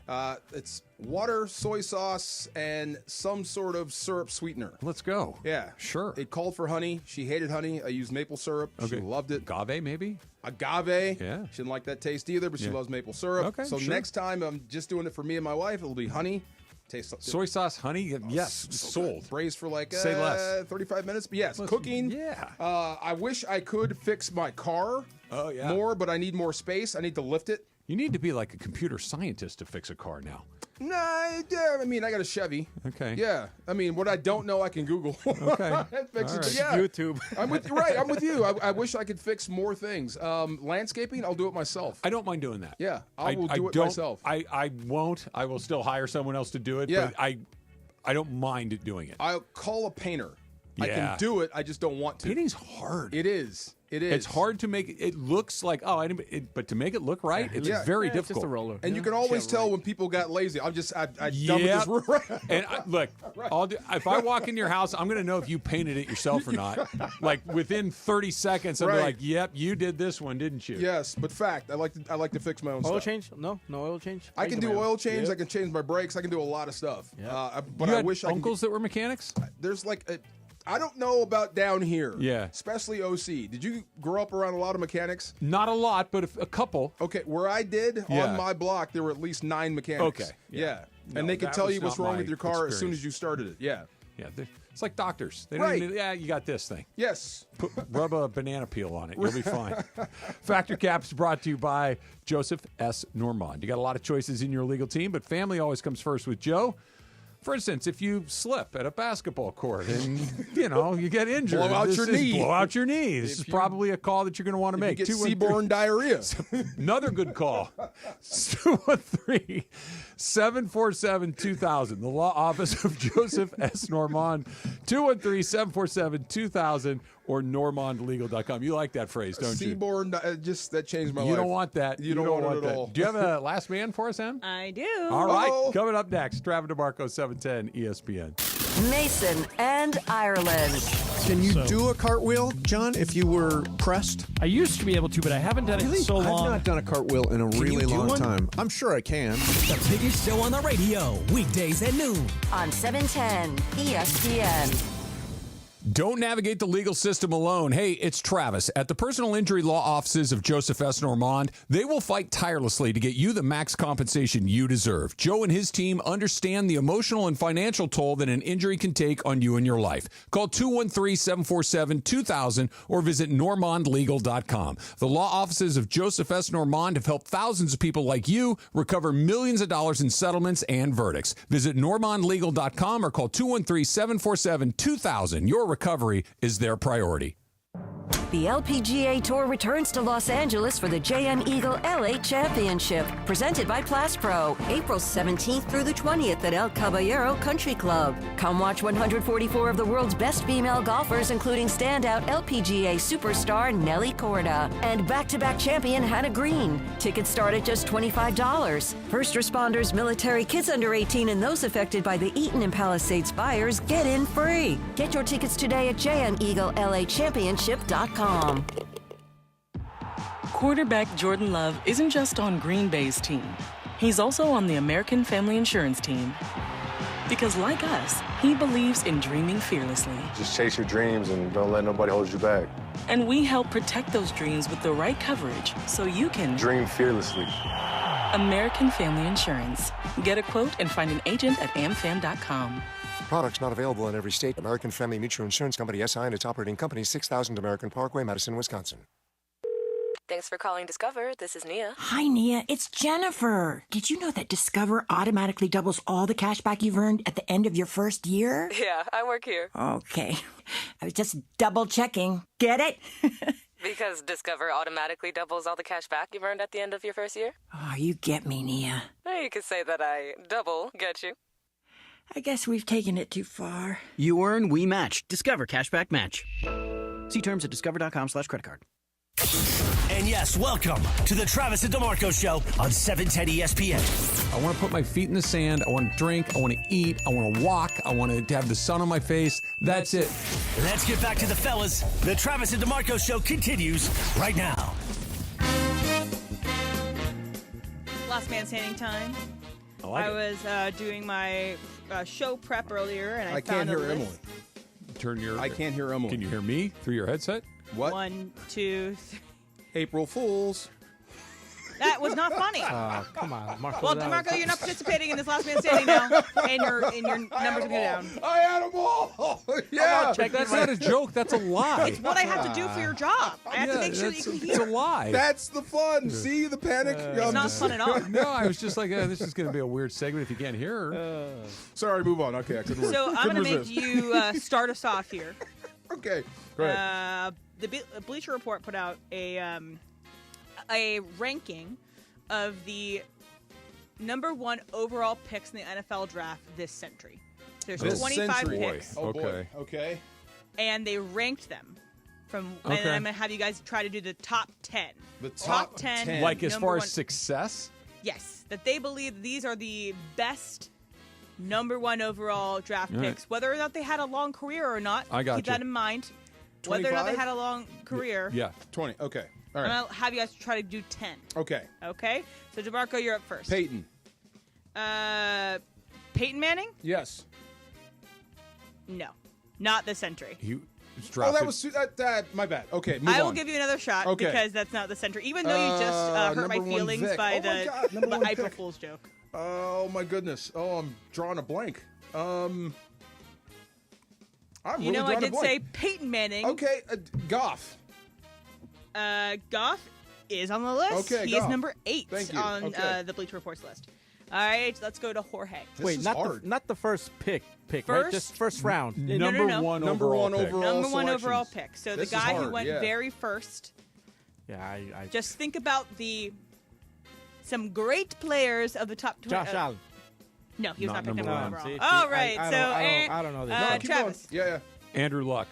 It's water, soy sauce, and some sort of syrup sweetener. Let's go. Yeah. Sure. It called for honey. She hated honey. I used maple syrup. Okay. She loved it. Agave, maybe? Agave. Yeah. She didn't like that taste either, but she loves maple syrup. Okay, so sure. next time I'm just doing it for me and my wife. It'll be honey. Taste Soy sauce, honey? Yes. so Sold. good. Braised for Say less. 35 minutes. But yes, cooking. Yeah. I wish I could fix my car more, but I need more space. I need to lift it. You need to be like a computer scientist to fix a car now. Nah, yeah, I mean, I got a Chevy. Okay. Yeah, I mean, what I don't know, I can Google. Okay. Fix it. All right. Yeah. YouTube. I'm with you. Right, I'm with you. I wish I could fix more things. Landscaping, I'll do it myself. I don't mind doing that. Yeah, I will do it don't- myself. I won't. I will still hire someone else to do it. Yeah. But I don't mind doing it. I'll call a painter. I Yeah. can do it. I just don't want to. Painting's hard. It is. It is. It's hard to make it looks like but to make it look right, it's very difficult. It's just a roller. And you can always tell when people got lazy. I dump it Yep. just right. And look, if I walk in your house, I'm going to know if you painted it yourself or not. Like within 30 seconds, I'll be Right. like, "Yep, you did this one, didn't you?" Yes, but fact, I like to fix my own Oil stuff. change? No oil change. I can do man. oil change. Yep. I can change my brakes. I can do a lot of stuff. Yeah. But You I had wish I could uncles that were mechanics. There's I don't know about down here. Yeah. Especially OC. Did you grow up around a lot of mechanics? Not a lot, but a couple. Okay, where I did Yeah. on my block, there were at least 9 mechanics. Okay, Yeah. No, And they could that tell was you what's not wrong my with your car as soon experience. as you started it. Yeah. Yeah, it's like doctors. They don't Right. even, you got this thing. Yes. Rub a banana peel on it. You'll be fine. Factor Caps brought to you by Joseph S. Normand. You got a lot of choices in your legal team, but family always comes first with Joe. For instance, if you slip at a basketball court and, you get injured. Blow out this your is knee. Blow out your knee. This is probably a call that you're going to want to make. You get 213 seaborne diarrhea. Another good call. 213-747-2000. The law office of Joseph S. Normand. 213-747-2000. or normandlegal.com. You like that phrase, don't you? Seaborn, that changed my life. You don't want that. You don't want it at all. Do you have a last man for us, Em? I do. All right. Coming up next, Travis DeMarco, 710 ESPN. Mason and Ireland. Can you do a cartwheel, John, if you were pressed? I used to be able to, but I haven't done it in so long. I've not done a cartwheel in a really long time. I'm sure I can. The biggest show on the radio, weekdays at noon. On 710 ESPN. Don't navigate the legal system alone. Hey, it's Travis. At the personal injury law offices of Joseph S. Normand, they will fight tirelessly to get you the max compensation you deserve. Joe and his team understand the emotional and financial toll that an injury can take on you and your life. Call 213-747-2000 or visit normandlegal.com. The law offices of Joseph S. Normand have helped thousands of people like you recover millions of dollars in settlements and verdicts. Visit normandlegal.com or call 213-747-2000. Your recovery is their priority. The LPGA Tour returns to Los Angeles for the JM Eagle LA Championship, presented by Plast Pro, April 17th through the 20th at El Caballero Country Club. Come watch 144 of the world's best female golfers, including standout LPGA superstar Nelly Korda and back-to-back champion Hannah Green. Tickets start at just $25. First responders, military, kids under 18, and those affected by the Eaton and Palisades fires get in free. Get your tickets today at jmeagleLAchampionship.com. Quarterback Jordan Love isn't just on Green Bay's team. He's also on the American Family Insurance team. Because like us, he believes in dreaming fearlessly. Just chase your dreams and don't let nobody hold you back. And we help protect those dreams with the right coverage so you can dream fearlessly. American Family Insurance. Get a quote and find an agent at amfam.com. Products not available in every state. American Family Mutual Insurance Company, SI, and its operating company, 6000 American Parkway, Madison, Wisconsin. Thanks for calling Discover. This is Nia. Hi, Nia. It's Jennifer. Did you know that Discover automatically doubles all the cash back you've earned at the end of your first year? Yeah, I work here. Okay. I was just double checking. Get it? Because Discover automatically doubles all the cash back you've earned at the end of your first year? Oh, you get me, Nia. You could say that I double get you. I guess we've taken it too far. You earn, we match. Discover Cashback Match. See terms at discover.com/creditcard. And yes, welcome to the Travis and DeMarco Show on 710 ESPN. I want to put my feet in the sand. I want to drink. I want to eat. I want to walk. I want to have the sun on my face. That's it. Let's get back to the fellas. The Travis and DeMarco Show continues right now. Last man standing time. I was doing my show prep earlier, and I can't found a hear list. Emily. Turn your. I can't hear Emily. Can you hear me through your headset? What? 1, 2, 3. April Fools. That was not funny. Come on, Marco. Well, DeMarco, you're not participating in this last man standing now, and your numbers will go down. I had them all. Yeah. That's not a joke. That's a lie. It's what I have to do for your job. I have to make sure that you can hear. It's a lie. That's the fun. See the panic? It's not fun at all. No, I was just like, this is going to be a weird segment if you can't hear her. Sorry, move on. Okay, I couldn't. So I'm going to make you start us off here. Okay, go ahead. The Bleacher Report put out a ranking of the number one overall picks in the NFL draft this century. There's 25 picks. Oh, boy. Okay. And they ranked them from. Okay. And I'm going to have you guys try to do the top 10. The top 10. Like as far as one, success? Yes. That they believe these are the best number one overall draft picks. Whether or not they had a long career or not. I got Keep you. that in mind. 25? Whether or not they had a long career. Yeah. 20. Okay. All right. And I'll have you guys try to do 10. Okay. Okay? So, DeMarco, you're up first. Peyton. Peyton Manning? Yes. No. Not this century. He was Oh, drafted. that was my bad. Okay, move I will on. give you another shot Okay. because that's not the century. Even though you just hurt my number one feelings Vic. by Oh my God, number the one April pick. Fool's joke. Oh my goodness. Oh, I'm drawing a blank. I'm You really know, I drawing a did blank. say Peyton Manning. Okay, Goff. Goff is on the list. Okay, he is Goff. number 8 Thank you. on Okay. the Bleacher Report's list. All right, let's go to Jorge. Wait, not the first pick, right? First? Just first round. Number one Number overall one pick. overall Number one selections. overall pick. So This the is guy who hard, went yeah. very first. Yeah, I Just think about some great players of the top 20. Josh Allen. No, he was not picked number number one one. overall. See, All right, I so don't know this. No, keep Travis. going. Yeah. Andrew Luck.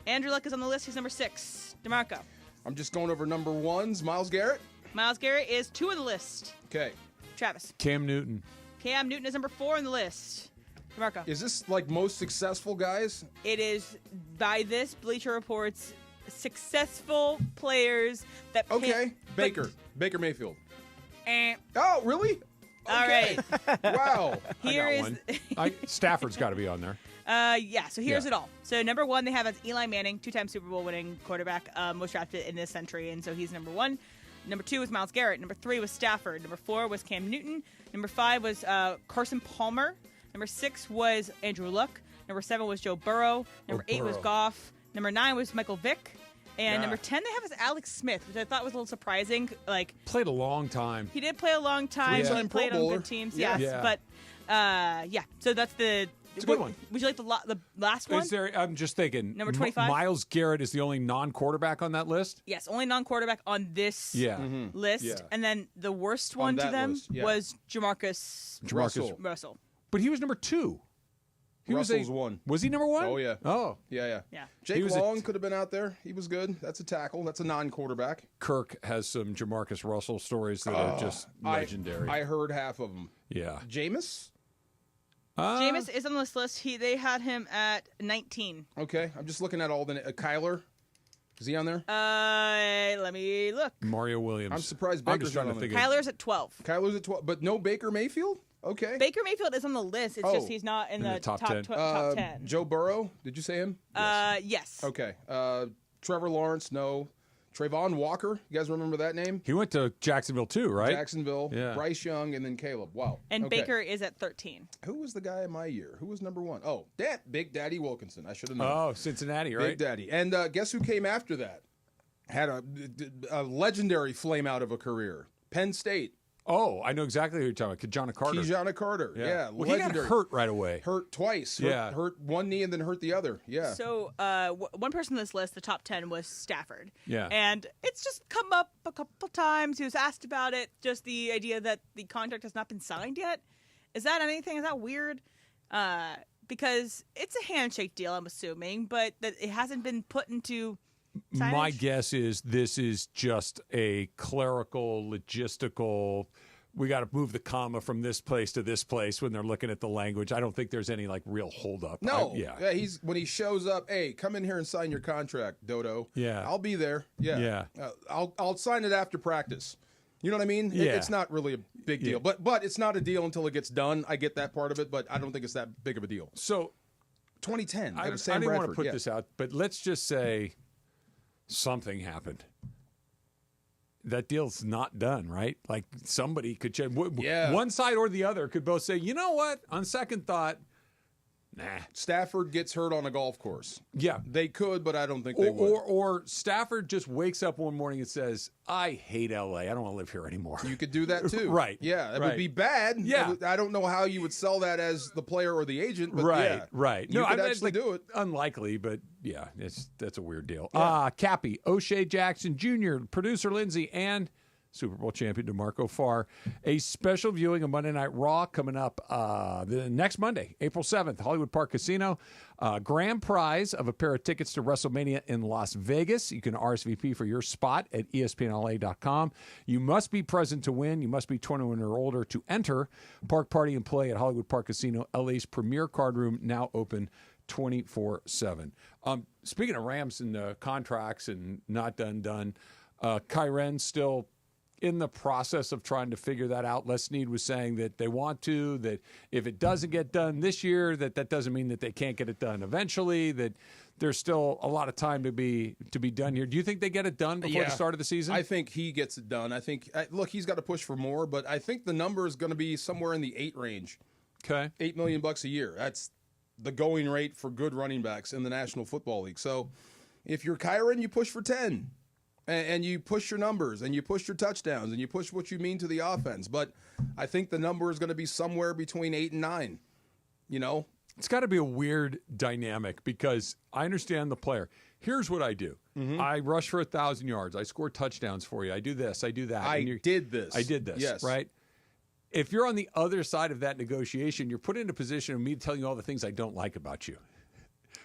Andrew Luck is on the list. He's number 6. DeMarco. I'm just going over number 1s. Myles Garrett. Myles Garrett is 2 on the list. Okay. Travis. Cam Newton. Cam Newton is number 4 on the list. DeMarco. Is this like most successful guys? It is, by this, Bleacher Report's successful players that Okay. Baker Mayfield. Eh. Oh, really? All right. Wow. Here is Stafford's got to be on there. Yeah, so here's it all. So number 1 they have as Eli Manning, 2-time Super Bowl winning quarterback, most drafted in this century, and so he's number 1. Number 2 was Myles Garrett. Number 3 was Stafford. Number 4 was Cam Newton. Number 5 was Carson Palmer. Number 6 was Andrew Luck. Number 7 was Joe Burrow. Number 8 was Goff. Number 9 was Michael Vick. And number 10 they have is Alex Smith, which I thought was a little surprising. Like, played a long time. He did play a long time. Three-time He played Pro on Bowler. good teams. Yeah. Yes, but so that's the. It's a good one. Would you like the last one? Is there, I'm just thinking. Number 25? Myles Garrett is the only non-quarterback on that list? Yes, only non-quarterback on this list. Yeah. And then the worst one to that them list, yeah. was Jamarcus Russell. But he was number 2. Russell's 1. Was he number 1? Oh, yeah. Oh. Yeah. Yeah. Jake Long could have been out there. He was good. That's a tackle. That's a non-quarterback. Kirk has some Jamarcus Russell stories that are just legendary. I heard half of them. Yeah. Jameis? Jameis is on this list. They had him at 19. Okay. I'm just looking at all the... Kyler? Is he on there? Let me look. Mario Williams. I'm surprised I'm Baker's just trying not to on think. Kyler's at 12. Kyler's at 12. But no Baker Mayfield? Okay. Baker Mayfield is on the list. It's just he's not in the top top 10. 10. Joe Burrow? Did you say him? Yes. Okay. Trevor Lawrence? No. Trayvon Walker? You guys remember that name? He went to Jacksonville too, right? Jacksonville. Yeah. Bryce Young, and then Caleb. Wow. And Okay. Baker is at 13. Who was the guy in my year? Who was number 1? Oh, Big Daddy Wilkinson. I should have known. Oh, Cincinnati, right? Big Daddy. And guess who came after that? Had a legendary flame out of a career. Penn State. Oh, I know exactly who you're talking about. Keyjana Carter. Yeah. Well, he got legendary. hurt right away. Hurt twice. Hurt one knee and then hurt the other. Yeah. So one person on this list, the top 10, was Stafford. Yeah. And it's just come up a couple times. He was asked about it, just the idea that the contract has not been signed yet. Is that anything? Is that weird? Because it's a handshake deal, I'm assuming, but that it hasn't been put into signage? My guess is this is just a clerical, logistical. We got to move the comma from this place to this place when they're looking at the language. I don't think there's any like real holdup. No. He's when he shows up. Hey, come in here and sign your contract, Dodo. Yeah. I'll be there. Yeah. I'll sign it after practice. You know what I mean? Yeah. It's not really a big deal, but it's not a deal until it gets done. I get that part of it, but I don't think it's that big of a deal. So, 2010. I Sam didn't want to Bradford, put this out, but let's just say something happened. That deal's not done, right? Like somebody could change. One side or the other could both say, you know what? On second thought, nah. Stafford gets hurt on a golf course. Yeah. They could, but I don't think they would. Or Stafford just wakes up one morning and says, I hate LA. I don't want to live here anymore. You could do that too. Right. Yeah, that right. would be bad. Yeah. I don't know how you would sell that as the player or the agent, but Right. You could I actually do it. Unlikely, but yeah, that's a weird deal. Cappy, O'Shea Jackson Jr., producer Lindsay, and Super Bowl champion DeMarco Farr. A special viewing of Monday Night Raw coming up the next Monday, April 7th, Hollywood Park Casino. Grand prize of a pair of tickets to WrestleMania in Las Vegas. You can RSVP for your spot at ESPNLA.com. You must be present to win. You must be 21 or older to enter. Park Party and Play at Hollywood Park Casino, LA's premier card room, now open 24/7. Speaking of Rams and contracts and not done, Kiren still in the process of trying to figure that out. Les Snead was saying that they want to, that if it doesn't get done this year, that doesn't mean that they can't get it done eventually, that there's still a lot of time to be done here. Do you think they get it done before the start of the season? I think he gets it done. I think, look, he's got to push for more, but I think the number is going to be somewhere in the 8 range. Okay. $8 million a year. That's the going rate for good running backs in the National Football League. So if you're Kiren, you push for 10. And you push your numbers, and you push your touchdowns, and you push what you mean to the offense. But I think the number is going to be somewhere between 8 and 9. You know? It's got to be a weird dynamic because I understand the player. Here's what I do. Mm-hmm. I rush for 1,000 yards. I score touchdowns for you. I do this. I do that. I did this. Yes. Right? If you're on the other side of that negotiation, you're put in a position of me telling you all the things I don't like about you.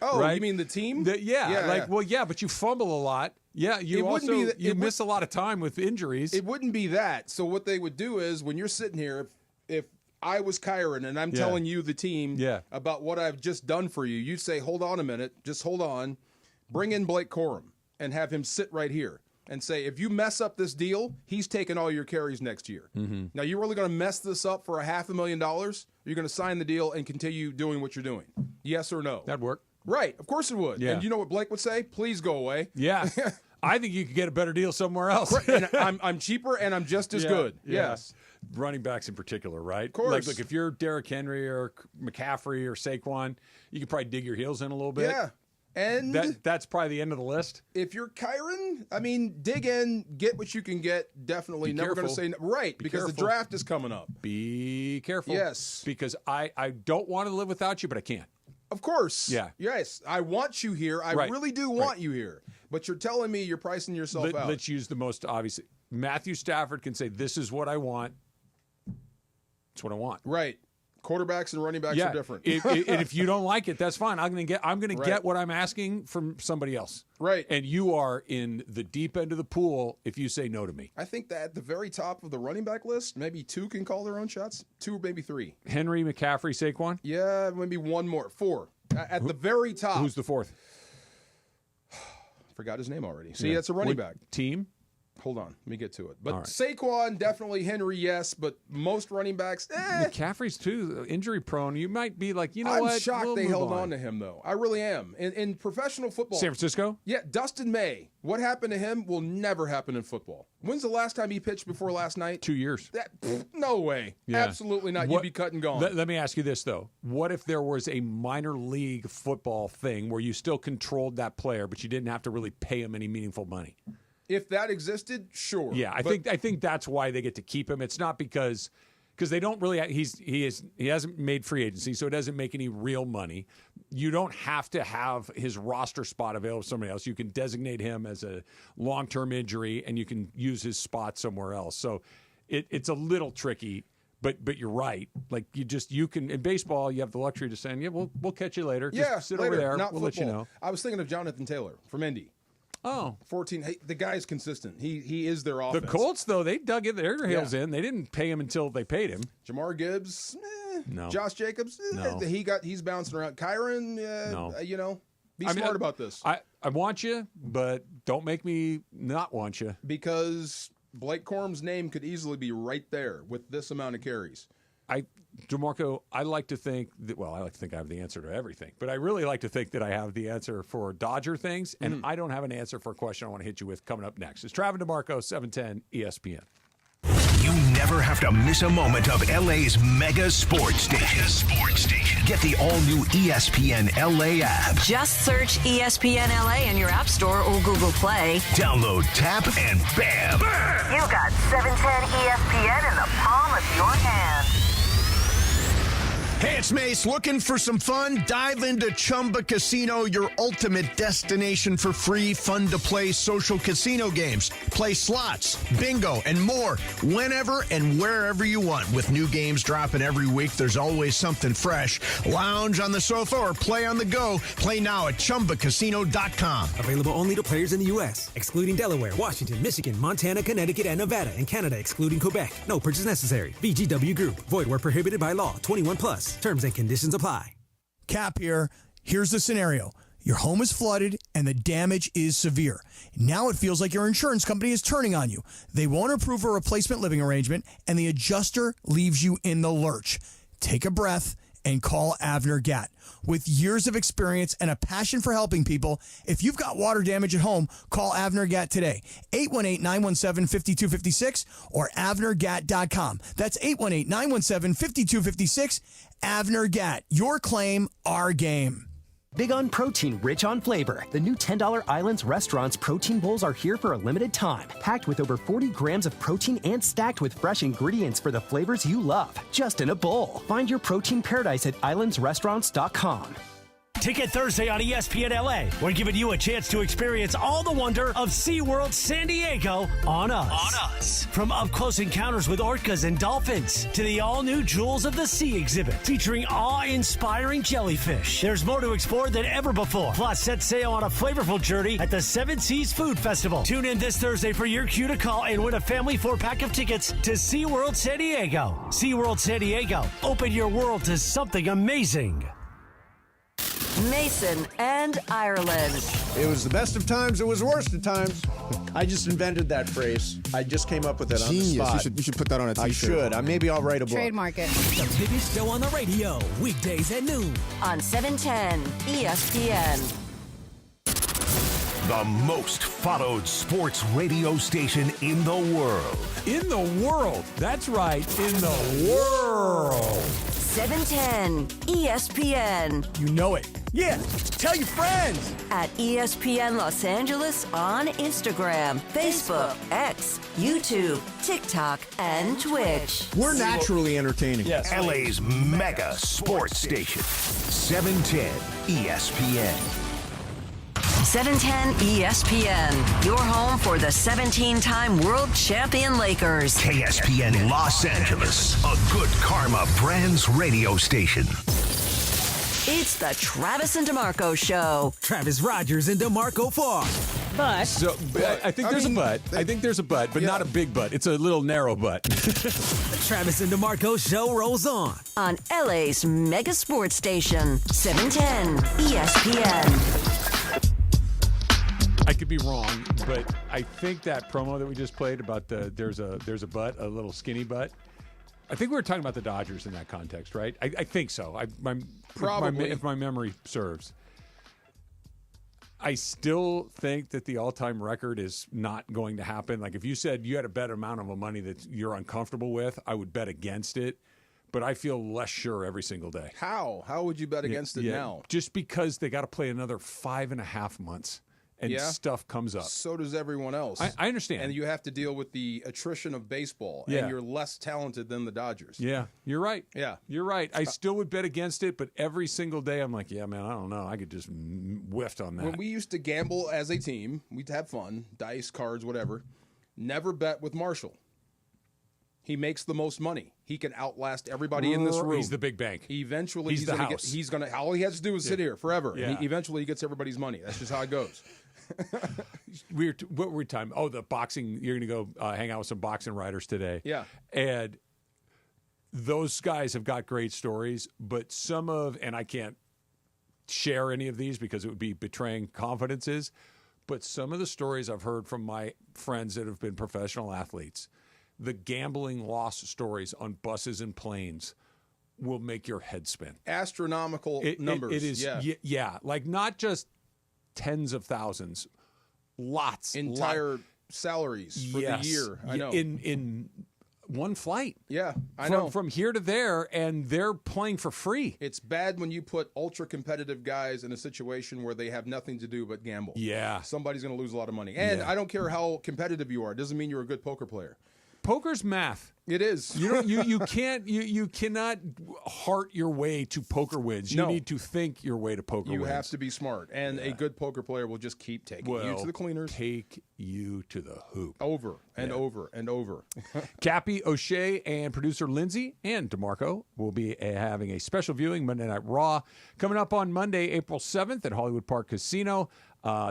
Oh, right? you mean the team? But you fumble a lot. Yeah, you miss a lot of time with injuries. It wouldn't be that. So what they would do is when you're sitting here, if I was Kiren and I'm telling you the team about what I've just done for you, you'd say, hold on a minute, just hold on. Bring in Blake Corum and have him sit right here and say, if you mess up this deal, he's taking all your carries next year. Mm-hmm. Now, you're really going to mess this up for $500,000? You're going to sign the deal and continue doing what you're doing? Yes or no? That'd work. Right. Of course it would. Yeah. And you know what Blake would say? Please go away. Yeah. I think you could get a better deal somewhere else. And I'm cheaper and I'm just as good. Yeah. Yes. Running backs in particular, right? Of course. Like, look, if you're Derrick Henry or McCaffrey or Saquon, you could probably dig your heels in a little bit. Yeah. And that's probably the end of the list. If you're Kiren, I mean, dig in, get what you can get. Definitely. Never going to say right because the draft is coming up. Be careful. Yes. Because I don't want to live without you, but I can't. Of course. Yeah. Yes. I want you here. I really do want you here. But you're telling me you're pricing yourself out. Let's use the most obvious. Matthew Stafford can say, this is what I want. It's what I want. Right. Quarterbacks and running backs are different. And if you don't like it, that's fine. I'm going to get what I'm asking from somebody else. Right. And you are in the deep end of the pool if you say no to me. I think that at the very top of the running back list, maybe 2 can call their own shots. 2 or maybe 3. Henry, McCaffrey, Saquon? Yeah, maybe 1 more. 4. At the very top. Who's the 4th? Forgot his name already. See, that's a running back. Team? Hold on. Let me get to it. But Saquon, definitely. Henry, yes. But most running backs, McCaffrey's too injury prone. You might be like, you know I'm what? I'm shocked they held on to him, though. I really am. In professional football. San Francisco? Yeah, Dustin May. What happened to him will never happen in football. When's the last time he pitched before last night? 2 years. No way. Yeah. Absolutely not. You'd be cut and gone. Let me ask you this, though. What if there was a minor league football thing where you still controlled that player, but you didn't have to really pay him any meaningful money? If that existed, sure. Yeah, I think that's why they get to keep him. It's not because they don't really. He hasn't made free agency, so it doesn't make any real money. You don't have to have his roster spot available to somebody else. You can designate him as a long-term injury, and you can use his spot somewhere else. So it's a little tricky. But you're right. Like you can in baseball, you have the luxury to say, we'll catch you later. Just sit later, over there. We'll let you know. I was thinking of Jonathan Taylor from Indy. Oh. 14. Hey, the guy's consistent. He is their offense. The Colts, though, they dug their heels in. They didn't pay him until they paid him. Jamar Gibbs, no. Josh Jacobs, no. He's bouncing around. Kyron, no. Be smart about this. I want you, but don't make me not want you. Because Blake Corum's name could easily be right there with this amount of carries. DeMarco, I like to think I have the answer to everything, but I really like to think that I have the answer for Dodger things, and I don't have an answer for a question I want to hit you with coming up next. It's Travis DeMarco, 710 ESPN. You never have to miss a moment of LA's mega sports station. Get the all-new ESPN LA app. Just search ESPN LA in your App Store or Google Play. Download, tap, and bam! You got 710 ESPN in the palm of your hand. Hey, it's Mace. Looking for some fun? Dive into Chumba Casino, your ultimate destination for free, fun-to-play social casino games. Play slots, bingo, and more whenever and wherever you want. With new games dropping every week, there's always something fresh. Lounge on the sofa or play on the go. Play now at ChumbaCasino.com. Available only to players in the U.S., excluding Delaware, Washington, Michigan, Montana, Connecticut, and Nevada, and Canada, excluding Quebec. No purchase necessary. VGW Group. Void where prohibited by law. 21 plus. Terms and conditions apply. Cap here. Here's the scenario. Your home is flooded and the damage is severe. Now it feels like your insurance company is turning on you. They won't approve a replacement living arrangement and the adjuster leaves you in the lurch. Take a breath and call Avner Gatt. With years of experience and a passion for helping people, if you've got water damage at home, call Avner Gatt today. 818-917-5256 or AvnerGatt.com. That's 818-917-5256. Avner Gatt. Your claim, our game. Big on protein, rich on flavor. The new $10 Islands Restaurants protein bowls are here for a limited time. Packed with over 40 grams of protein and stacked with fresh ingredients for the flavors you love. Just in a bowl. Find your protein paradise at islandsrestaurants.com. Ticket Thursday on ESPN LA. We're giving you a chance to experience all the wonder of SeaWorld San Diego on us. From up-close encounters with orcas and dolphins to the all-new Jewels of the Sea exhibit featuring awe-inspiring jellyfish. There's more to explore than ever before. Plus, set sail on a flavorful journey at the Seven Seas Food Festival. Tune in this Thursday for your cue to call and win a family 4-pack of tickets to SeaWorld San Diego. SeaWorld San Diego. Open your world to something amazing. Mason and Ireland. It was the best of times. It was the worst of times. I just invented that phrase. I just came up with it on the spot. You should put that on a T-shirt. I should. Maybe I'll write a book. Trademark it. The biggest show on the radio, weekdays at noon. On 710 ESPN. The most followed sports radio station in the world. In the world. That's right. In the world. 710 ESPN. You know it. Yeah, tell your friends. At ESPN Los Angeles on Instagram, Facebook, X, YouTube, TikTok, and Twitch. We're naturally entertaining. Yes. LA's mega sports station. 710 ESPN. 710 ESPN, your home for the 17-time world champion Lakers. KSPN Los Angeles, a Good Karma Brands radio station. It's the Travis and DeMarco Show. Travis Rogers and DeMarco Farr. But I think there's a but. I think there's a but, but not a big but. It's a little narrow but. The Travis and DeMarco Show rolls on. On LA's mega sports station, 710 ESPN. I could be wrong, but I think that promo that we just played about there's a butt, a little skinny butt. I think we were talking about the Dodgers in that context, right? I think so. Probably. If my memory serves. I still think that the all-time record is not going to happen. Like if you said you had a bet amount of money that you're uncomfortable with, I would bet against it. But I feel less sure every single day. How? How would you bet against it now? Just because they got to play another 5.5 months. And stuff comes up. So does everyone else. I understand. And you have to deal with the attrition of baseball. Yeah. And you're less talented than the Dodgers. Yeah, you're right. Yeah. You're right. I still would bet against it, but every single day I'm like, yeah, man, I don't know. I could just whiff on that. When we used to gamble as a team, we'd have fun, dice, cards, whatever. Never bet with Marshall. He makes the most money. He can outlast everybody in this room. He's the big bank. Eventually, he's the house. He's gonna. All he has to do is sit here forever. Yeah. And eventually, he gets everybody's money. That's just how it goes. What were we talking? Oh, the boxing. You're going to go hang out with some boxing writers today. Yeah. And those guys have got great stories, but and I can't share any of these because it would be betraying confidences, but some of the stories I've heard from my friends that have been professional athletes, the gambling loss stories on buses and planes will make your head spin. Astronomical numbers. It is, yeah. Like not just tens of thousands, lots. Entire salaries for the year. I know. In one flight. Yeah, I know. From here to there, and they're playing for free. It's bad when you put ultra-competitive guys in a situation where they have nothing to do but gamble. Yeah. Somebody's going to lose a lot of money. And I don't care how competitive you are. It doesn't mean you're a good poker player. Poker's math. It is. You cannot heart your way to poker wins. You need to think your way to poker wins. You have to be smart. And a good poker player will just keep taking you to the cleaners. Take you to the hoop. Over and over and over. Cappy, O'Shea, and producer Lindsay and DeMarco will be having a special viewing Monday Night Raw coming up on Monday, April 7th at Hollywood Park Casino.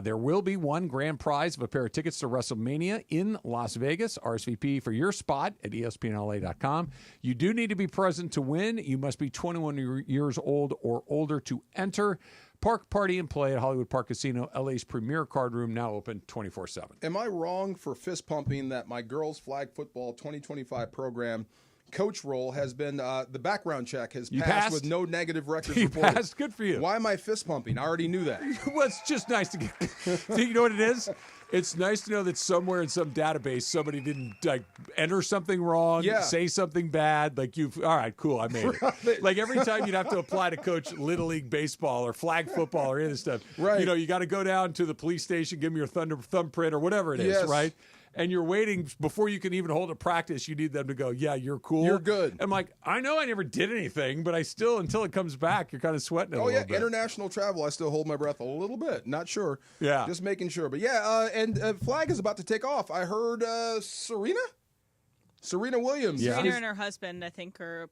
There will be one grand prize of a pair of tickets to WrestleMania in Las Vegas. RSVP for your spot at ESPNLA.com. You do need to be present to win. You must be 21 years old or older to enter. Park, party, and play at Hollywood Park Casino, LA's premier card room, now open 24/7. Am I wrong for fist pumping that my girls flag football 2025 program coach role has been the background check has passed with no negative records reported? Passed. Good for you. Why am I fist pumping? I already knew that. Well, it's just nice to get. You know what it is? It's nice to know that somewhere in some database somebody didn't enter something wrong, say something bad. Like all right, cool, I made it. Right. Like every time you'd have to apply to coach Little League baseball or flag football or any of this stuff. Right. You know, you got to go down to the police station, give them your thumbprint or whatever it is, right? and you're waiting before you can even hold a practice. You need them to go, yeah, you're cool. You're good. I'm like, I know I never did anything, but I still, until it comes back, you're kind of sweating a little bit. International travel, I still hold my breath a little bit. Not sure. Yeah. Just making sure. But and flag is about to take off. I heard Serena Williams. Serena and her husband, I think, are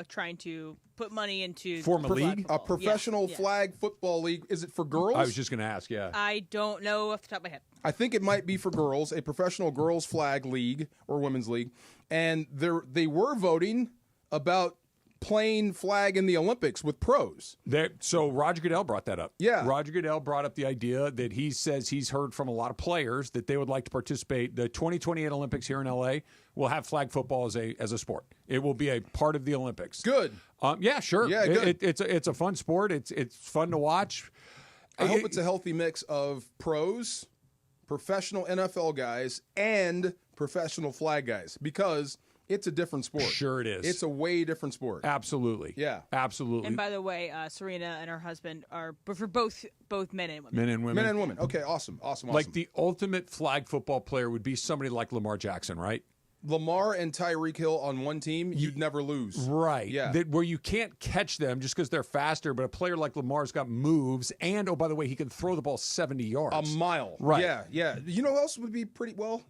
trying to put money into form a league, a professional flag football league. Is it for girls? I was just going to ask. Yeah, I don't know off the top of my head. I think it might be for girls, a professional girls flag league or women's league, and they were voting about playing flag in the Olympics with pros. So Roger Goodell brought that up. Yeah. Roger Goodell brought up the idea that he says he's heard from a lot of players that they would like to participate. The 2028 Olympics here in L.A. will have flag football as a sport. It will be a part of the Olympics. Good. Yeah, sure. Yeah, good. It's a fun sport. It's fun to watch. I hope it's a healthy mix of pros, professional NFL guys, and professional flag guys, because it's a different sport. Sure it is. It's a way different sport. Absolutely. Yeah. Absolutely. And by the way, Serena and her husband are for both men and women. Men and women. Men and women. Okay, awesome. Like the ultimate flag football player would be somebody like Lamar Jackson, right? Lamar and Tyreek Hill on one team, you'd never lose. Right. Yeah. Where you can't catch them just because they're faster, but a player like Lamar's got moves, and, oh, by the way, he can throw the ball 70 yards. A mile. Right. Yeah. You know who else would be pretty well?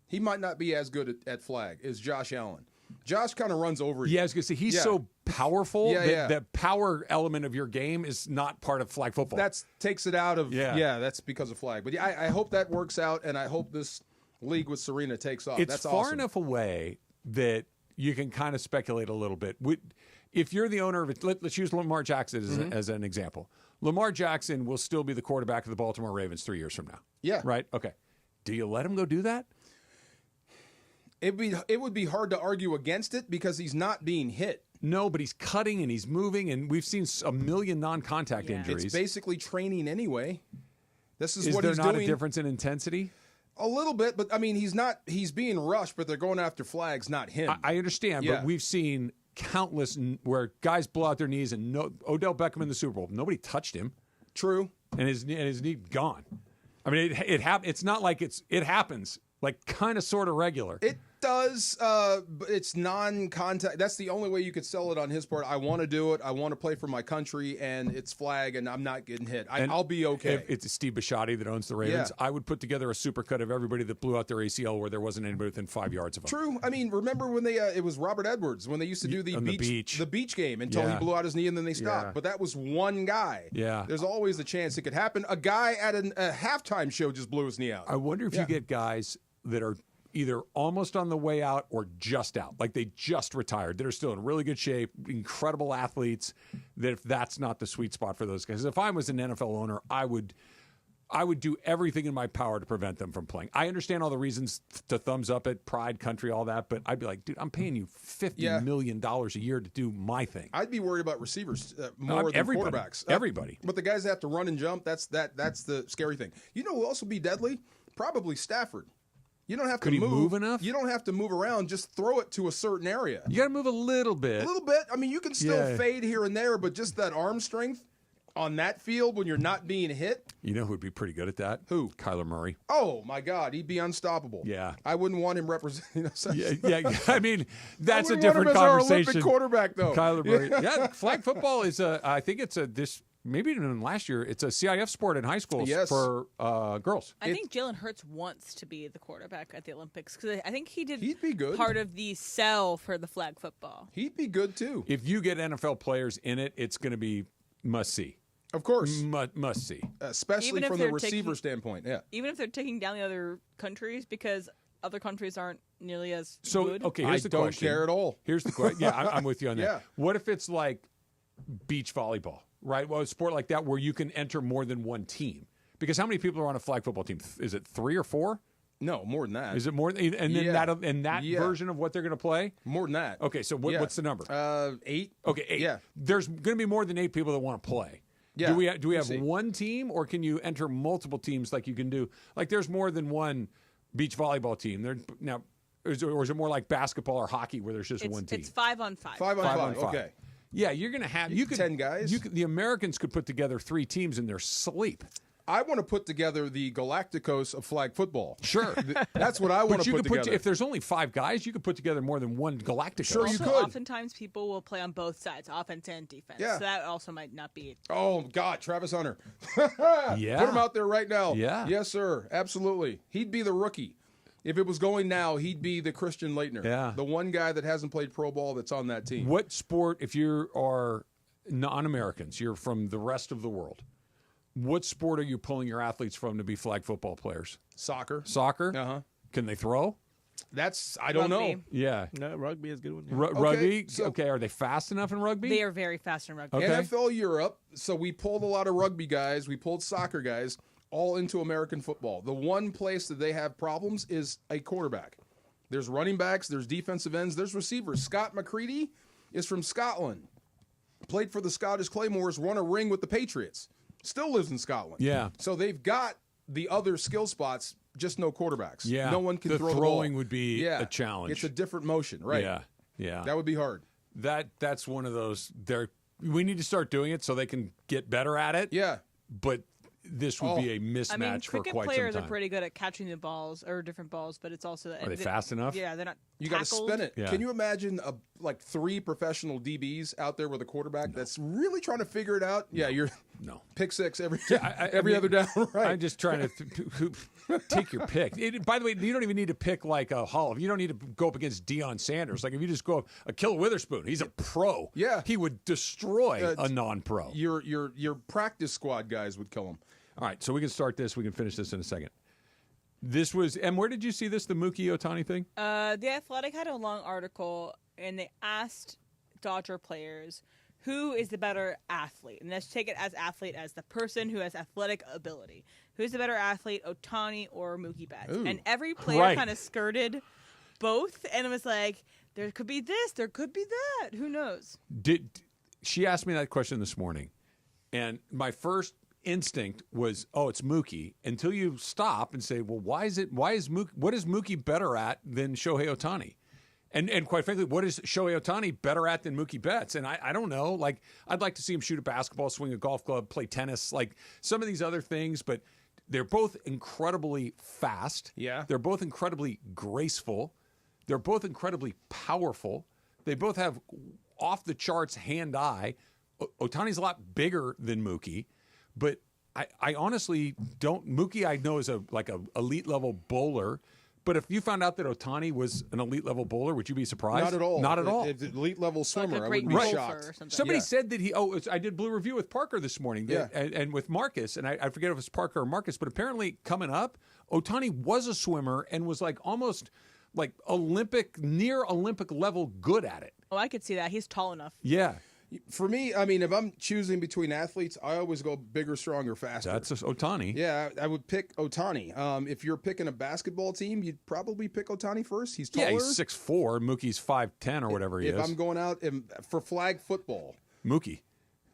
He might not be as good at flag as Josh Allen. Josh kind of runs over you. Yeah, I was going to say, he's so powerful that the power element of your game is not part of flag football. That takes it out of, that's because of flag. But I hope that works out, and I hope this league with Serena takes off. It's That's far awesome. enough away that you can kind of speculate a little bit. If you're the owner of it, let's use Lamar Jackson as an example. Lamar Jackson will still be the quarterback of the Baltimore Ravens 3 years from now. Yeah. Right? Okay. Do you let him go do that? It would be hard to argue against it because he's not being hit. No, but he's cutting and he's moving, and we've seen a million non-contact injuries. It's basically training anyway. This is what there he's not doing. A difference in intensity? A little bit, but I mean, he's being rushed, but they're going after flags, not him. I understand, but we've seen countless where guys blow out their knees, and Odell Beckham in the Super Bowl, nobody touched him. True. And his knee gone. I mean, it's not like it happens, like kind of sort of regular. It does, but it's non-contact. That's the only way you could sell it on his part. I want to do it. I want to play for my country, and it's flag, and I'm not getting hit. I'll be okay. If it's Steve Bisciotti that owns the Ravens, I would put together a supercut of everybody that blew out their ACL where there wasn't anybody within 5 yards of them. True. I mean, remember when it was Robert Edwards when they used to do the beach game until he blew out his knee and then they stopped. Yeah. But that was one guy. Yeah. There's always a chance it could happen. A guy at a halftime show just blew his knee out. I wonder if you get guys that are either almost on the way out or just out, like they just retired, that are still in really good shape, incredible athletes, that if that's not the sweet spot for those guys. If I was an NFL owner, I would do everything in my power to prevent them from playing. I understand all the reasons to thumbs up at pride, country, all that, but I'd be like, dude, I'm paying you $50 million a year to do my thing. I'd be worried about receivers more than everybody, quarterbacks. Everybody. But the guys that have to run and jump, that's the scary thing. You know who else would be deadly? Probably Stafford. You don't have to move enough? You don't have to move around. Just throw it to a certain area. You got to move a little bit. A little bit. I mean, you can still fade here and there, but just that arm strength on that field when you're not being hit. You know who would be pretty good at that? Who? Kyler Murray. Oh, my God. He'd be unstoppable. Yeah. I wouldn't want him representing us. Yeah. I mean, that's a want different him as conversation. Our Olympic quarterback, though. Kyler Murray. Yeah, flag football is I think it's maybe even last year, it's a CIF sport in high schools for girls. I think Jalen Hurts wants to be the quarterback at the Olympics because I think he'd be good. Part of the sell for the flag football. He'd be good, too. If you get NFL players in it, it's going to be must-see. Of course. Must-see. Especially from the receiver standpoint, Even if they're taking down the other countries because other countries aren't nearly as good. Okay, here's the question. I don't care at all. Here's the question. Yeah, I'm with you on that. Yeah. What if it's like beach volleyball? Right, well, a sport like that where you can enter more than one team. Because how many people are on a flag football team? Is it 3 or 4? No, more than that. Is it more? And then that version of what they're going to play? More than that. Okay, so what's the number? 8. Okay, 8. Yeah. There's going to be more than 8 people that want to play. Yeah. Do we have one team, or can you enter multiple teams like you can do? Like there's more than one beach volleyball team. Or is it more like basketball or hockey where there's just one team? It's 5-on-5. 5-on-5. Okay. Yeah, you're going to have 10 guys. The Americans could put together 3 teams in their sleep. I want to put together the Galacticos of flag football. Sure. That's what I want to put together. If there's only 5 guys, you could put together more than one Galacticos. Sure, you Also, could. oftentimes people will play on both sides, offense and defense. Yeah. So that also might not be. Oh, God, Travis Hunter. Yeah. Put him out there right now. Yeah. Yes, sir. Absolutely. He'd be the rookie. If it was going now, he'd be the Christian Leitner. Yeah. The one guy that hasn't played pro ball that's on that team. What sport, if you are non-Americans, you're from the rest of the world, what sport are you pulling your athletes from to be flag football players? Soccer. Soccer? Uh-huh. Can they throw? I don't know. Yeah. No, rugby is a good one. Yeah. Rugby? so- Okay, are they fast enough in rugby? They are very fast in rugby. Okay. NFL Europe. So we pulled a lot of rugby guys. We pulled soccer guys all into American football. The one place that they have problems is a quarterback. There's running backs. There's defensive ends. There's receivers. Scott McCready is from Scotland. Played for the Scottish Claymores. Won a ring with the Patriots. Still lives in Scotland. Yeah. So they've got the other skill spots, just no quarterbacks. Yeah. No one can The throw the ball. throwing would be a challenge. It's a different motion, right? Yeah. Yeah. That would be hard. That's one of those. We need to start doing it so they can get better at it. Yeah. But this would be a mismatch I mean, for cricket quite players some are time. pretty good at catching the balls or different balls, but it's also Are they fast enough? Yeah, they're not. You got to spin it. Yeah. Can you imagine like 3 professional DBs out there with a quarterback that's really trying to figure it out? Yeah, you're pick 6 every I mean, other down. Right. I'm just trying to take your pick. By the way, you don't even need to pick like a Hall. You don't need to go up against Deion Sanders. Like if you just go a Killer Witherspoon, he's a pro. Yeah, he would destroy a non-pro. Your practice squad guys would kill him. All right, so we can start this. We can finish this in a second. This was, and where did you see this? The Mookie Ohtani thing? The Athletic had a long article, and they asked Dodger players who is the better athlete, and let's take it as athlete as the person who has athletic ability. Who's the better athlete, Ohtani or Mookie Betts? Ooh. And every player Right. kind of skirted both, and it was like, there could be this, there could be that. Who knows? She asked me that question this morning, and my first instinct was, oh, it's Mookie, until you stop and say, well, what is Mookie better at than Shohei Ohtani? And quite frankly, what is Shohei Ohtani better at than Mookie Betts? And I don't know. Like, I'd like to see him shoot a basketball, swing a golf club, play tennis, like some of these other things, but they're both incredibly fast. Yeah. They're both incredibly graceful. They're both incredibly powerful. They both have off-the-charts hand-eye. Ohtani's a lot bigger than Mookie. But I honestly don't. Mookie, I know, is a elite level bowler. But if you found out that Ohtani was an elite level bowler, would you be surprised? Not at all. Not at all. If elite level swimmer, I great wouldn't be golfer or shocked. something. Somebody Yeah. said that I did Blue Review with Parker this morning, Yeah. and with Marcus, and I forget if it's Parker or Marcus, but apparently coming up, Ohtani was a swimmer and was like almost like near Olympic level good at it. Oh, I could see that. He's tall enough. Yeah. For me, I mean, if I'm choosing between athletes, I always go bigger, stronger, faster. That's Ohtani. Yeah, I would pick Ohtani. If you're picking a basketball team, you'd probably pick Ohtani first. He's taller. Yeah, he's 6'4". Mookie's 5'10" or whatever he is. If I'm going out for flag football, Mookie.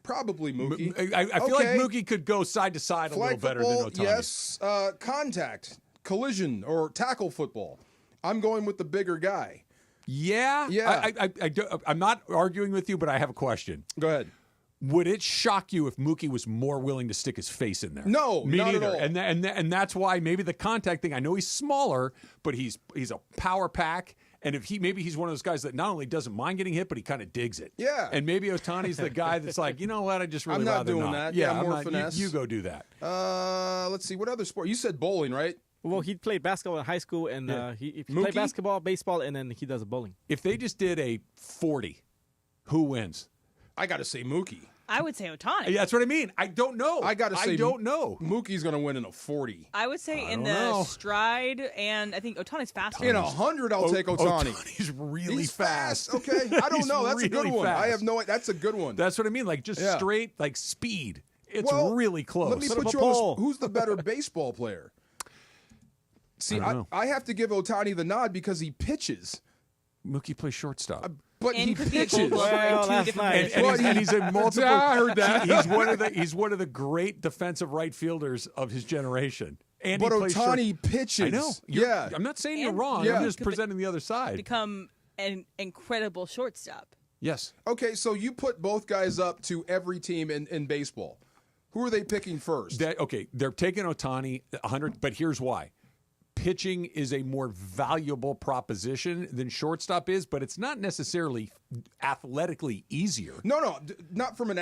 Probably Mookie. I feel like Mookie could go side to side a Flag little better football, than Ohtani. yes. Contact, collision, or tackle football. I'm going with the bigger guy. Yeah. Yeah. I'm not arguing with you, but I have a question. Go ahead. Would it shock you if Mookie was more willing to stick his face in there? No, Me not neither. at all. And that's why maybe the contact thing. I know he's smaller, but he's a power pack. And if maybe he's one of those guys that not only doesn't mind getting hit, but he kind of digs it. Yeah. And maybe Ohtani's the guy that's like, you know what? I just really I'm not rather doing not. that. Yeah, Yeah, I'm more not. finesse. You go do that. Let's see. What other sport? You said bowling, right? Well, he played basketball in high school, and he Mookie? played basketball, baseball, and then he does bowling. If they just did a 40, who wins? I got to say Mookie. I would say Ohtani. Yeah, that's what I mean. I don't know. I got to say I don't know. Mookie's going to win in a 40. I would say in don't the know. stride, and I think Ohtani's faster. In 100, I'll take Ohtani. Ohtani's really He's fast. Okay, I don't He's know. That's a good really one. fast. I have no. That's a good one. That's what I mean. Like just Yeah. straight, like speed. It's Well, really close. Let me Put put up you a on poll. this. Who's the better baseball player? See, I don't know. I have to give Ohtani the nod because he pitches, Mookie plays shortstop. but And he could be a pitches. goal scorer in Well, two that's different nice. positions. and he's a multiple. Yeah, I heard that. He's one of the great defensive right fielders of his generation. And But he plays Ohtani short- pitches. I know. Yeah. I'm not saying you're And wrong. Yeah. I'm just could presenting the other side. Become an incredible shortstop. Yes. Okay, so you put both guys up to every team in baseball. Who are they picking first? They're taking Ohtani 100, but here's why. Pitching is a more valuable proposition than shortstop is, but it's not necessarily athletically easier. No, not from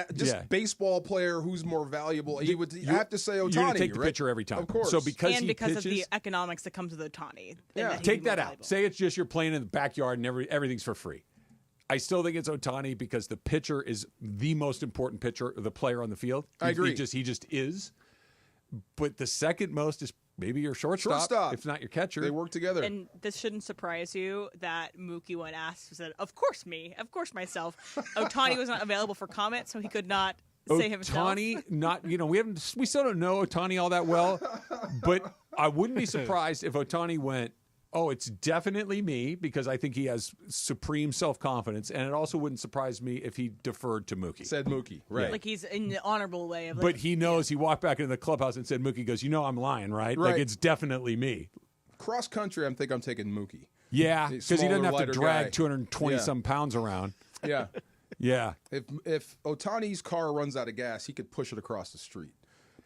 baseball player who's more valuable. You have to say Ohtani. You're going to take the pitcher every time. Of course. So because of pitches, the economics that comes with Ohtani. Yeah. Take that out. Say it's just you're playing in the backyard and everything's for free. I still think it's Ohtani because the pitcher is the most important pitcher, the player on the field. I agree. He just is. But the second most is maybe your shortstop, if not your catcher. They work together. And this shouldn't surprise you that Mookie, when asked, said, "Of course me. Of course myself." Ohtani was not available for comment, so he could not say himself. Ohtani, we still don't know Ohtani all that well, but I wouldn't be surprised if Ohtani went, "Oh, it's definitely me," because I think he has supreme self-confidence, and it also wouldn't surprise me if he deferred to Mookie. Said Mookie, right. Like he's in the honorable way of. But he knows he walked back into the clubhouse and said, Mookie goes, I'm lying, right? Like, it's definitely me. Cross country, I'm taking Mookie. Yeah, because he doesn't have to drag 220-some pounds around. Yeah. Yeah. If Ohtani's car runs out of gas, he could push it across the street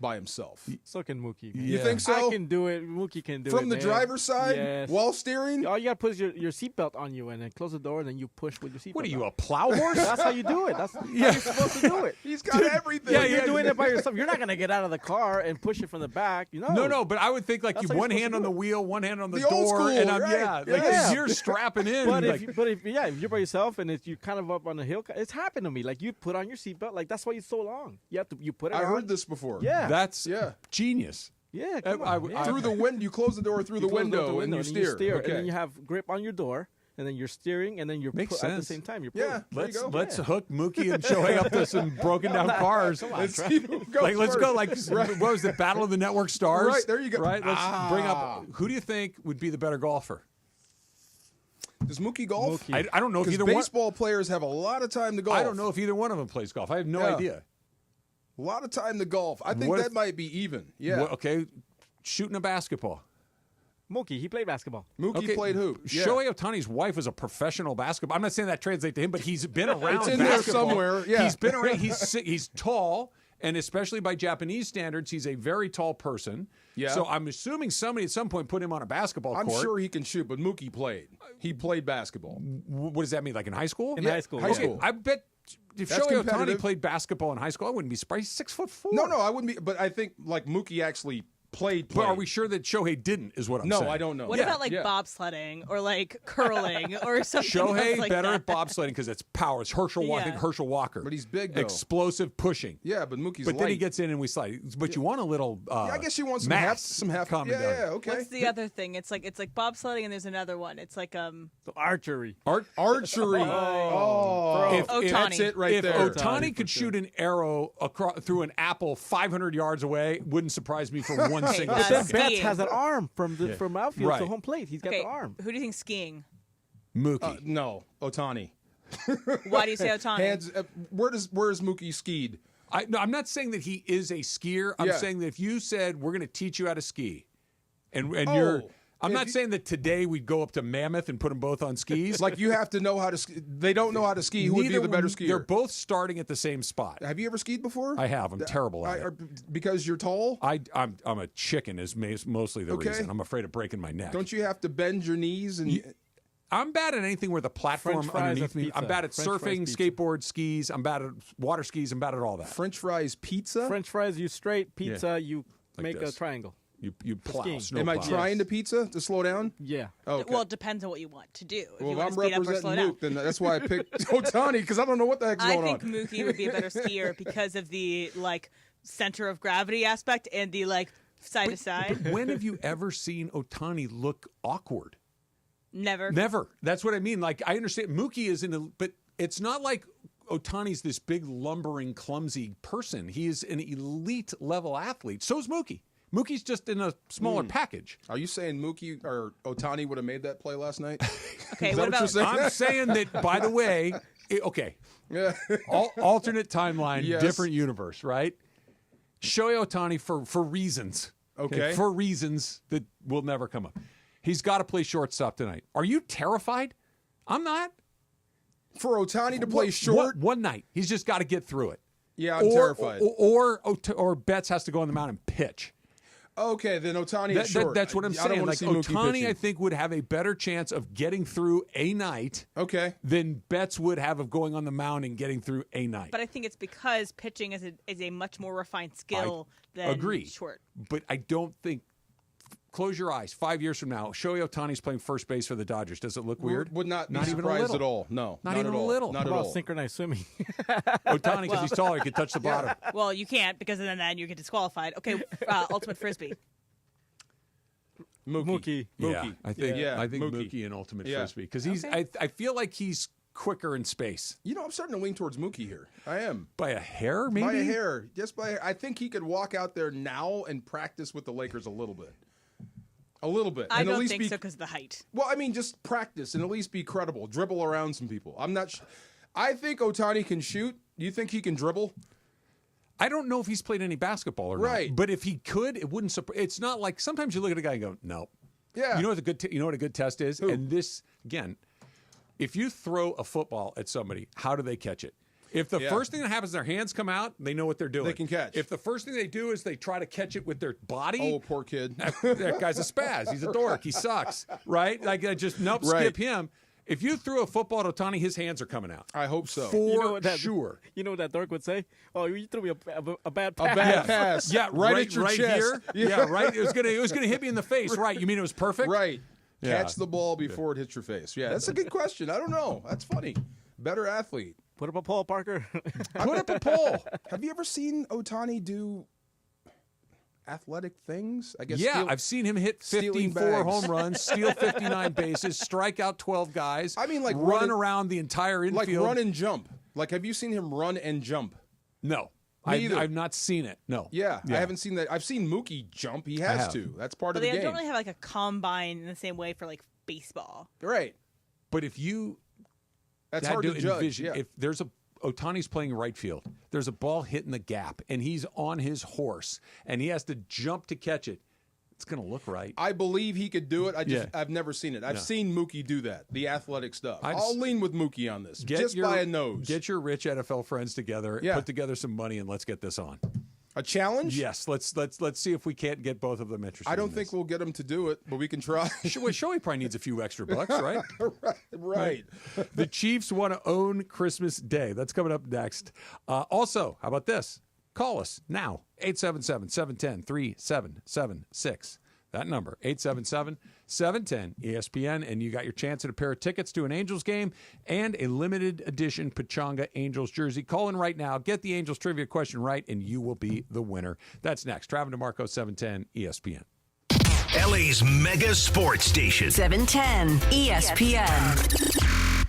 by himself. So can Mookie. Man. You think so? I can do it. Mookie can do it. From the driver's side? Yes. While steering? All you got to put is your seatbelt on you and then close the door and then you push with your seatbelt. What are you, a plow horse? That's how you do it. That's how you're supposed to do it. He's got everything. Yeah, you're doing it by yourself. You're not going to get out of the car and push it from the back. No, but I would think like you one hand on the wheel, one hand on the door. Old school, and right? You're strapping in. But if you're by yourself and you're kind of up on the hill, it's happened to me. Like you put on your seatbelt. Like that's why it's so long. You put it on. I heard this before. Yeah. That's genius. Yeah, come on. Through the window, you close the door through the window and you steer. Okay. And then you have grip on your door, and then you're steering, and then you're Makes sense. at the same time. You're pulling. Let's hook Mookie and Shohei up to some broken down cars. Let's go. Like what was the Battle of the Network Stars? Right, there you go. Right, let's bring up. Who do you think would be the better golfer? Does Mookie golf? I don't know if either baseball players have a lot of time to golf. I don't know if either one of them plays golf. I have no idea. A lot of time to golf. I think that might be even. Yeah. Okay. Shooting a basketball. Mookie, he played basketball. Mookie played who? Yeah. Shohei Ohtani's wife was a professional basketball. I'm not saying that translates to him, but he's been around it's in basketball. there somewhere. Yeah. He's been around. He's tall, and especially by Japanese standards, he's a very tall person. Yeah. So I'm assuming somebody at some point put him on a basketball court. I'm sure he can shoot, but Mookie played. He played basketball. What does that mean? Like in high school? In high school. High school. I bet if That's Shohei Ohtani competitive. played basketball in high school, I wouldn't be surprised. He's 6'4". No, I wouldn't be. But I think like Mookie actually played. But are we sure that Shohei didn't? Is what I'm saying. No, I don't know. What about like bobsledding or like curling or something? Shohei like better that. at bobsledding because it's power. It's Herschel Walker. I think Herschel Walker. But he's big though. Explosive pushing. Yeah, but Mookie's But then he light. gets in and we slide. But you want a little. I guess you want some mass. half. Calm it down. Yeah, okay. What's the other thing? It's like bobsledding and there's another one. It's like archery. Archery. Ohtani. That's it right if there. Ohtani could shoot an arrow through an apple 500 yards away, wouldn't surprise me for one single second. Betts has an arm from outfield to home plate. He's got the arm. Who do you think skiing? Mookie. No, Ohtani. Why do you say Ohtani? Where's Mookie skied? I'm not saying that he is a skier. I'm Yeah. saying that if you said we're going to teach you how to ski, and Oh, you're. I'm not saying that today we'd go up to Mammoth and put them both on skis. Like you have to know how to ski. They don't know how to ski. Who would be the better skier? They're both starting at the same spot. Have you ever skied before? I have. I'm terrible at it. Because you're tall? I'm a chicken is mostly the Okay. reason. I'm afraid of breaking my neck. Don't you have to bend your knees? And I'm bad at anything where the platform French fries underneath of me. pizza. I'm bad at French fries surfing, pizza. skateboard, skis. I'm bad at water skis. I'm bad at all that. French fries pizza? French fries, you straight. Pizza, Yeah. you Like make this. a triangle. You plow. skiing. Snow Am I plow. trying to pizza to slow down? Yeah. Okay. Well, it depends on what you want to do. If Well, you if want I'm to speed up or slow representing down. Mook, then that's why I picked Ohtani, because I don't know what the heck's I going think on. Mookie would be a better skier because of the center of gravity aspect and the side to side. But when have you ever seen Ohtani look awkward? Never. Never. That's what I mean. Like, I understand Mookie is but it's not like Ohtani's this big, lumbering, clumsy person. He is an elite level athlete. So is Mookie. Mookie's just in a smaller package. Are you saying Mookie or Ohtani would have made that play last night? Okay, Is what that about? you're I'm saying that, by the way, Yeah. alternate timeline, Yes. different universe, right? Shohei Ohtani for reasons. Okay. For reasons that will never come up. He's got to play shortstop tonight. Are you terrified? I'm not. For Ohtani to play short? One night. He's just got to get through it. Yeah, I'm terrified. Or Betts has to go on the mound and pitch. Okay, then Ohtani is short. That's what I'm saying. Like Ohtani, I think, would have a better chance of getting through a night than Betts would have of going on the mound and getting through a night. But I think it's because pitching is a much more refined skill than short. But I don't think. Close your eyes. 5 years from now, Shohei Ohtani's playing first base for the Dodgers. Does it look weird? Would not be surprised at all. No, not even a little. Not at all. About synchronized swimming. Ohtani, because he's taller, he can touch the bottom. Well, you can't because then you get disqualified. Okay, ultimate frisbee. Mookie. Yeah, I think Mookie in ultimate frisbee because he's. I feel like he's quicker in space. You know, I'm starting to lean towards Mookie here. I am. By a hair, maybe? By a hair. Just by a hair. I think he could walk out there now and practice with the Lakers a little bit. A little bit. I don't think so because of the height. Well, I mean, just practice and at least be credible. Dribble around some people. I'm not I think Ohtani can shoot. Do you think he can dribble? I don't know if he's played any basketball or not. But if he could, it wouldn't surprise. It's not like sometimes you look at a guy and go, no. Yeah. You know what a good test is? Who? And this, again, if you throw a football at somebody, how do they catch it? If the first thing that happens, their hands come out, they know what they're doing. They can catch. If the first thing they do is they try to catch it with their body. Oh, poor kid. That guy's a spaz. He's a dork. He sucks. Right? Like, skip him. If you threw a football at Ohtani, his hands are coming out. I hope so. For sure. You know what that dork would say? Oh, you threw me a bad pass. A bad pass. Yeah, right at your chest. Here. Yeah, right. It was gonna hit me in the face. Right. You mean it was perfect? Right. Yeah. Catch the ball before it hits your face. Yeah, that's a good question. I don't know. That's funny. Better athlete. Put up a poll, Parker. Put up a poll. Have you ever seen Ohtani do athletic things? I guess. Yeah, I've seen him hit 54 home runs, steal 59 bases, strike out 12 guys. I mean, like run around the entire infield. Like run and jump. Like, have you seen him run and jump? No. I've not seen it. No. Yeah, I haven't seen that. I've seen Mookie jump. He has to. That's part of the game. They don't really have like a combine in the same way for like baseball. Right. But if you That's hard to judge. Envision, if there's Ohtani's playing right field, there's a ball hitting the gap, and he's on his horse, and he has to jump to catch it. It's going to look right. I believe he could do it. I've never seen it. I've seen Mookie do that, the athletic stuff. I'll lean with Mookie on this, by a nose. Get your rich NFL friends together, put together some money, and let's get this on. A challenge? Yes. Let's see if we can't get both of them interested. I don't think we'll get them to do it, but we can try. Shohei probably needs a few extra bucks, right? Right. The Chiefs want to own Christmas Day. That's coming up next. Also, how about this? Call us now, 877-710-3776. That number, 877-710-ESPN, and you got your chance at a pair of tickets to an Angels game and a limited edition Pachanga Angels jersey. Call in right now, get the Angels trivia question right, and you will be the winner. That's next. Travis DeMarco, 710 ESPN. LA's mega sports station. 710 ESPN.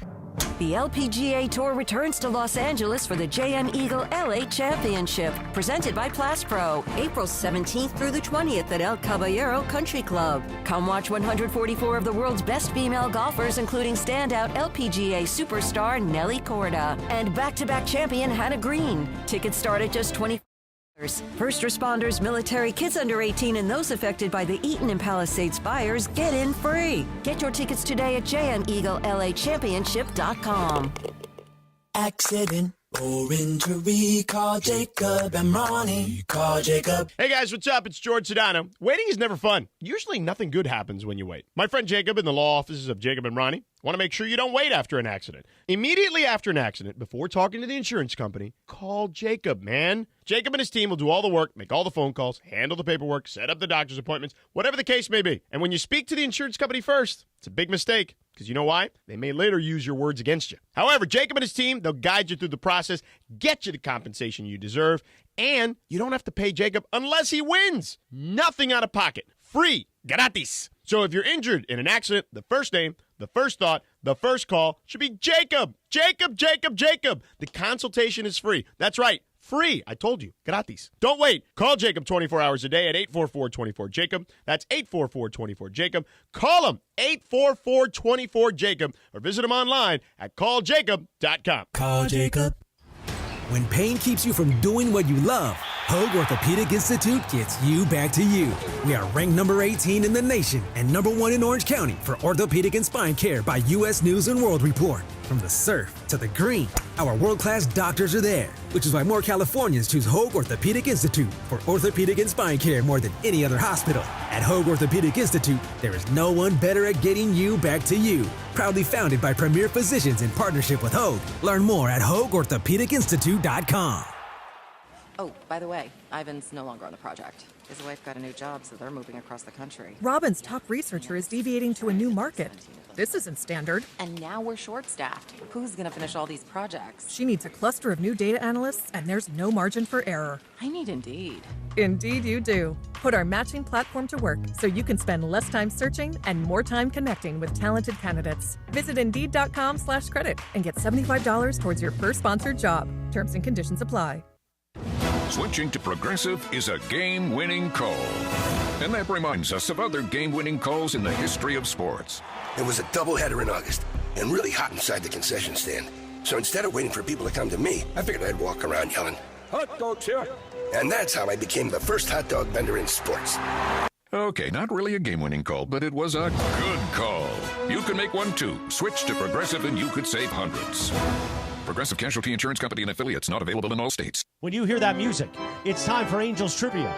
The LPGA Tour returns to Los Angeles for the JM Eagle LA Championship, presented by Plastpro, April 17th through the 20th at El Caballero Country Club. Come watch 144 of the world's best female golfers, including standout LPGA superstar Nelly Korda and back-to-back champion Hannah Green. Tickets start at just $20. First responders, military, kids under 18, and those affected by the Eaton and Palisades fires get in free. Get your tickets today at jmeaglelachampionship.com. Accident or injury, call Jacob and Ronnie. Call Jacob. Hey guys, what's up? It's George Sedano. Waiting is never fun. Usually nothing good happens when you wait. My friend Jacob in the law offices of Jacob and Ronnie want to make sure you don't wait after an accident. Immediately after an accident, before talking to the insurance company, call Jacob, man. Jacob and his team will do all the work, make all the phone calls, handle the paperwork, set up the doctor's appointments, whatever the case may be. And when you speak to the insurance company first, it's a big mistake. Because you know why? They may later use your words against you. However, Jacob and his team, they'll guide you through the process, get you the compensation you deserve, and you don't have to pay Jacob unless he wins. Nothing out of pocket. Free. Gratis. So if you're injured in an accident, the first name, the first thought, the first call should be Jacob. Jacob, Jacob, Jacob. The consultation is free. That's right. Free. I told you. Gratis. Don't wait. Call Jacob 24 hours a day at 844-24-JACOB. That's 844-24-JACOB. Call him 844-24-JACOB or visit him online at calljacob.com. Call Jacob. When pain keeps you from doing what you love, Hoag Orthopedic Institute gets you back to you. We are ranked number 18 in the nation and number 1 in Orange County for orthopedic and spine care by U.S. News and World Report. From the surf to the green, our world-class doctors are there, which is why more Californians choose Hoag Orthopedic Institute for orthopedic and spine care more than any other hospital. At Hoag Orthopedic Institute, there is no one better at getting you back to you. Proudly founded by premier physicians in partnership with Hoag. Learn more at HoagOrthopedicInstitute.com. Oh, by the way, Ivan's no longer on the project. His wife got a new job, so they're moving across the country. Robin's top researcher is deviating to a new market. This isn't standard. And now we're short-staffed. Who's going to finish all these projects? She needs a cluster of new data analysts, and there's no margin for error. I need Indeed. Indeed you do. Put our matching platform to work so you can spend less time searching and more time connecting with talented candidates. Visit Indeed.com/credit and get $75 towards your first sponsored job. Terms and conditions apply. Switching to Progressive is a game-winning call. And that reminds us of other game-winning calls in the history of sports. It was a doubleheader in August and really hot inside the concession stand. So instead of waiting for people to come to me, I figured I'd walk around yelling, "Hot dogs here!" And that's how I became the first hot dog vendor in sports. Okay, not really a game-winning call, but it was a good call. You can make one too. Switch to Progressive and you could save hundreds. Progressive Casualty Insurance Company and affiliates, not available in all states. When you hear that music, it's time for Angels Trivia.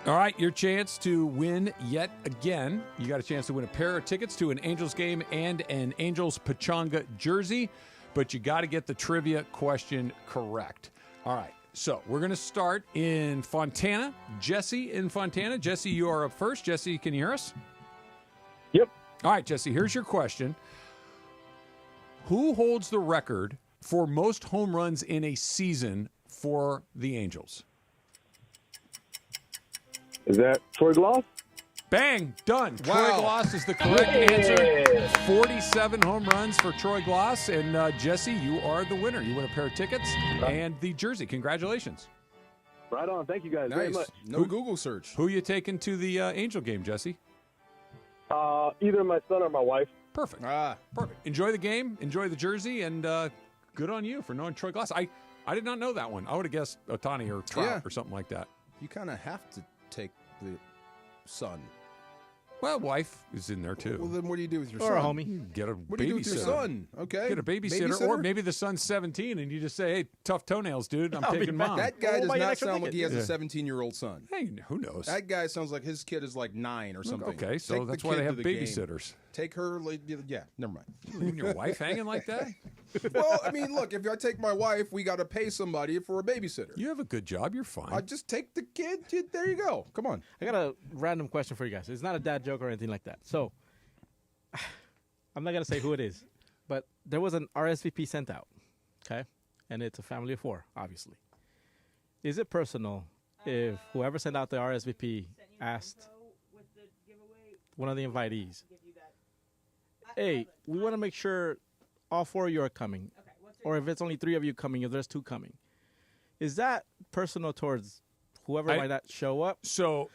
All right, your chance to win yet again. You got a chance to win a pair of tickets to an Angels game and an Angels Pachanga jersey, but you got to get the trivia question correct. All right, so we're going to start in Fontana. Jesse in Fontana. Jesse, you are up first. Jesse, can you hear us? Yep. All right, Jesse, here's your question. Who holds the record for most home runs in a season for the Angels? Is that Troy Gloss? Bang! Done. Wow. Troy Gloss is the correct answer. 47 home runs for Troy Gloss. And Jesse, you are the winner. You win a pair of tickets and the jersey. Congratulations. Right on. Thank you guys very much. No Google search. Who you taking to the Angel game, Jesse? Either my son or my wife. Perfect. Perfect. Enjoy the game. Enjoy the jersey. And good on you for knowing Troy Gloss. I did not know that one. I would have guessed Ohtani or Trout or something like that. You kind of have to take the son. Well, wife is in there too. Well, then what do you do with your Or son? a homie. Get a What do you do with your babysitter. son? Okay. Get a babysitter, or maybe the son's 17 and you just say, "Hey, tough toenails, dude. I'm taking mom." That guy does buy an not extra sound like he has ticket. a 17-year-old son. Hey, who knows? That guy sounds like his kid is like 9 or something. Okay, so Take the that's why kid they to have the game. babysitters. Take her, yeah, never mind. Leaving your wife hanging like that? Well, I mean, look, if I take my wife, we got to pay somebody for a babysitter. You have a good job. You're fine. I just take the kid. There you go. Come on. I got a random question for you guys. It's not a dad joke or anything like that. So, I'm not going to say who it is, but there was an RSVP sent out, okay? And it's a family of 4, obviously. Is it personal if whoever sent out the RSVP asked one of the invitees, "Hey, we want to make sure all 4 of you are coming, or if it's only 3 of you coming, if there's 2 coming." Is that personal towards whoever might not show up? So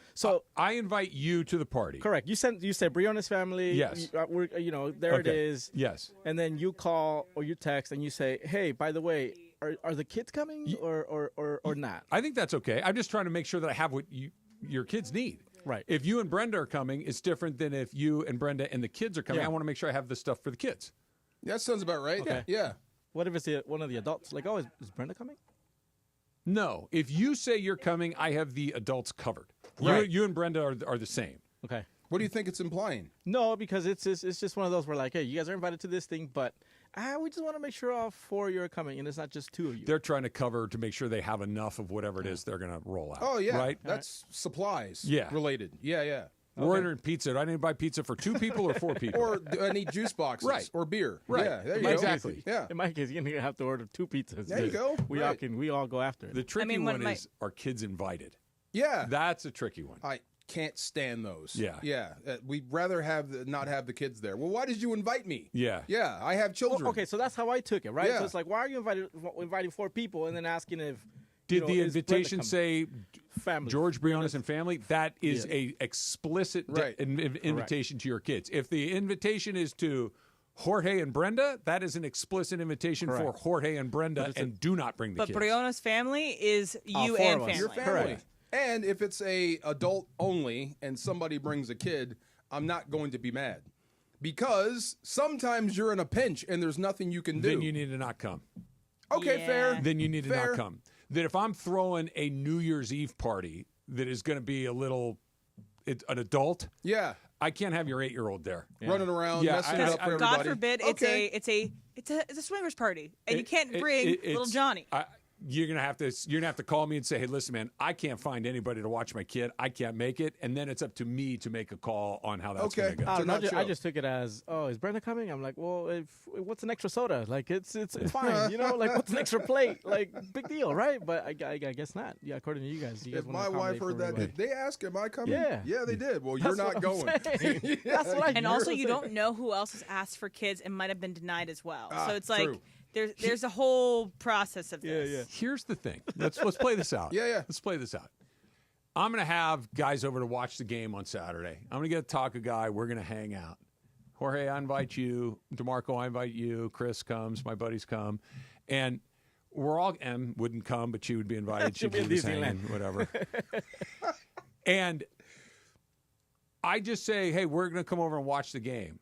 I invite you to the party. Correct. You said Briones family. Yes. We're, there it Okay. is. Yes. And then you call or you text and you say, "Hey, by the way, are the kids coming or not?" I think that's okay. I'm just trying to make sure that I have what your kids need. Right. If you and Brenda are coming, it's different than if you and Brenda and the kids are coming. Yeah. I want to make sure I have the stuff for the kids. That sounds about right. Okay. Yeah. What if it's one of the adults? Like, is Brenda coming? No. If you say you're coming, I have the adults covered. Right. You and Brenda are the same. Okay. What do you think it's implying? No, because it's just one of those where like, hey, you guys are invited to this thing, but we just want to make sure all 4 of you are coming, and it's not just 2 of you. They're trying to cover to make sure they have enough of whatever it is they're going to roll out. Oh, yeah. Right? That's supplies Yeah. related. Yeah. We're ordering pizza. I need to buy pizza for 2 people or 4 people. Or I need juice boxes. Right. Or beer. Right. Yeah, there you Exactly. go. Yeah. In my case, you're going to have to order 2 pizzas. There you go. We all go after it. The tricky one is, are kids invited? Yeah. That's a tricky one. I can't stand those. Yeah. Yeah. We'd rather not have the kids there. Well, why did you invite me? Yeah. Yeah, I have children. Okay, so that's how I took it, right? Yeah. So it's like, why are you inviting 4 people and then asking if Did the is Brenda invitation coming? say Family. George Briones and family? That is a explicit Right. invitation to your kids. If the invitation is to Jorge and Brenda, that is an explicit invitation for Correct. Jorge and Brenda, and do not bring the But kids. Briones family is you four and of us. family. Your family. Correct. And if it's a adult only and somebody brings a kid, I'm not going to be mad. Because sometimes you're in a pinch and there's nothing you can do. Then you need to not come. Okay, Yeah. fair. Then you need to Fair. not come. That if I'm throwing a New Year's Eve party that is going to be an adult, Yeah. I can't have your 8-year-old there. Running around, Yeah, messing it up for God everybody. forbid it's a swingers party, and you can't bring little Johnny. You're gonna have to call me and say, hey, listen, man, I can't find anybody to watch my kid. I can't make it, and then it's up to me to make a call on how that's Okay. gonna go. I just took it as, oh, is Brenda coming? I'm like, well, what's an extra soda? Like, it's fine, you know? Like, what's an extra plate? Like, big deal, right? But I guess not. Yeah, according to you guys. If my wife heard that, did they ask, am I coming? Yeah. they did. Well, That's you're not what going. I'm saying. That's what I And hear. also, you don't know who else has asked for kids and might have been denied as well. So it's like true. there's a whole process of this. Yeah. Here's the thing. Let's play this out. Yeah. Let's play this out. I'm going to have guys over to watch the game on Saturday. I'm going to get a taco guy. We're going to hang out. Jorge, I invite you. DeMarco, I invite you. Chris comes. My buddies come. And we're all, Em wouldn't come, but she would be invited. She'd She'll be in be just Disneyland. hanging, whatever. And I just say, hey, we're going to come over and watch the game.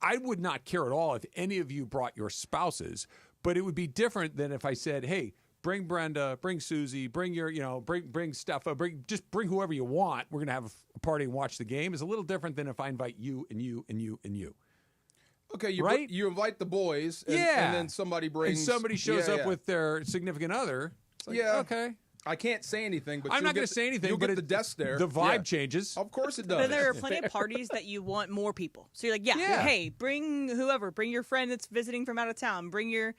I would not care at all if any of you brought your spouses, but it would be different than if I said, hey, bring Brenda, bring Susie, bring your, bring Steffa, bring whoever you want. We're going to have a party and watch the game. It's a little different than if I invite you and you and you and you. Okay, Right? You invite the boys, and, Yeah. and then somebody brings. And somebody shows Yeah, up yeah. with their significant other. It's like, Yeah. okay. I can't say anything, but I'm you'll not going get to say anything, You'll but get the desk there. The vibe Yeah. changes. Of course it But does. then there are plenty of parties that you want more people. So you're like, Yeah. hey, bring whoever, bring your friend that's visiting from out of town, bring your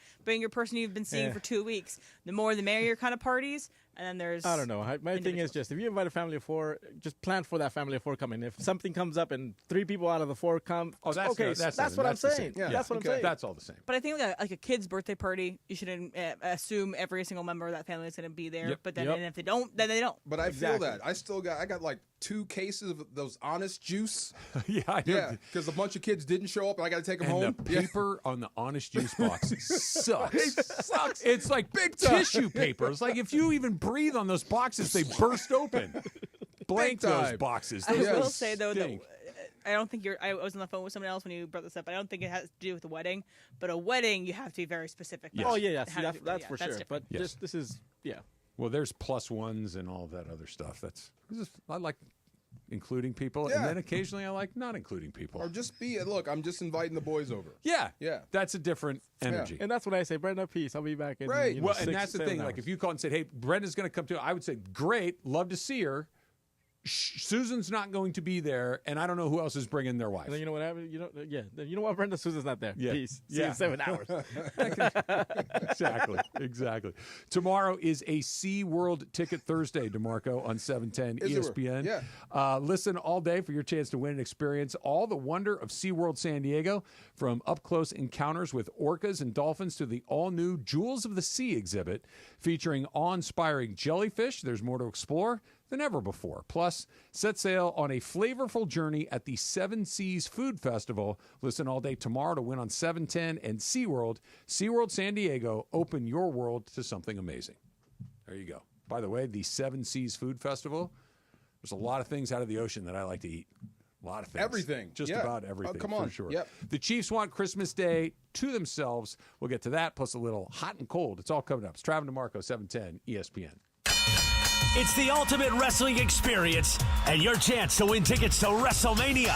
person you've been seeing Yeah. for 2 weeks. The more the merrier kind of parties. And then there's I don't know. My thing is just, if you invite a family of 4, just plan for that family of 4 coming. If something comes up and 3 people out of the 4 come, Oh, that's okay, no, that's that's not- what I'm that's the saying. same. Yeah. That's what Okay. I'm saying. That's all the same. But I think like a kid's birthday party, you shouldn't assume every single member of that family is going to be there. Yep. But then Yep. and if they don't, then they don't. But I Exactly. feel that. I got like 2 cases of those Honest Juice. Yeah, I know. Yeah, because a bunch of kids didn't show up, and I got to take them And home. the paper on the Honest Juice box sucks. It sucks. It's like Big time. tissue paper. It's like if you even breathe on those boxes, they burst open. Blank those time. boxes. I Those will things say though that stink. I don't think I was on the phone with someone else when you brought this up. I don't think it has to do with the wedding. But a wedding, you have to be very specific. Yes. Oh, yeah. See, How to do- that's yeah, for that's sure. different. But Yes. this is, yeah. Well, there's +1s and all that other stuff. I like including people, Yeah. and then occasionally I like not including people. Or just look, I'm just inviting the boys over. Yeah, Yeah. That's a different energy. And that's what I say, Brenda, peace. I'll be back in, Right. Well, 6, and that's the 7 thing. hours. Like, if you called and said, "Hey, Brenda's going to come to," I would say, "Great, love to see her." Susan's not going to be there, and I don't know who else is bringing their wife. And then you know what happened? Then you know what? Brenda Susan's not there. Yeah. Peace. See Yeah. you in 7 hours. Exactly. Tomorrow is a SeaWorld Ticket Thursday, DeMarco, on 710 Is it? ESPN. Yeah. Listen all day for your chance to win and experience all the wonder of SeaWorld San Diego, from up-close encounters with orcas and dolphins to the all-new Jewels of the Sea exhibit featuring awe-inspiring jellyfish. There's more to explore than ever before. Plus, set sail on a flavorful journey at the Seven Seas Food Festival. Listen all day tomorrow to win on 710 and SeaWorld. SeaWorld San Diego, open your world to something amazing. There you go. By the way, the Seven Seas Food Festival, there's a lot of things out of the ocean that I like to eat. A lot of things. Everything. Just Yeah. about everything. Come on. For sure. Yep. The Chiefs want Christmas Day to themselves. We'll get to that, plus a little hot and cold. It's all coming up. It's Travis DeMarco, 710 ESPN. It's the ultimate wrestling experience and your chance to win tickets to WrestleMania.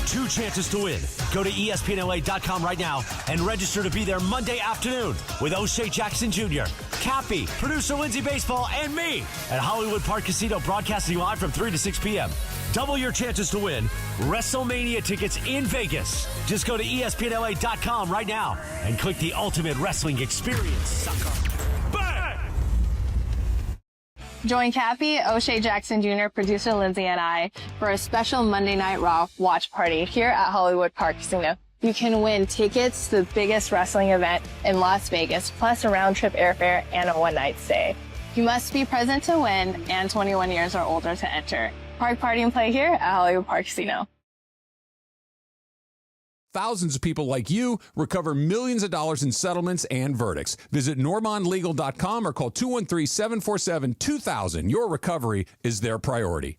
2 chances to win. Go to ESPNLA.com right now and register to be there Monday afternoon with O'Shea Jackson Jr., Cappy, producer Lindsay Baseball, and me at Hollywood Park Casino, broadcasting live from 3 to 6 p.m. Double your chances to win WrestleMania tickets in Vegas. Just go to ESPNLA.com right now and click the ultimate wrestling experience. Sucker. Bang! Join Cappy, O'Shea Jackson Jr., producer Lindsay, and I for a special Monday Night Raw watch party here at Hollywood Park Casino. You can win tickets to the biggest wrestling event in Las Vegas, plus a round-trip airfare and a one-night stay. You must be present to win and 21 years or older to enter. Park, party, and play here at Hollywood Park Casino. Thousands of people like you recover millions of dollars in settlements and verdicts. Visit normandlegal.com or call 213-747-2000. Your recovery is their priority.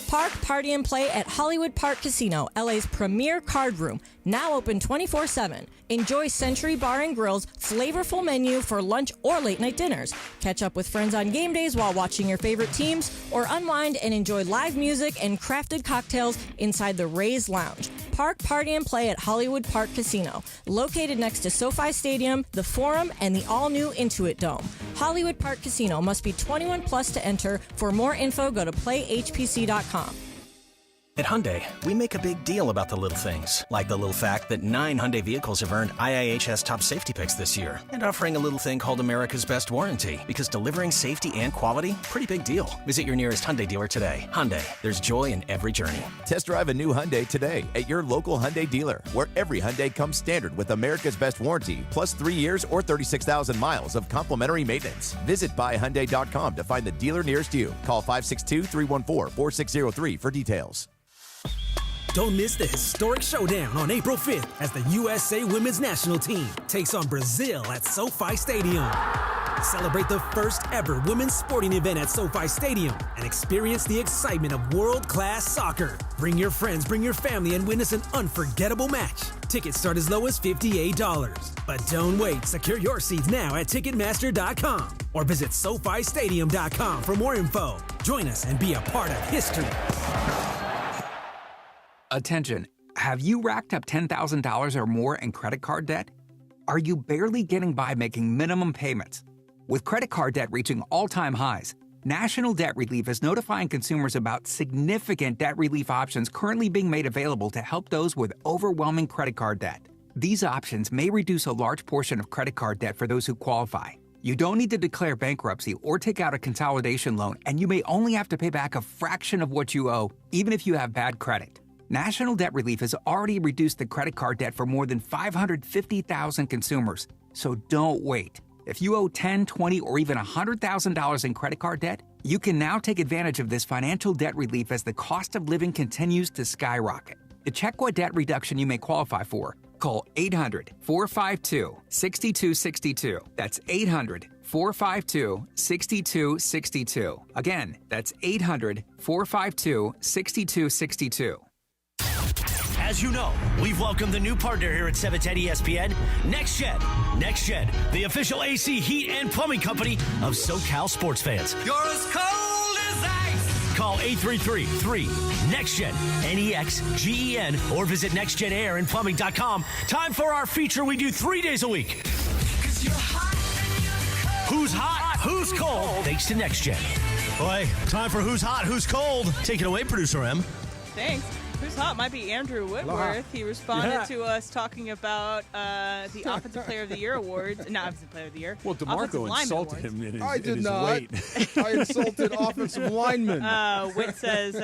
Park, party, and play at Hollywood Park Casino, LA's premier card room. Now open 24/7. Enjoy Century Bar and Grill's flavorful menu for lunch or late-night dinners. Catch up with friends on game days while watching your favorite teams, or unwind and enjoy live music and crafted cocktails inside the Rays Lounge. Park, party, and play at Hollywood Park Casino, located next to SoFi Stadium, the Forum, and the all-new Intuit Dome. Hollywood Park Casino must be 21 plus to enter. For more info, go to playhpc.com. At Hyundai, we make a big deal about the little things, like the little fact that 9 Hyundai vehicles have earned IIHS top safety picks this year, and offering a little thing called America's Best Warranty, because delivering safety and quality, pretty big deal. Visit your nearest Hyundai dealer today. Hyundai, there's joy in every journey. Test drive a new Hyundai today at your local Hyundai dealer, where every Hyundai comes standard with America's Best Warranty, plus 3 years or 36,000 miles of complimentary maintenance. Visit buyhyundai.com to find the dealer nearest you. Call 562-314-4603 for details. Don't miss the historic showdown on April 5th as the USA Women's National Team takes on Brazil at SoFi Stadium. Celebrate the first ever women's sporting event at SoFi Stadium and experience the excitement of world-class soccer. Bring your friends, bring your family, and witness an unforgettable match. Tickets start as low as $58. But don't wait. Secure your seats now at Ticketmaster.com or visit SoFiStadium.com for more info. Join us and be a part of history. Attention, have you racked up $10,000 or more in credit card debt? Are you barely getting by making minimum payments? With credit card debt reaching all-time highs, National Debt Relief is notifying consumers about significant debt relief options currently being made available to help those with overwhelming credit card debt. These options may reduce a large portion of credit card debt for those who qualify. You don't need to declare bankruptcy or take out a consolidation loan, and you may only have to pay back a fraction of what you owe, even if you have bad credit. National Debt Relief has already reduced the credit card debt for more than 550,000 consumers, so don't wait. If you owe $10,000, $20,000, or even $100,000 in credit card debt, you can now take advantage of this financial debt relief as the cost of living continues to skyrocket. To check what debt reduction you may qualify for, call 800-452-6262. That's 800-452-6262. Again, that's 800-452-6262. As you know, we've welcomed the new partner here at 710 ESPN, NextGen. NextGen, the official AC, heat, and plumbing company of SoCal sports fans. You're as cold as ice. Call 833-3-NEXTGEN, NEXGEN, or visit nextgenairandplumbing.com. Time for our feature we do 3 days a week. 'Cause you're hot and you're cold. Who's hot? Who's cold? Thanks to NextGen. Boy, time for Who's Hot? Who's Cold? Take it away, Producer M. Thanks. Who's hot might be Andrew Whitworth. Aloha. He responded to us talking about the Offensive Player of the Year awards. Not Offensive Player of the Year. Well, DeMarco insulted him in his, I did in his not. weight. I insulted offensive linemen. Whit says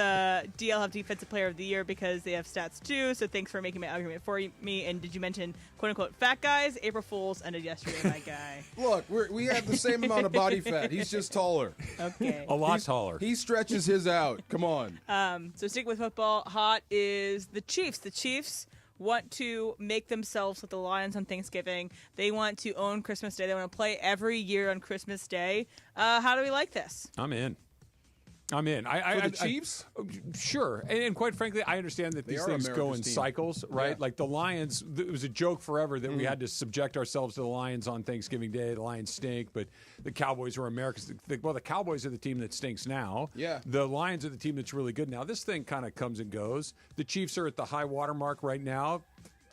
DL have Defensive Player of the Year because they have stats too, so thanks for making my argument for me. And did you mention, quote-unquote, fat guys? April Fool's ended yesterday, my guy. Look, we have the same amount of body fat. He's just taller. Okay. A lot taller. He stretches his out. Come on. So stick with football. Hot is the Chiefs. The Chiefs want to make themselves with the Lions on Thanksgiving. They want to own Christmas Day. They want to play every year on Christmas Day. How do we like this? I'm in. For the Chiefs? Sure. And quite frankly, I understand that these things go in cycles, right? Yeah. Like the Lions, it was a joke forever that we had to subject ourselves to the Lions on Thanksgiving Day. The Lions stink, but the Cowboys are America's. Well, the Cowboys are the team that stinks now. Yeah. The Lions are the team that's really good now. This thing kind of comes and goes. The Chiefs are at the high water mark right now.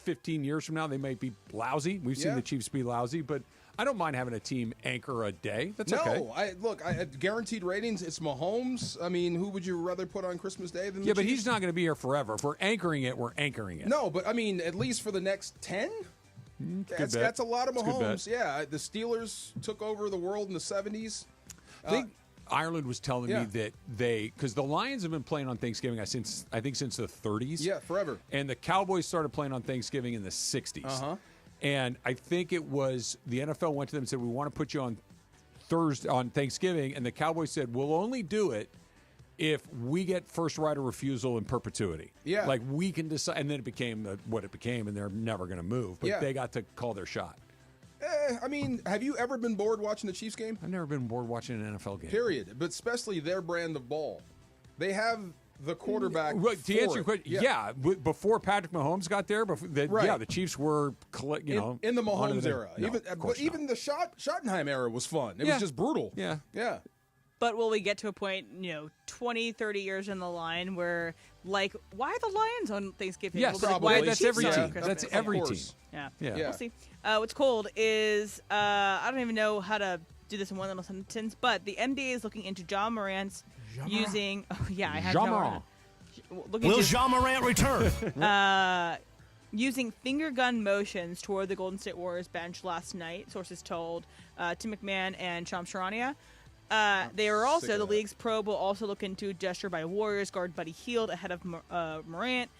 15 years from now, they might be lousy. We've seen the Chiefs be lousy, but I don't mind having a team anchor a day. That's okay. No, guaranteed ratings. It's Mahomes. I mean, who would you rather put on Christmas Day than the Yeah, but Chiefs? he's not going to be here forever. If we're anchoring it, we're anchoring it. No, but I mean, at least for the next 10? That's a lot of It's a good Mahomes. Yeah, the Steelers took over the world in the 70s. Ireland was telling me that because the Lions have been playing on Thanksgiving since the 30s. Yeah, forever. And the Cowboys started playing on Thanksgiving in the 60s. Uh-huh. And I think it was the NFL went to them and said, we want to put you on Thanksgiving. And the Cowboys said, we'll only do it if we get first right of refusal in perpetuity. Yeah. Like we can decide. And then it became what it became, and they're never going to move. But they got to call their shot. I mean, have you ever been bored watching the Chiefs game? I've never been bored watching an NFL game. Period. But especially their brand of ball. They have the quarterback. To answer your question, before Patrick Mahomes got there, the Chiefs were, in the Mahomes era. Even the Schottenheim era was fun. It was just brutal. Yeah. But will we get to a point, 20, 30 years in the line where, why are the Lions on Thanksgiving? Yes, probably. Why that's every team. Christmas? That's every team. Yeah. We'll see. What's cold is, I don't even know how to do this in one little sentence, but the NBA is looking into Ja Morant's using... Oh, yeah, I have Ja Morant. Will Ja Morant return? Using finger gun motions toward the Golden State Warriors bench last night, sources told Tim McMahon and Shams Charania. They are also, the league's probe will also look into gesture by Warriors guard Buddy Hield ahead of Morant.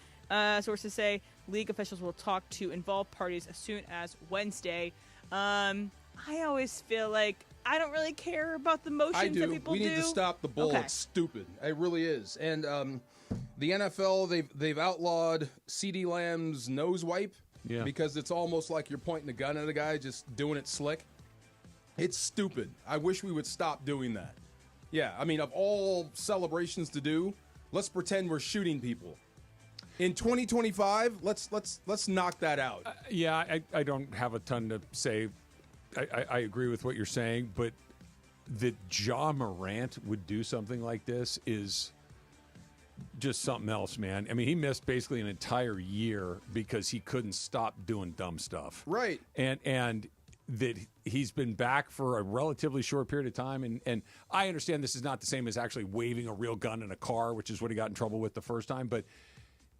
Sources say league officials will talk to involved parties as soon as Wednesday. I always feel like I don't really care about the motions that people do. We need to stop the bull. Okay. It's stupid. It really is. And the NFL, they've outlawed CeeDee Lamb's nose wipe because it's almost like you're pointing a gun at a guy, just doing it slick. It's stupid. I wish we would stop doing that. Yeah, I mean, of all celebrations to do, let's pretend we're shooting people. In 2025, let's knock that out. I don't have a ton to say. I agree with what you're saying, but that Ja Morant would do something like this is just something else, man. I mean, he missed basically an entire year because he couldn't stop doing dumb stuff. Right. And that he's been back for a relatively short period of time. And I understand this is not the same as actually waving a real gun in a car, which is what he got in trouble with the first time. But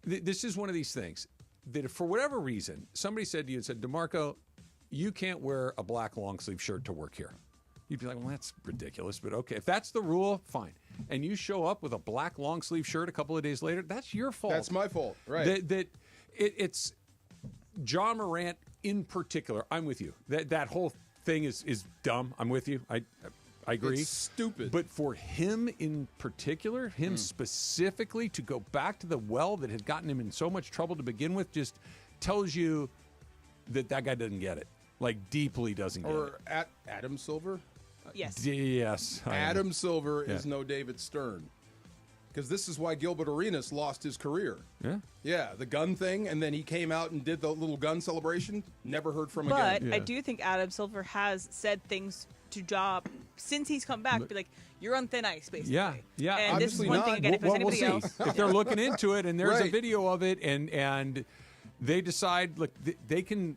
this is one of these things that if for whatever reason, somebody said to you and said, DeMarco, you can't wear a black long sleeve shirt to work here. You'd be like, well, that's ridiculous. But okay, if that's the rule, fine. And you show up with a black long sleeve shirt a couple of days later, that's your fault. That's my fault. Right. It's Ja Morant in particular. I'm with you. That whole thing is dumb. I'm with you. I agree. It's stupid. But for him in particular, him specifically, to go back to the well that had gotten him in so much trouble to begin with just tells you that guy doesn't get it. Like, deeply doesn't get it. Or Adam Silver? Yes. Yes. Adam Silver is no David Stern. Because this is why Gilbert Arenas lost his career. Yeah. Yeah, the gun thing, and then he came out and did the little gun celebration. Never heard from again. But I do think Adam Silver has said things to Ja since he's come back. Be like, you're on thin ice, basically. Yeah. And obviously this is one thing, again, if there's anybody we'll else. If they're looking into it and there's a Right. video of it and they decide, look, they can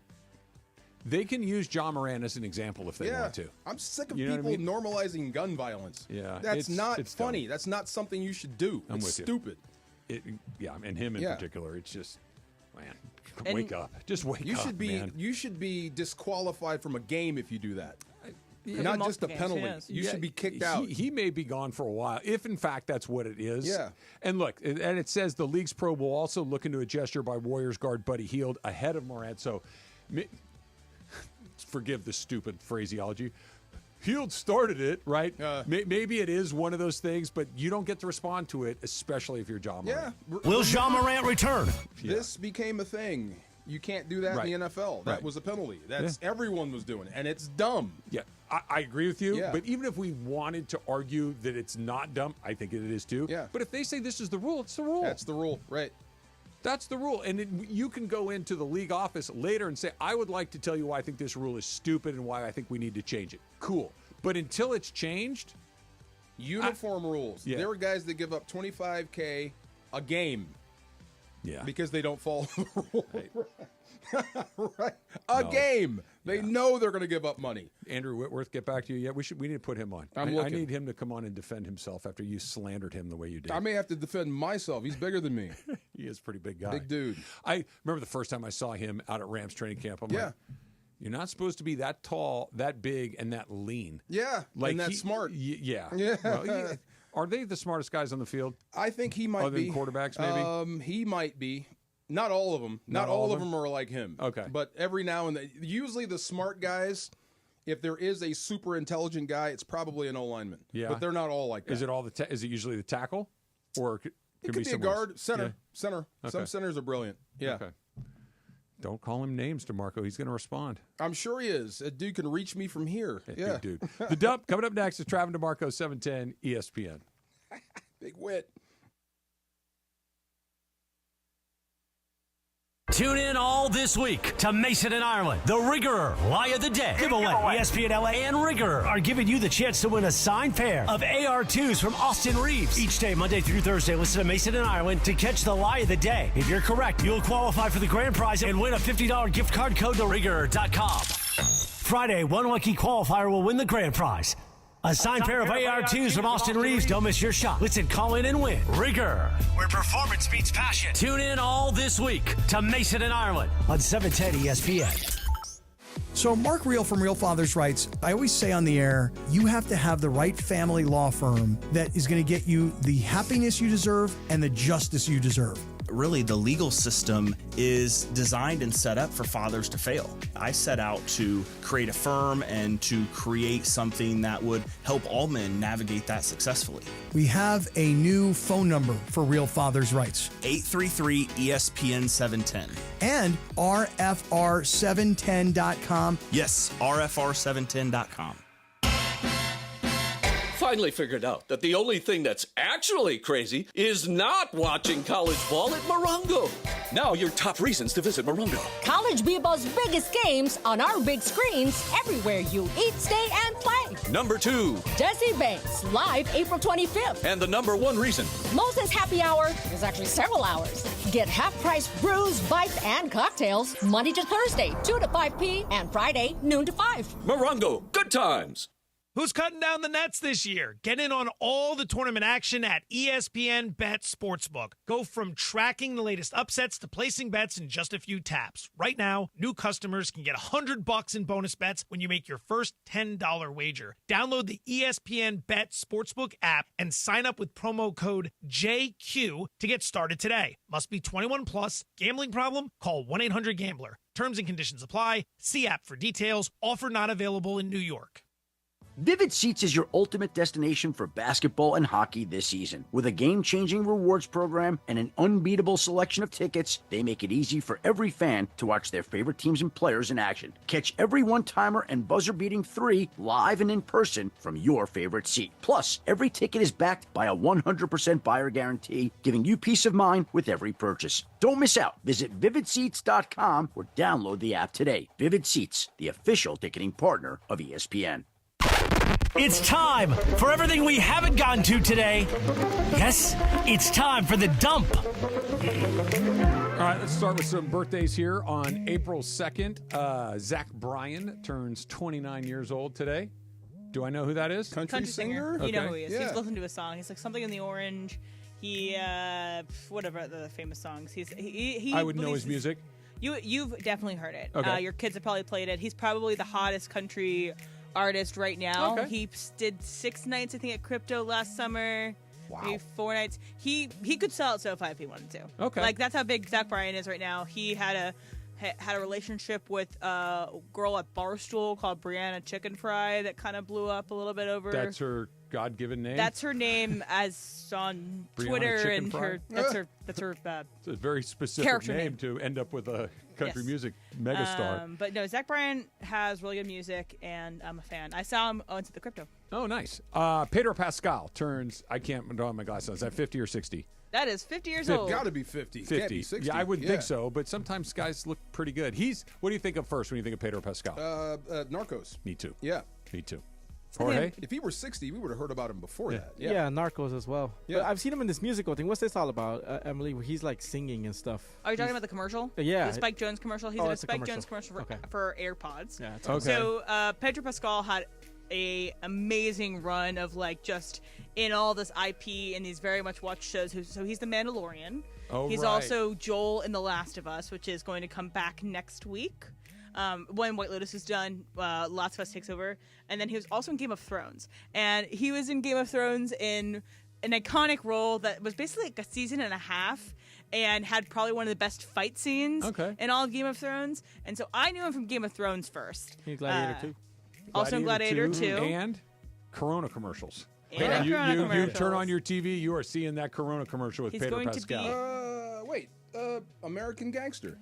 use Ja Morant as an example if they want to. I'm sick of You know people what I mean? normalizing gun violence. Yeah, That's not it's funny. dumb. That's not something you should do. I'm It's with you. stupid. And him in particular, it's just, man, wake up. Just wake You up, should be man. you should be disqualified from a game if you do that. Yeah. Not In just a multiple penalty. games, You should be kicked out. He may be gone for a while, if in fact that's what it is. Yeah. And look, and it says the league's probe will also look into a gesture by Warriors guard Buddy Hield ahead of Morant. So, forgive the stupid phraseology. Hield started it, right? Maybe it is one of those things, but you don't get to respond to it, especially if you're Ja Morant. Will Ja Morant return? This became a thing. You can't do that in the NFL. That was a penalty. That's everyone was doing it, and it's dumb. Yeah, I agree with you. Yeah. But even if we wanted to argue that it's not dumb, I think it is too. Yeah. But if they say this is the rule, it's the rule. That's the rule, right? That's the rule. And you can go into the league office later and say, I would like to tell you why I think this rule is stupid and why I think we need to change it. Cool. But until it's changed, uniform rules. Yeah. There are guys that give up $25K a game. Yeah. Because they don't follow the rule. Right. A No. game. They know they're going to give up money. Andrew Whitworth, get back to you. Yeah, we need to put him on. I'm I looking. need him to come on and defend himself after you slandered him the way you did. I may have to defend myself. He's bigger than me. He is a pretty big guy. Big dude. I remember the first time I saw him out at Rams training camp. I'm like, You're not supposed to be that tall, that big, and that lean. Yeah, and that smart. Yeah. Yeah. Well, are they the smartest guys on the field? I think he might Other be. than quarterbacks, maybe? He might be. Not all of them. Not all of them are like him. Okay. But every now and then, usually the smart guys, if there is a super intelligent guy, it's probably an O-lineman. Yeah. But they're not all like that. Is it all is it usually the tackle? Or It could be a guard, center. Center. Okay. Some centers are brilliant. Yeah. Okay. Don't call him names, DeMarco. He's going to respond. I'm sure he is. A dude can reach me from here. Yeah. Big dude. The Dump coming up next is Travis DeMarco, 710 ESPN. Big wit. Tune in all this week to Mason and Ireland, the Riggerer Lie of the Day giveaway. ESPN LA and Riggerer are giving you the chance to win a signed pair of AR2s from Austin Reeves. Each day, Monday through Thursday, listen to Mason and Ireland to catch the Lie of the Day. If you're correct, you'll qualify for the grand prize and win a $50 gift card code to Riggerer.com. Friday, one lucky qualifier will win the grand prize. A signed pair of AR2s from Austin Reeves. Don't miss your shot. Listen, call in and win. Rigger, where performance meets passion. Tune in all this week to Mason and Ireland on 710 ESPN. So Mark Reel from Real Fathers writes, I always say on the air, you have to have the right family law firm that is going to get you the happiness you deserve and the justice you deserve. Really, the legal system is designed and set up for fathers to fail. I set out to create a firm and to create something that would help all men navigate that successfully. We have a new phone number for Real Fathers Rights. 833-ESPN-710. And RFR710.com. Yes, RFR710.com. Finally figured out that the only thing that's actually crazy is not watching college ball at Morongo. Now your top reasons to visit Morongo. College B-ball's biggest games on our big screens everywhere you eat, stay, and play. Number 2. Desi Banks, live April 25th. And the number 1 reason. Moses Happy Hour is actually several hours. Get half-price brews, bites, and cocktails Monday to Thursday, 2 to 5 p. and Friday, noon to 5. Morongo, good times. Who's cutting down the nets this year? Get in on all the tournament action at ESPN Bet Sportsbook. Go from tracking the latest upsets to placing bets in just a few taps. Right now, new customers can get $100 in bonus bets when you make your first $10 wager. Download the ESPN Bet Sportsbook app and sign up with promo code JQ to get started today. Must be 21 plus. Gambling problem? Call 1-800-GAMBLER. Terms and conditions apply. See app for details. Offer not available in New York. Vivid Seats is your ultimate destination for basketball and hockey this season. With a game-changing rewards program and an unbeatable selection of tickets, they make it easy for every fan to watch their favorite teams and players in action. Catch every one-timer and buzzer-beating 3 live and in person from your favorite seat. Plus, every ticket is backed by a 100% buyer guarantee, giving you peace of mind with every purchase. Don't miss out. Visit VividSeats.com or download the app today. Vivid Seats, the official ticketing partner of ESPN. It's time for everything we haven't gotten to today. Yes, it's time for the dump. All right, let's start with some birthdays here. On April 2nd, Zach Bryan turns 29 years old today. Do I know who that is? Country singer? You know who he is. Yeah. He's listened to his song. He's like something in the orange. He, whatever the famous songs. He I would know his music. You've definitely heard it. Okay. Your kids have probably played it. He's probably the hottest country artist right now. Okay. He did 6 nights, I think, at Crypto last summer. Wow. Maybe 4 nights. He could sell at SoFi if he wanted to. Okay. Like, that's how big Zach Bryan is right now. He had a relationship with a girl at Barstool called Brianna Chicken Fry that kind of blew up a little bit over. That's her God-given name? That's her name as on Brianna Twitter, Chicken and Fry? her. That's her. That's her. It's a very specific character name name. to end up with a country Yes. music megastar. But no, Zach Bryan has really good music, and I'm a fan. I saw him into the Crypto. Oh, nice. Pedro Pascal turns, I can't put on my glasses, is that 50 or 60? That is 50 years 50. old. Got to be 50. 50. Can't be 60. Yeah, I wouldn't think so, but sometimes guys look pretty good. What do you think of first when you think of Pedro Pascal? Narcos. Me too. Yeah. Me too. Jorge? If he were 60, we would have heard about him before that. Yeah, Narcos as well. Yeah. But I've seen him in this musical thing. What's this all about, Emily? Where he's like singing and stuff. Are you talking about the commercial? Yeah. The Spike Jones commercial? He's Oh, in a it's a Spike commercial. Jones commercial Okay. for AirPods. Yeah, it's Okay. So Pedro Pascal had a amazing run of like just in all this IP and these very much watched shows. So he's the Mandalorian. Oh, He's right. also Joel in The Last of Us, which is going to come back next week. When White Lotus was done, Last of Us takes over, and then he was also in Game of Thrones. And he was in Game of Thrones in an iconic role that was basically like a season and a half, and had probably one of the best fight scenes in all of Game of Thrones. And so I knew him from Game of Thrones first. He's Gladiator 2. Also in Gladiator 2. And Corona commercials. And Corona You commercials. turn on your TV, you are seeing that Corona commercial with He's Pedro going to Pascal. be- American Gangster.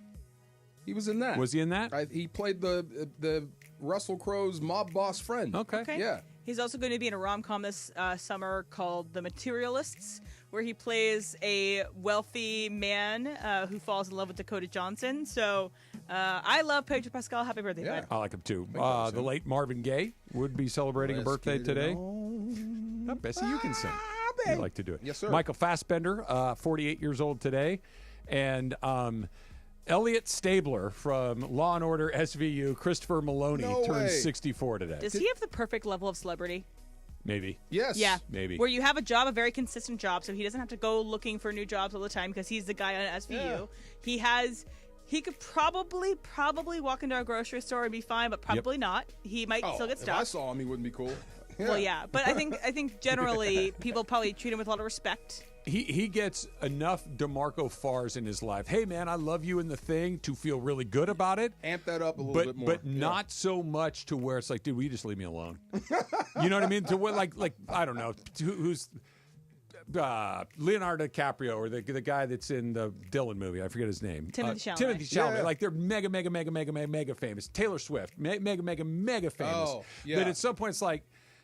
He was in that. Was he in that? He played the Russell Crowe's mob boss friend. Okay. Yeah. He's also going to be in a rom-com this summer called The Materialists, where he plays a wealthy man who falls in love with Dakota Johnson. So I love Pedro Pascal. Happy birthday, bud. I like him too. The late Marvin Gaye would be celebrating a birthday today. Oh, Bessie, you can sing. You like to do it. Yes, sir. Michael Fassbender, 48 years old today. And Elliot Stabler from Law & Order SVU, Christopher Maloney, No turns way. 64 today. Does he have the perfect level of celebrity? Maybe. Yes. Yeah. Maybe. Where you have a job, a very consistent job, so he doesn't have to go looking for new jobs all the time because he's the guy on SVU. Yeah. He could probably walk into a grocery store and be fine, but probably not. He might still get If stuck. I saw him, he wouldn't be cool. Well, yeah, but I think generally people probably treat him with a lot of respect. He gets enough DeMarco Fars in his life. Hey, man, I love you in the thing to feel really good about it. Amp that up a little bit more. But not so much to where it's like, dude, will you just leave me alone? You know what I mean? To what, like I don't know, who's Leonardo DiCaprio or the guy that's in the Dylan movie. I forget his name. Timothy Chalamet. Timothy Chalamet. Yeah. Like they're mega famous. Taylor Swift, mega famous. Oh, yeah. That at some point it's like,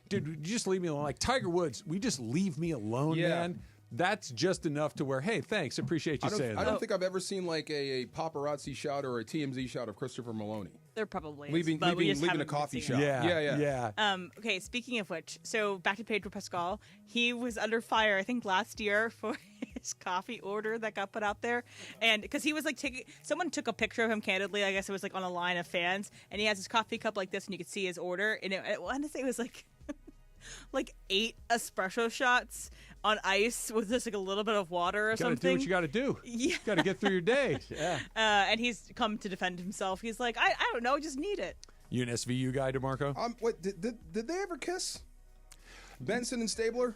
dude, you just leave me alone. Like Tiger Woods, we just leave me alone, man. That's just enough to where, hey, thanks, appreciate you saying that. I don't think I've ever seen like a paparazzi shot or a TMZ shot of Christopher Maloney. There probably is, leaving but we just a haven't coffee seen shop. it. Yeah. Okay, speaking of which, so back to Pedro Pascal. He was under fire, I think, last year for his coffee order that got put out there. And because he was like someone took a picture of him candidly, I guess it was like on a line of fans, and he has his coffee cup like this, and you could see his order. And I wanted to say it was like 8 espresso shots on ice with just like a little bit of water or Gotta something. do what you got to do. Yeah. Got to get through your day. Yeah. And he's come to defend himself. He's like, I don't know, just need it. You an SVU guy, DeMarco? Wait, did they ever kiss? Benson and Stabler?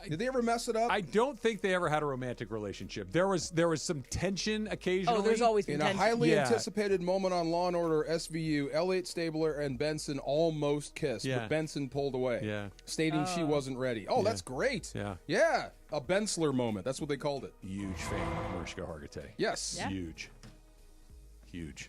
Did they ever mess it up? I don't think they ever had a romantic relationship. There was some tension occasionally. Oh, there's always been In tension. a highly anticipated moment on Law & Order SVU, Elliot Stabler and Benson almost kissed, but Benson pulled away, stating she wasn't ready. Oh, that's great. Yeah. A Bensler moment. That's what they called it. Huge fan of Mariska Hargitay. Yes. Yeah. Huge.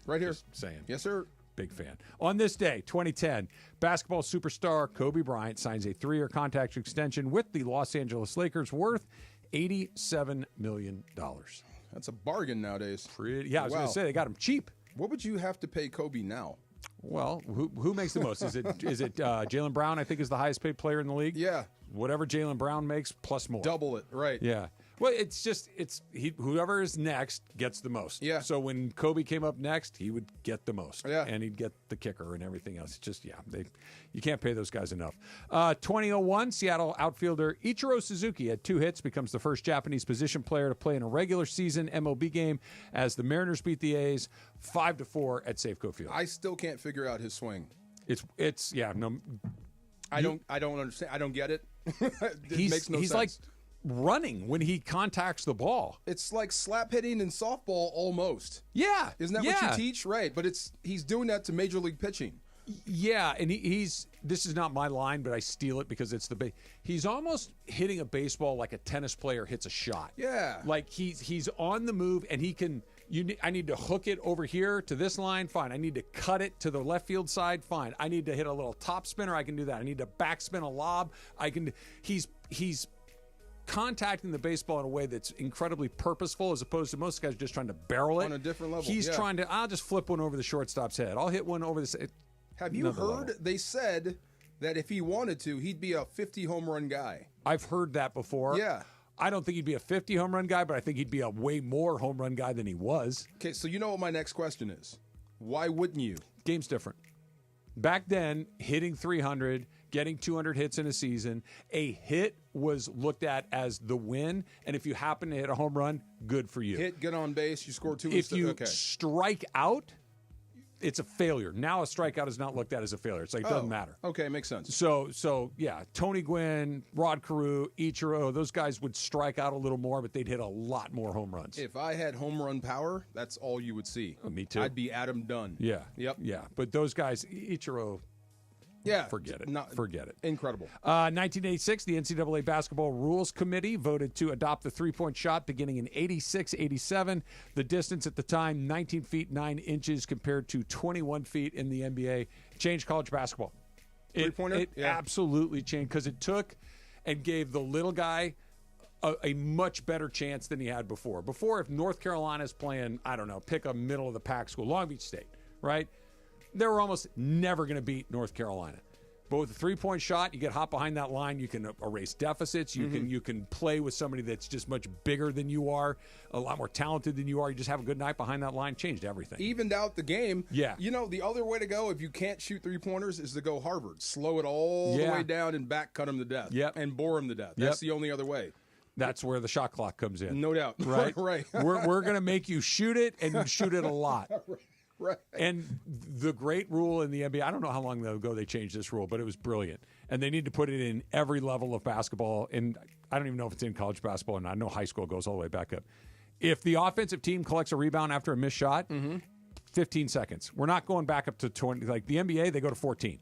Right here. Just saying. Yes, sir. Big fan. On this day, 2010, basketball superstar Kobe Bryant signs a 3-year contract extension with the Los Angeles Lakers worth $87 million. That's a bargain nowadays. I was going to say, they got him cheap. What would you have to pay Kobe now? Well, who makes the most? Is it Jaylen Brown, I think, is the highest paid player in the league? Yeah. Whatever Jaylen Brown makes, plus more. Double it, right. Yeah. Well, whoever is next gets the most. Yeah. So when Kobe came up next, he would get the most. Yeah. And he'd get the kicker and everything else. It's just, you can't pay those guys enough. 2001, Seattle outfielder Ichiro Suzuki had 2 hits, becomes the first Japanese position player to play in a regular season MLB game as the Mariners beat the A's 5-4 at Safeco Field. I still can't figure out his swing. I don't understand. I don't get it. It makes no he's sense. like running when he contacts the ball. It's like slap hitting in softball almost. Yeah. Isn't that what you teach? Right. But he's doing that to Major League pitching. Yeah, and he's this is not my line, but I steal it because it's he's almost hitting a baseball like a tennis player hits a shot. Yeah. Like he's on the move and he can I need to hook it over here to this line, fine. I need to cut it to the left field side, fine. I need to hit a little top spinner, I can do that. I need to backspin a lob. He's contacting the baseball in a way that's incredibly purposeful as opposed to most guys just trying to barrel it. On a different level. He's trying to, I'll just flip one over the shortstop's head. I'll hit one over the... Have you heard they said that if he wanted to, he'd be a 50 home run guy? I've heard that before. Yeah. I don't think he'd be a 50 home run guy, but I think he'd be a way more home run guy than he was. Okay, so you know what my next question is. Why wouldn't you? Game's different. Back then, hitting 300, getting 200 hits in a season, a hit was looked at as the win, and if you happen to hit a home run, good for you. Hit, get on base, you score 2. If you strike out, it's a failure. Now a strikeout is not looked at as a failure. It's like, it doesn't matter. Okay, makes sense. So yeah, Tony Gwynn, Rod Carew, Ichiro, those guys would strike out a little more, but they'd hit a lot more home runs. If I had home run power, that's all you would see. Me too. I'd be Adam Dunn. Yeah. Yep. Yeah. But those guys, Ichiro, yeah, forget it. Forget it. Incredible. 1986, the NCAA Basketball Rules Committee voted to adopt the three-point shot beginning in 86-87. The distance at the time, 19 feet 9 inches compared to 21 feet in the NBA. Changed college basketball. Three-pointer? It absolutely changed because it took and gave the little guy a much better chance than he had before. Before, if North Carolina's playing, I don't know, pick a middle-of-the-pack school, Long Beach State, right? They were almost never going to beat North Carolina. But with a three-point shot, you get hot behind that line. You can erase deficits. You can play with somebody that's just much bigger than you are, a lot more talented than you are. You just have a good night behind that line. Changed everything. Evened out the game. Yeah. You know, the other way to go if you can't shoot three-pointers is to go Harvard. Slow it all the way down and back cut them to death. Yep. And bore them to death. That's the only other way. That's where the shot clock comes in. No doubt. Right? Right. We're going to make you shoot it, and you shoot it a lot. Right. And the great rule in the NBA, I don't know how long ago they changed this rule, but it was brilliant. And they need to put it in every level of basketball. And I don't even know if it's in college basketball or not. I know high school goes all the way back up. If the offensive team collects a rebound after a missed shot, 15 seconds. We're not going back up to 20. Like the NBA, they go to 14.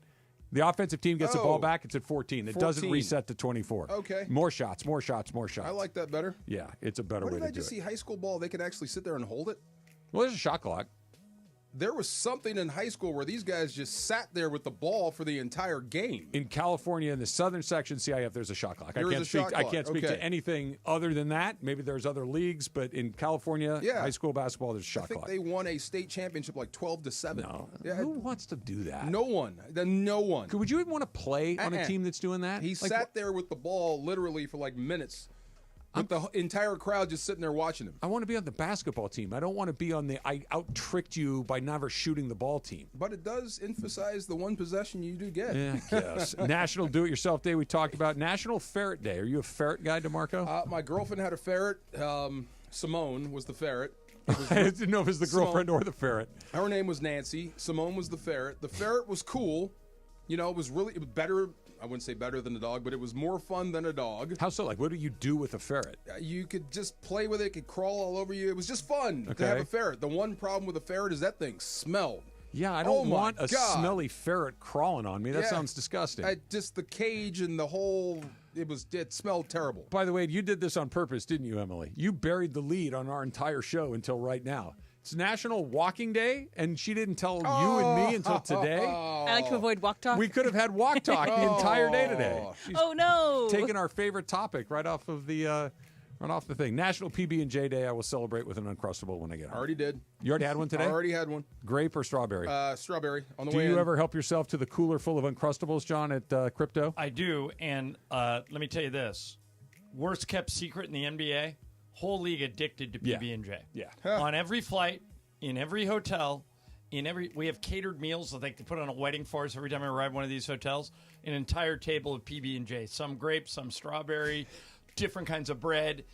The offensive team gets the ball back, it's at 14. It doesn't reset to 24. Okay. More shots, more shots, more shots. I like that better. Yeah, it's a better way to do it. What did I just see? High school ball, they can actually sit there and hold it? Well, there's a shot clock. There was something in high school where these guys just sat there with the ball for the entire game. In California, in the southern section CIF, there's a shot clock. There is a shot clock. I can't speak to anything other than that. Maybe there's other leagues, but in California, high school basketball, there's a shot clock. I think they won a state championship like 12-7. No. Who wants to do that? No one. No one. Would you even want to play on a team that's doing that? He sat there with the ball literally for like minutes. With the entire crowd just sitting there watching him. I want to be on the basketball team. I don't want to be on the I out-tricked you by never shooting the ball team. But it does emphasize the one possession you do get. Yeah, I guess. National Do-It-Yourself Day we talked about. National Ferret Day. Are you a ferret guy, DeMarco? My girlfriend had a ferret. Simone was the ferret. I didn't know if it was the girlfriend or the ferret. Her name was Nancy. Simone was the ferret. The ferret was cool. You know, it was better. I wouldn't say better than a dog, but it was more fun than a dog. How so? Like, what do you do with a ferret? You could just play with it. It could crawl all over you. It was just fun to have a ferret. The one problem with a ferret is that thing smelled. Yeah, I don't want a smelly ferret crawling on me. That sounds disgusting. Just the cage and the whole, it smelled terrible. By the way, you did this on purpose, didn't you, Emily? You buried the lead on our entire show until right now. It's National Walking Day, and she didn't tell you and me until today. I like to avoid walk talk. We could have had walk talk the entire day today. She's no! Taking our favorite topic right off of the thing. National PB&J Day. I will celebrate with an Uncrustable when I get home. Already did. You already had one today? I already had one. Grape or strawberry? Strawberry on the way. Do you in. ever help yourself to the cooler full of Uncrustables, John, at Crypto? I do, and let me tell you this: worst kept secret in the NBA. Whole league addicted to PB&J. Yeah. On every flight, in every hotel, we have catered meals that they put on a wedding for us every time I arrive at one of these hotels. An entire table of PB&J, some grape, some strawberry, different kinds of bread.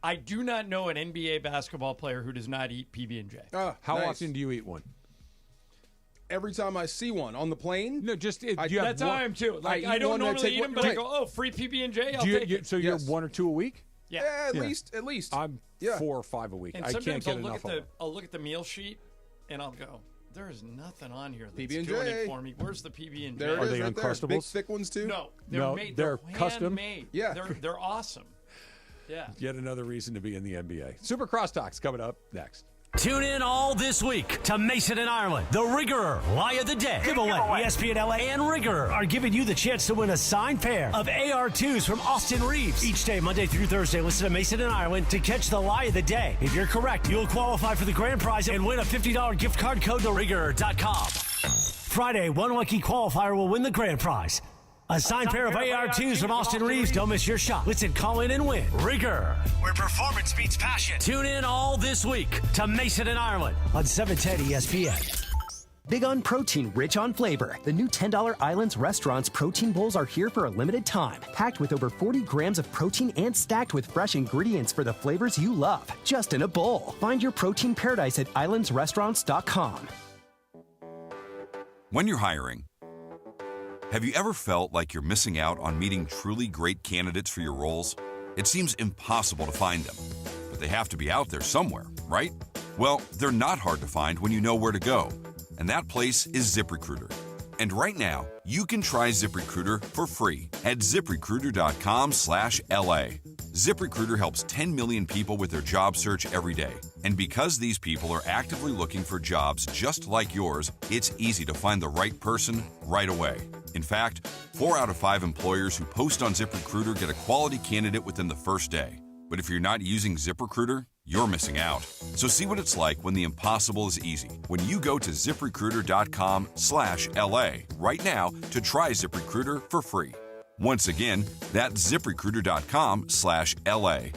I do not know an NBA basketball player who does not eat PB&J. How often do you eat one? Every time I see one on the plane. No, just that's how I am too. Like I don't normally eat them, but I go, "Oh, free PB&J, I'll take it." So you're 1 or 2 a week? Yeah, at least. I'm 4 or 5 a week. And I can't sometimes get enough of them. I'll look at the meal sheet, and I'll go, "There is nothing on here that's PB&J. doing it for me. Where's the PB&J?" There Are they right Uncrustables? There. Big thick ones too. No, they're custom. handmade. Yeah, they're awesome. Yeah, yet another reason to be in the NBA. Super Crosstalk's coming up next. Tune in all this week to Mason and Ireland, the Riggerer Lie of the Day. Giveaway. ESPN LA and Riggerer are giving you the chance to win a signed pair of AR2s from Austin Reeves. Each day, Monday through Thursday, listen to Mason and Ireland to catch the Lie of the Day. If you're correct, you'll qualify for the grand prize and win a $50 gift card code to Riggerer.com. Friday, one lucky qualifier will win the grand prize. A signed pair of AR2s from Austin Reeves. Don't miss your shot. Listen, call in and win. Rigger, where performance meets passion. Tune in all this week to Mason and Ireland on 710 ESPN. Big on protein, rich on flavor. The new $10 Islands Restaurant's protein bowls are here for a limited time. Packed with over 40 grams of protein and stacked with fresh ingredients for the flavors you love. Just in a bowl. Find your protein paradise at islandsrestaurants.com. When you're hiring, have you ever felt like you're missing out on meeting truly great candidates for your roles? It seems impossible to find them, but they have to be out there somewhere, right? Well, they're not hard to find when you know where to go, and that place is ZipRecruiter. And right now, you can try ZipRecruiter for free at ZipRecruiter.com/LA. ZipRecruiter helps 10 million people with their job search every day. And because these people are actively looking for jobs just like yours, it's easy to find the right person right away. In fact, 4 out of 5 employers who post on ZipRecruiter get a quality candidate within the first day. But if you're not using ZipRecruiter, you're missing out. So see what it's like when the impossible is easy. When you go to ZipRecruiter.com/LA right now to try ZipRecruiter for free. Once again, that's ZipRecruiter.com/LA.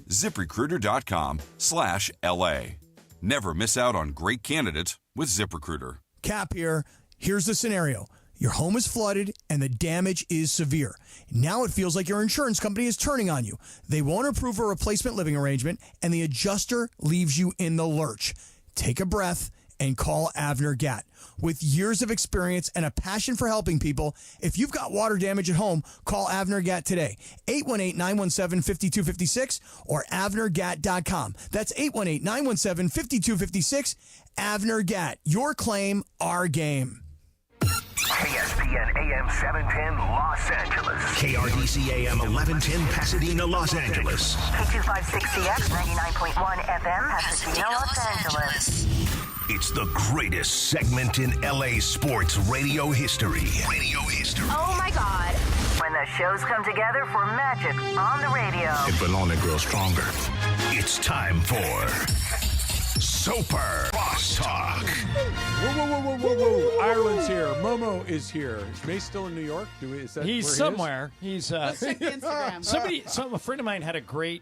ZipRecruiter.com/LA. Never miss out on great candidates with ZipRecruiter. Cap here. Here's the scenario. Your home is flooded and the damage is severe. Now it feels like your insurance company is turning on you. They won't approve a replacement living arrangement and the adjuster leaves you in the lurch. Take a breath and call Avner Gatt. With years of experience and a passion for helping people, if you've got water damage at home, call Avner Gatt today. 818-917-5256 or avnergatt.com. That's 818-917-5256. Avner Gatt. Your claim, our game. ESPN AM 710 Los Angeles. KRDC AM 1110 Pasadena, Los Angeles. K256CX 99.1 FM Pasadena, Los Angeles. It's the greatest segment in LA sports radio history. Oh my God. When the shows come together for magic on the radio. It will only grow stronger. It's time for Super Boss Talk. Whoa. Ireland's here. Momo is here. Is May still in New York? He's somewhere. He's Let's check the Instagram. a friend of mine had a great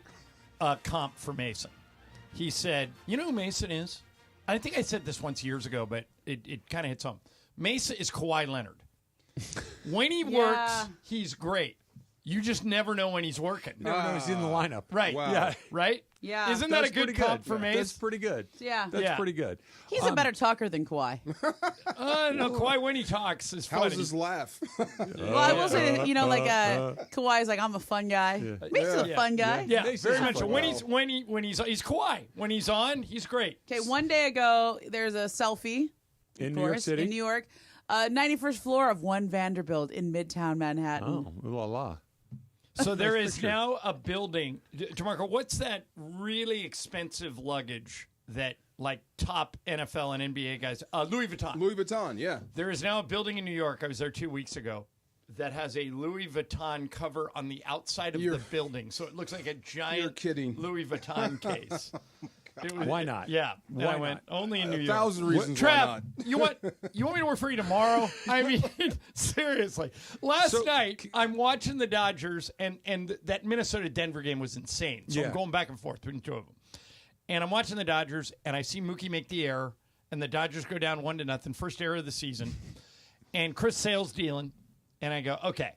comp for Mason. He said, you know who Mason is? I think I said this once years ago, but it kind of hits home. Mason is Kawhi Leonard. When he works, he's great. You just never know when he's working. Never know he's in the lineup. Right. Wow. Yeah. Right? Yeah. Isn't that a good comp for Mace? That's pretty good. Yeah. That's pretty good. He's a better talker than Kawhi. No, Kawhi, when he talks, is funny. How's his laugh? Well, I will say, Kawhi's like, I'm a fun guy. Mason's a fun guy. Yeah, very much. So. When he's Kawhi. When he's on, he's great. Okay, one day ago, there's a selfie. In New York City? In New York. 91st floor of One Vanderbilt in Midtown Manhattan. Oh, la la. So there is now a building. DeMarco, what's that really expensive luggage that like top NFL and NBA guys? Louis Vuitton. Louis Vuitton, yeah. There is now a building in New York. I was there 2 weeks ago. That has a Louis Vuitton cover on the outside of the building, so it looks like a giant Louis Vuitton case. Why not? Yeah. Why I went, not? only in New York. 1,000 reasons Trav, why not. you want me to work for you tomorrow? I mean, seriously. Last night, I'm watching the Dodgers, and that Minnesota-Denver game was insane. So I'm going back and forth between the two of them. And I'm watching the Dodgers, and I see Mookie make the error, and the Dodgers go down 1-0, first error of the season. And Chris Sale's dealing, and I go, okay.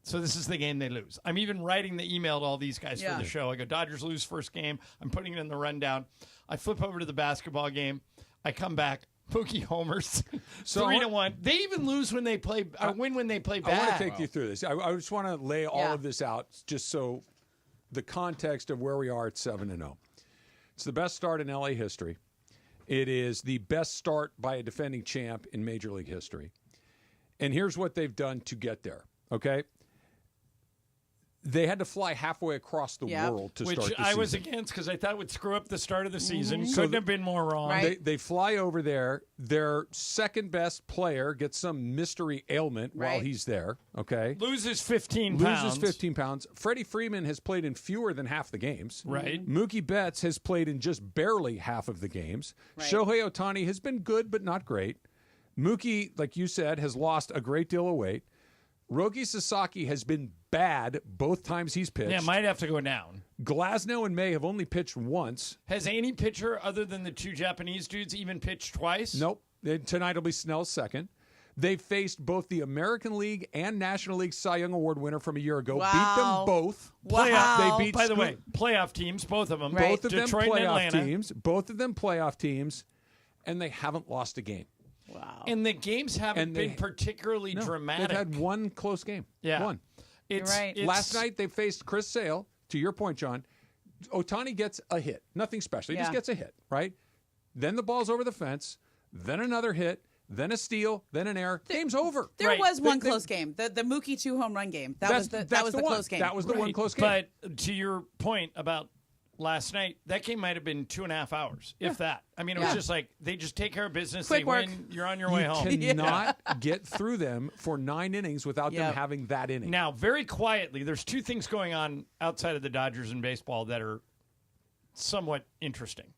So this is the game they lose. I'm even writing the email to all these guys for the show. I go, Dodgers lose first game. I'm putting it in the rundown. I flip over to the basketball game. I come back. Mookie homers. 3-1. They even lose when they play, or win when they play bad. I want to take you through this. I just want to lay all of this out just so the context of where we are at 7-0. It's the best start in LA history. It is the best start by a defending champ in Major League history. And here's what they've done to get there, okay? They had to fly halfway across the world to start the season. Which I was against because I thought it would screw up the start of the season. Couldn't have been more wrong. Right. They fly over there. Their second best player gets some mystery ailment while he's there, okay? Loses 15 pounds. Freddie Freeman has played in fewer than half the games. Right. Mookie Betts has played in just barely half of the games. Right. Shohei Ohtani has been good but not great. Mookie, like you said, has lost a great deal of weight. Roki Sasaki has been bad both times he's pitched. Yeah, might have to go down. Glasnow and May have only pitched once. Has any pitcher other than the two Japanese dudes even pitched twice? Nope. Tonight will be Snell's second. They've faced both the American League and National League Cy Young Award winner from a year ago. Wow. Beat them both. Playoff. They beat By the way, playoff teams, both of them. Both of Detroit them and playoff Atlanta. teams. Both of them playoff teams, and they haven't lost a game. Wow. And the games haven't And they- been particularly dramatic. They've had one close game. Yeah. One. It's, right. it's- Last night they faced Chris Sale. To your point, John, Ohtani gets a hit. Nothing special. He just gets a hit, right? Then the ball's over the fence. Then another hit. Then a steal. Then an error. Game's over. There was one close game, the Mookie 2 home run game. That was the one. close game. That was the one close game. But to your point about last night, that game might have been 2.5 hours, if that. I mean, it was just like they just take care of business. Quick they work. win. You're on your way home. You cannot get through them for 9 innings without them Yep. having that inning. Now, very quietly, there's two things going on outside of the Dodgers in baseball that are somewhat interesting.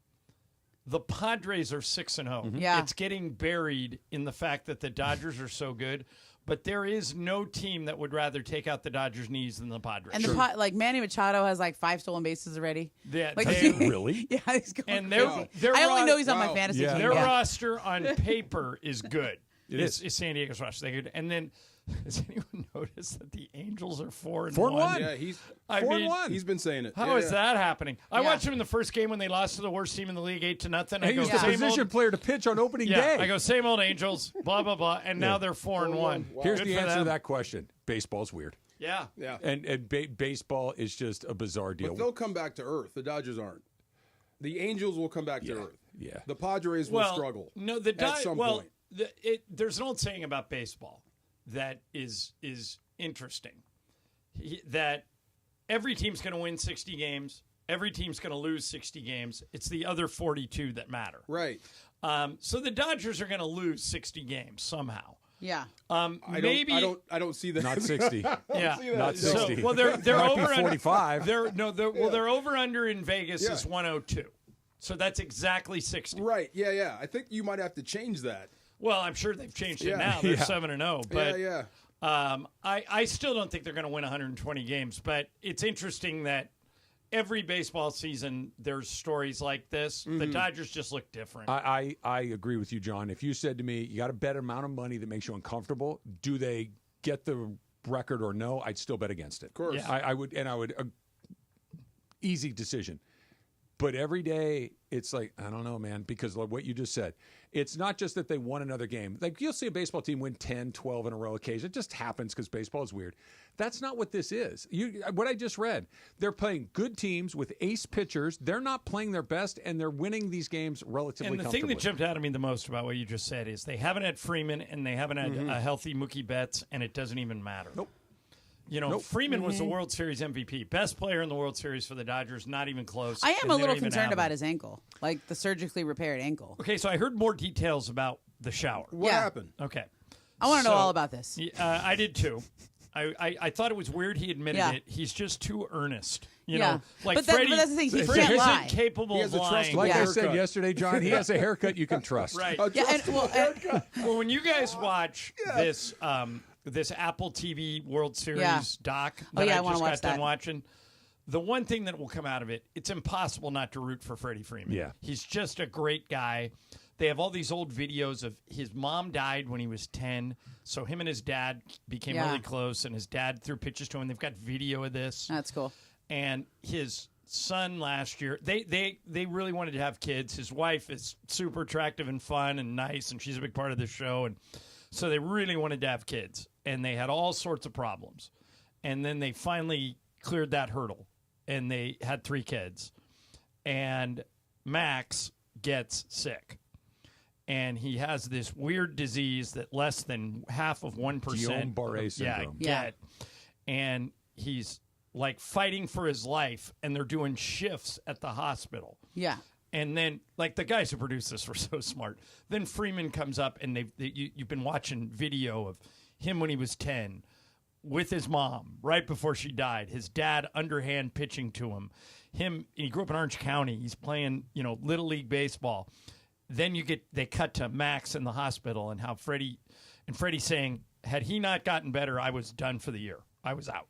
The Padres are 6-0. Yeah. It's getting buried in the fact that the Dodgers are so good, but there is no team that would rather take out the Dodgers' knees than the Padres. And like Manny Machado has like 5 stolen bases already. Yeah, Like, really? Yeah, he's going and crazy. I only know he's on my fantasy team. Their Yeah. roster on paper is good. It is San Diego's roster. They could, and then has anyone noticed that the Angels are 4-1? 4-1. Yeah, he's I mean, 4-1. He's been saying it. How is that happening? I Yeah. watched them in the first game when they lost to the worst team in the league 8-0. And I he go, was the same position old, player to pitch on opening day. I go, same old Angels, blah, blah, blah. And now they're 4-1. Wow. Here's Good the for answer to them. that question. Baseball's weird. Yeah. Yeah. And baseball is just a bizarre deal. But they'll come back to earth. The Dodgers aren't. The Angels will come back to earth. Yeah. The Padres will struggle. No, the at some point. there's an old saying about baseball that is interesting. That every team's going to win 60 games. Every team's going to lose 60 games. It's the other 42 that matter. Right. So the Dodgers are going to lose 60 games somehow. Yeah. I don't see that. Not 60. Yeah, Not 60. So, well, they're Might be over 45. They're over under in Vegas is 102. So that's exactly 60. Right. Yeah. I think you might have to change that. Well, I'm sure they've changed it Yeah. now. They're Yeah. 7-0, but Yeah. I still don't think they're going to win 120 games. But it's interesting that every baseball season there's stories like this. The Dodgers just look different. I agree with you, John. If you said to me, you got a bet amount of money that makes you uncomfortable, do they get the record or no? I'd still bet against it. Of course. Yeah. I would, easy decision. But every day, it's like, I don't know, man, because like what you just said, it's not just that they won another game. Like you'll see a baseball team win 10, 12 in a row occasionally. It just happens because baseball is weird. That's not what this is. What I just read, they're playing good teams with ace pitchers. They're not playing their best, and they're winning these games relatively and the comfortably. thing that jumped out at me the most about what you just said is they haven't had Freeman and they haven't had a healthy Mookie Betts, and it doesn't even matter. Nope. You know, Freeman was the World Series MVP, best player in the World Series for the Dodgers, not even close. I am and a they little don't even concerned have about him. his ankle, like the surgically repaired ankle. Okay, so I heard more details about the shower. What happened? Okay. I want to know all about this. I did too. I thought it was weird he admitted Yeah. it. He's just too earnest. You Yeah. know, like But Freddie, that's the thing, he Freddie can't isn't lie. capable He of has a lying. Like I haircut. said yesterday, John, he has a haircut you can trust. Right. Yeah, and, Well, when you guys watch this Apple TV World Series doc that I I wanna just watch got done that. watching, the one thing that will come out of it, it's impossible not to root for Freddie Freeman. Yeah. He's just a great guy. They have all these old videos of his mom died when he was 10, so him and his dad became Yeah. really close, and his dad threw pitches to him. They've got video of this. That's cool. And his son last year, they really wanted to have kids. His wife is super attractive and fun and nice, and she's a big part of the show. And so they really wanted to have kids, and they had all sorts of problems. And then they finally cleared that hurdle, and they had 3 kids. And Max gets sick. And he has this weird disease that less than half of 1% Guillain-Barré syndrome. get. And he's like fighting for his life, and they're doing shifts at the hospital. Yeah. And then, like, the guys who produced this were so smart. Then Freeman comes up, and you've been watching video of him when he was 10 with his mom right before she died. His dad underhand pitching to him. He grew up in Orange County. He's playing, Little League Baseball. Then they cut to Max in the hospital and how Freddie saying, had he not gotten better, I was done for the year. I was out.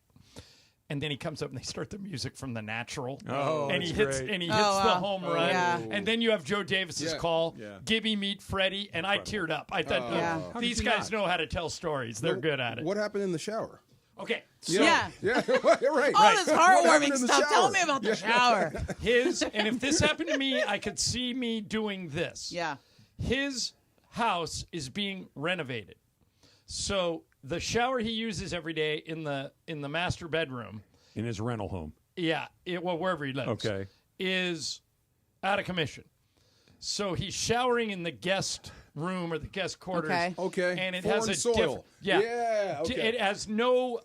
And then he comes up and they start the music from The Natural. Oh, and he that's hits great. and he hits the home run. Yeah. And then you have Joe Davis's call, Yeah. Gibby meet Freddie, and I teared up. I thought, Yeah. How these did you guys not? know how to tell stories. They're good at it. What happened in the shower? Okay. So Yeah. Yeah, right. All this What happened heartwarming in the stuff. Tell shower? me about the shower. and if this happened to me, I could see me doing this. Yeah. His house is being renovated. So the shower he uses every day in the master bedroom in his rental home. Yeah, wherever he lives. Okay. Is out of commission. So he's showering in the guest room or the guest quarters. Okay. And it Foreign has a soil. Yeah. Okay. It has no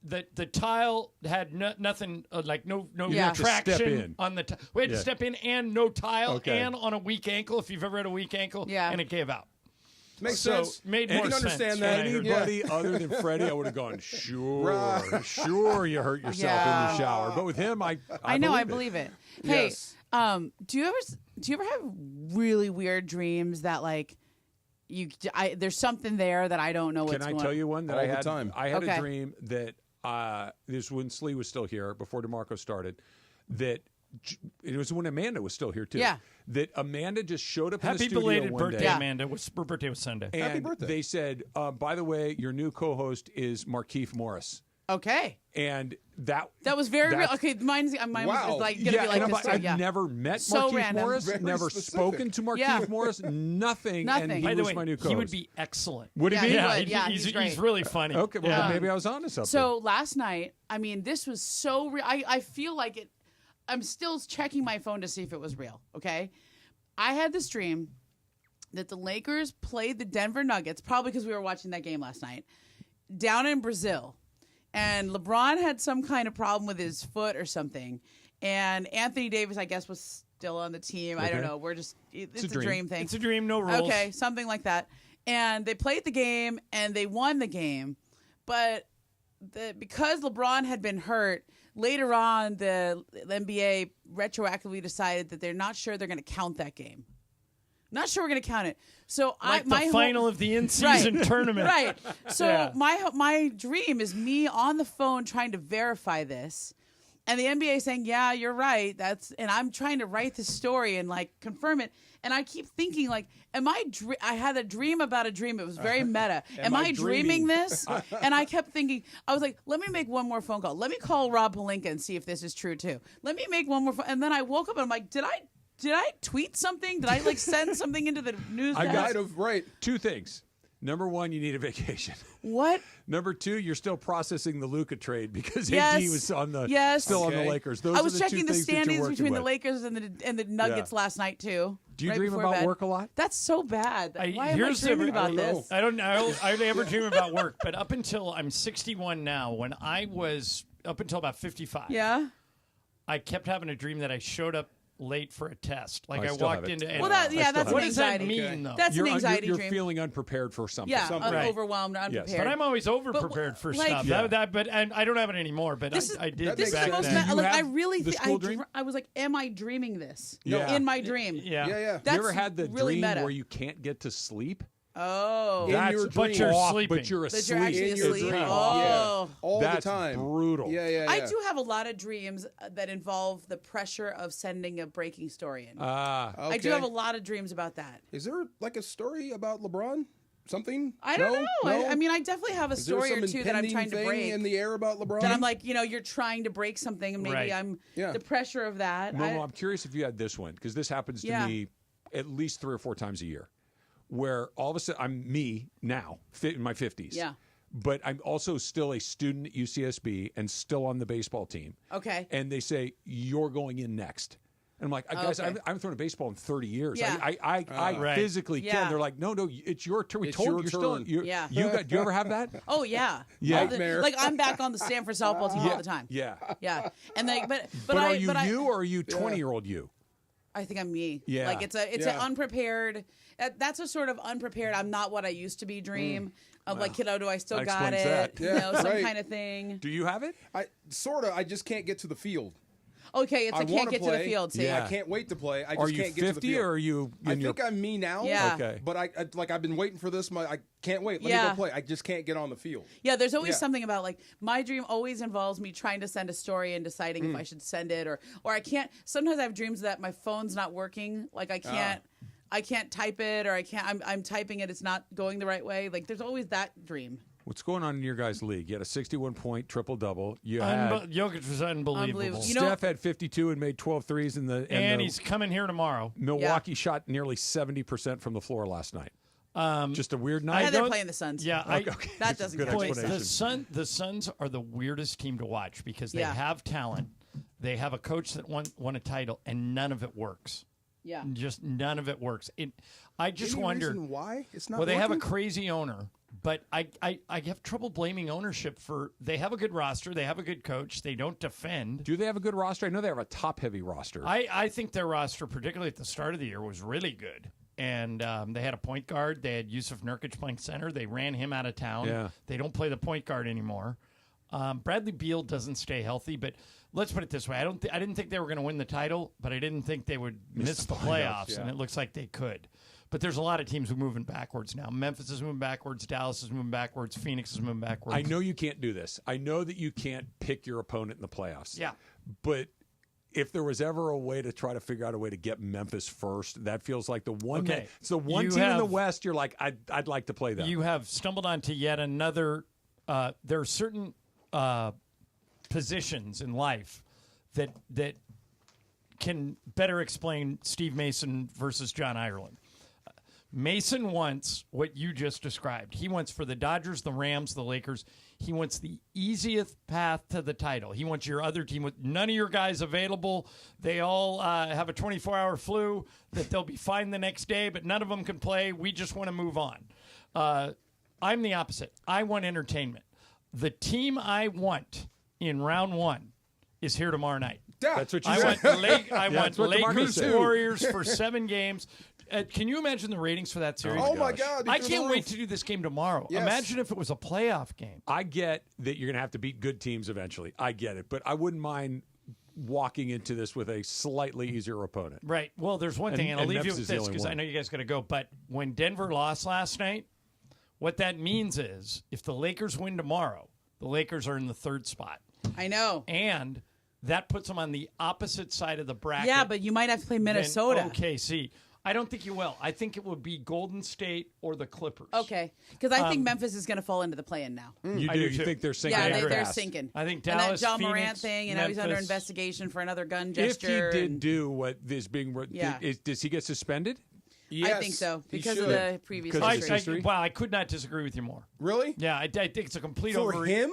the tile had nothing like no Yeah. traction Step in. on the tile. We had to step in and no tile Okay. and on a weak ankle if you've ever had a weak ankle. Yeah. And it gave out. Makes so sense. Made I more can sense. understand when that. I heard Anybody other than Freddie, I would have gone, sure, sure you hurt yourself Yeah. in the shower. But with him, I know, I believe believe it. Hey, Yes. do you ever have really weird dreams that like there's something there that I don't know what's Can I going on? tell you one that All I the had? time. I had Okay. a dream that this when Slee was still here before DeMarco started. That it was when Amanda was still here too. Yeah. That Amanda just showed up in the Happy studio belated one birthday, day. Amanda. Her birthday was Sunday. And Happy birthday. they said, by the way, your new co-host is Markeith Morris. Okay. And that That was very real. that's- Okay, mine Wow. was like gonna yeah, be like and this. Too. I've Yeah. never met So Markeith random. Morris, Very never specific. spoken to Markeith Yeah. Morris, nothing. Nothing. And he By the was way, my new co-host. he would be excellent. Would he Yeah, be? he Yeah, would. Yeah, he's great. really funny. Okay, well, Yeah. then maybe I was on to something. So last night, I mean, this was so real. I feel like it. I'm still checking my phone to see if it was real. Okay, I had this dream that the Lakers played the Denver Nuggets, probably because we were watching that game last night, down in Brazil. And LeBron had some kind of problem with his foot or something. And Anthony Davis, I guess, was still on the team. I don't Okay. know. We're just, it's a dream. dream thing. It's a dream, no rules. Okay, something like that. And they played the game and they won the game. But because LeBron had been hurt, later on the NBA retroactively decided that they're not sure they're going to count that game. Not sure we're going to count it. So Like my the final of the in-season tournament. Right. So Yeah. my dream is me on the phone trying to verify this. And the NBA saying, "Yeah, you're right." And I'm trying to write the story and like confirm it. And I keep thinking like, I had a dream about a dream. It was very meta. Am I dreaming this? And I kept thinking, I was like, let me make one more phone call. Let me call Rob Pelinka and see if this is true too. Let me make one more phone. And then I woke up and I'm like, did I tweet something? Did I like send something into the news? I Might have, right. two things. Number one, you need a vacation. What? Number two, you're still processing the Luka trade because Yes. AD was on the Yes. still on the Okay. Lakers. Those I are was the checking two the things that you're standings working between the with. Lakers and the Nuggets last night too. Do you right dream before about bed. work a lot? That's so bad. Why am I here's the- dreaming I about don't this? I don't know. I never dream about work, but up until I'm 61 now, when I was up until about 55, Yeah. I kept having a dream that I showed up late for a test. Like I I still have walked it. into. Well, that's have an what does that anxiety. mean, though? That's You're an anxiety you're dream. feeling unprepared for something. Yeah, Something. Right. overwhelmed, unprepared. But I'm always over But, prepared for like- stuff. Yeah. And I don't have it anymore. But This is- I did This is the back most. then. You Like I have really, the school dream? I was like, am I dreaming this? Yeah. In my dream. Yeah. Yeah. That's you ever had the really dream meta. where you can't get to sleep? Oh. In your but dream. you're Off, sleeping. But you're That asleep. you're actually In your asleep. dream. Oh. Yeah. All That's the time. brutal. Yeah. I do have a lot of dreams that involve the pressure of sending a breaking story in. I do Okay. have a lot of dreams about that. Is there like a story about LeBron? Something? I don't know. No? I mean, I definitely have a Is there story some or two that I'm impending trying to thing break. in the air about LeBron? That I'm like, you're trying to break something, and maybe Right. I'm Yeah. the pressure of that. Momo, I'm curious if you had this one because this happens to Yeah. me at least 3 or 4 times a year, where all of a sudden I'm me now, fit in my 50s. Yeah. But I'm also still a student at UCSB and still on the baseball team. Okay. And they say you're going in next. And I'm like, guys, Okay. I haven't thrown a baseball in 30 years. Yeah. I Right. physically Yeah. can. They're like, no, it's your turn. We It's told your you you're still. turn. Yeah. Do you ever have that? Oh yeah. Yeah. All the- Nightmare. like I'm back on the Stanford softball team all the time. Yeah. Yeah. And like, but But are I, you but I, you or are you 20-year-old you? I think I'm me. Yeah. Like it's an Yeah. unprepared. That's a sort of unprepared. I'm not what I used to be. Dream of like, kiddo, do I still That got it? explains that. You know, some Right. kind of thing. Do you have it? I just can't get to the field. Okay, it's I I can't wanna get to the play. field. See, Yeah. I can't wait to play. I just Are you can't get to the 50 field. or are you? I in your- think I'm me now. Yeah. Okay. But I've been waiting for this. I can't wait. Let me Yeah. go play. I just can't get on the field. Yeah, there's always Yeah. something about like my dream always involves me trying to send a story and deciding if I should send it or I can't. Sometimes I have dreams that my phone's not working. Like I can't type it or I can't. I'm typing it. It's not going the right way. Like there's always that dream. What's going on in your guys' league? You had a 61-point triple-double. You had Jokic was unbelievable. Steph had 52 and made 12 threes in the. And he's coming here tomorrow. Milwaukee shot nearly 70% from the floor last night. Just a weird night. And they're playing the Suns. Yeah, okay. That doesn't good count. explanation. The Suns are the weirdest team to watch because they have talent. They have a coach that won a title, and none of it works. Yeah, just none of it works. I just Any wonder reason why it's not. Well, they have a working? crazy owner, but I have trouble blaming ownership for. They have a good roster. They have a good coach. They don't defend. Do they have a good roster? I know they have a top-heavy roster. I think their roster, particularly at the start of the year, was really good. And they had a point guard. They had Yusuf Nurkic playing center. They ran him out of town. Yeah. They don't play the point guard anymore. Bradley Beal doesn't stay healthy, but let's put it this way: I didn't think they were going to win the title, but I didn't think they would miss the playoffs, and it looks like they could. But there's a lot of teams who are moving backwards now. Memphis is moving backwards. Dallas is moving backwards. Phoenix is moving backwards. I know you can't do this. I know that you can't pick your opponent in the playoffs. Yeah. But if there was ever a way to try to figure out a way to get Memphis first, that feels like the one. Okay. It's the one team in the West. You're like, I'd like to play them. You have stumbled onto yet another. There are certain positions in life that can better explain Steve Mason versus John Ireland. Mason wants what you just described. He wants for the Dodgers, the Rams, the Lakers. He wants the easiest path to the title. He wants your other team with none of your guys available. They all have a 24-hour flu that they'll be fine the next day, but none of them can play. We just want to move on. I'm the opposite. I want entertainment. The team I want in round one is here tomorrow night. That's what you I said. want Lakers Warriors for 7 games. Can you imagine the ratings for that series? Oh my God! I can't wait to do this game tomorrow. Yes. Imagine if it was a playoff game. I get that you're going to have to beat good teams eventually. I get it. But I wouldn't mind walking into this with a slightly easier opponent. Right. Well, there's one thing, and I'll leave Memphis you is with the this only because one. I know you guys got to go. But when Denver lost last night, what that means is if the Lakers win tomorrow, the Lakers are in the 3rd spot. I know. And that puts them on the opposite side of the bracket. Yeah, but you might have to play Minnesota. than OKC. I don't think you will. I think it would be Golden State or the Clippers. Okay, because I think Memphis is going to fall into the play-in now. You do? You think they're sinking? Yeah, their they're gas? sinking. I think and Dallas, that John Phoenix, Morant thing, and now he's under Memphis. investigation for another gun If gesture. he did do what is being, does he get suspended? Yes, I think so he because of should. the previous Because of his history. history? Wow, I could not disagree with you more. Really? Yeah, I think it's a complete For him?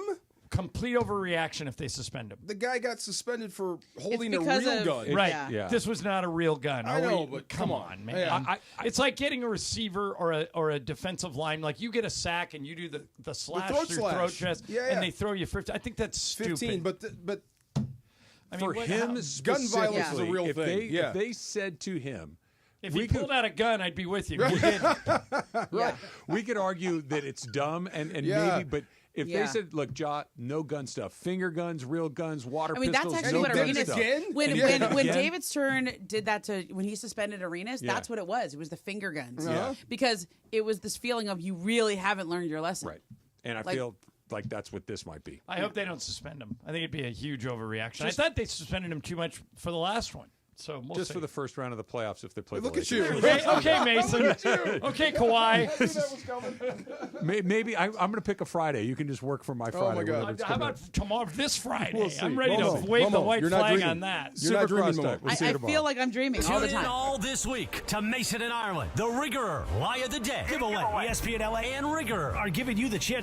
complete overreaction if they suspend him. The guy got suspended for holding a because real of- gun. Right. Yeah. This was not a real gun. I know, we, but come come on, on. man. Yeah. It's like getting a receiver or a defensive line. Like you get a sack and you do the slash throat through slash. throat chest, Yeah, and yeah. they throw you 15. I think that's 15, stupid. but I mean, For what- him, how- gun specifically, violence is a real if thing. They, Yeah. if they said to him, if we he could- pulled out a gun, I'd be with you. He didn't. right, we could argue that it's dumb and Yeah. maybe, but if Yeah. they said, look, Ja, no gun stuff, finger guns, real guns, water I mean, that's pistols, actually no what gun Arenas stuff. again? When And when, again? when David Stern did that to when he suspended Arenas, Yeah. that's what it was. It was the finger guns. Yeah. Because it was this feeling of you really haven't learned your lesson. Right. And I Like- feel like that's what this might be. I hope they don't suspend him. I think it'd be a huge overreaction. I thought they suspended him too much for the last one. So we'll Just see. for the first round of the playoffs if they play Look the at you. Lakers. Okay, Mason. Okay, Kawhi. Maybe I'm going to pick a Friday. You can just work for my Friday. my God. whenever it's How coming about tomorrow, this Friday? We'll see. I'm ready to Momo, wave the Momo, white you're not flag dreaming. on that. You're not dreaming, Supercross Momo. time. We'll see you I tomorrow. feel like I'm dreaming all the Tune in time. all this week to Mason and Ireland, the Riggerer Lie of the Day. Giveaway. ESPN LA and Riggerer are giving you the chance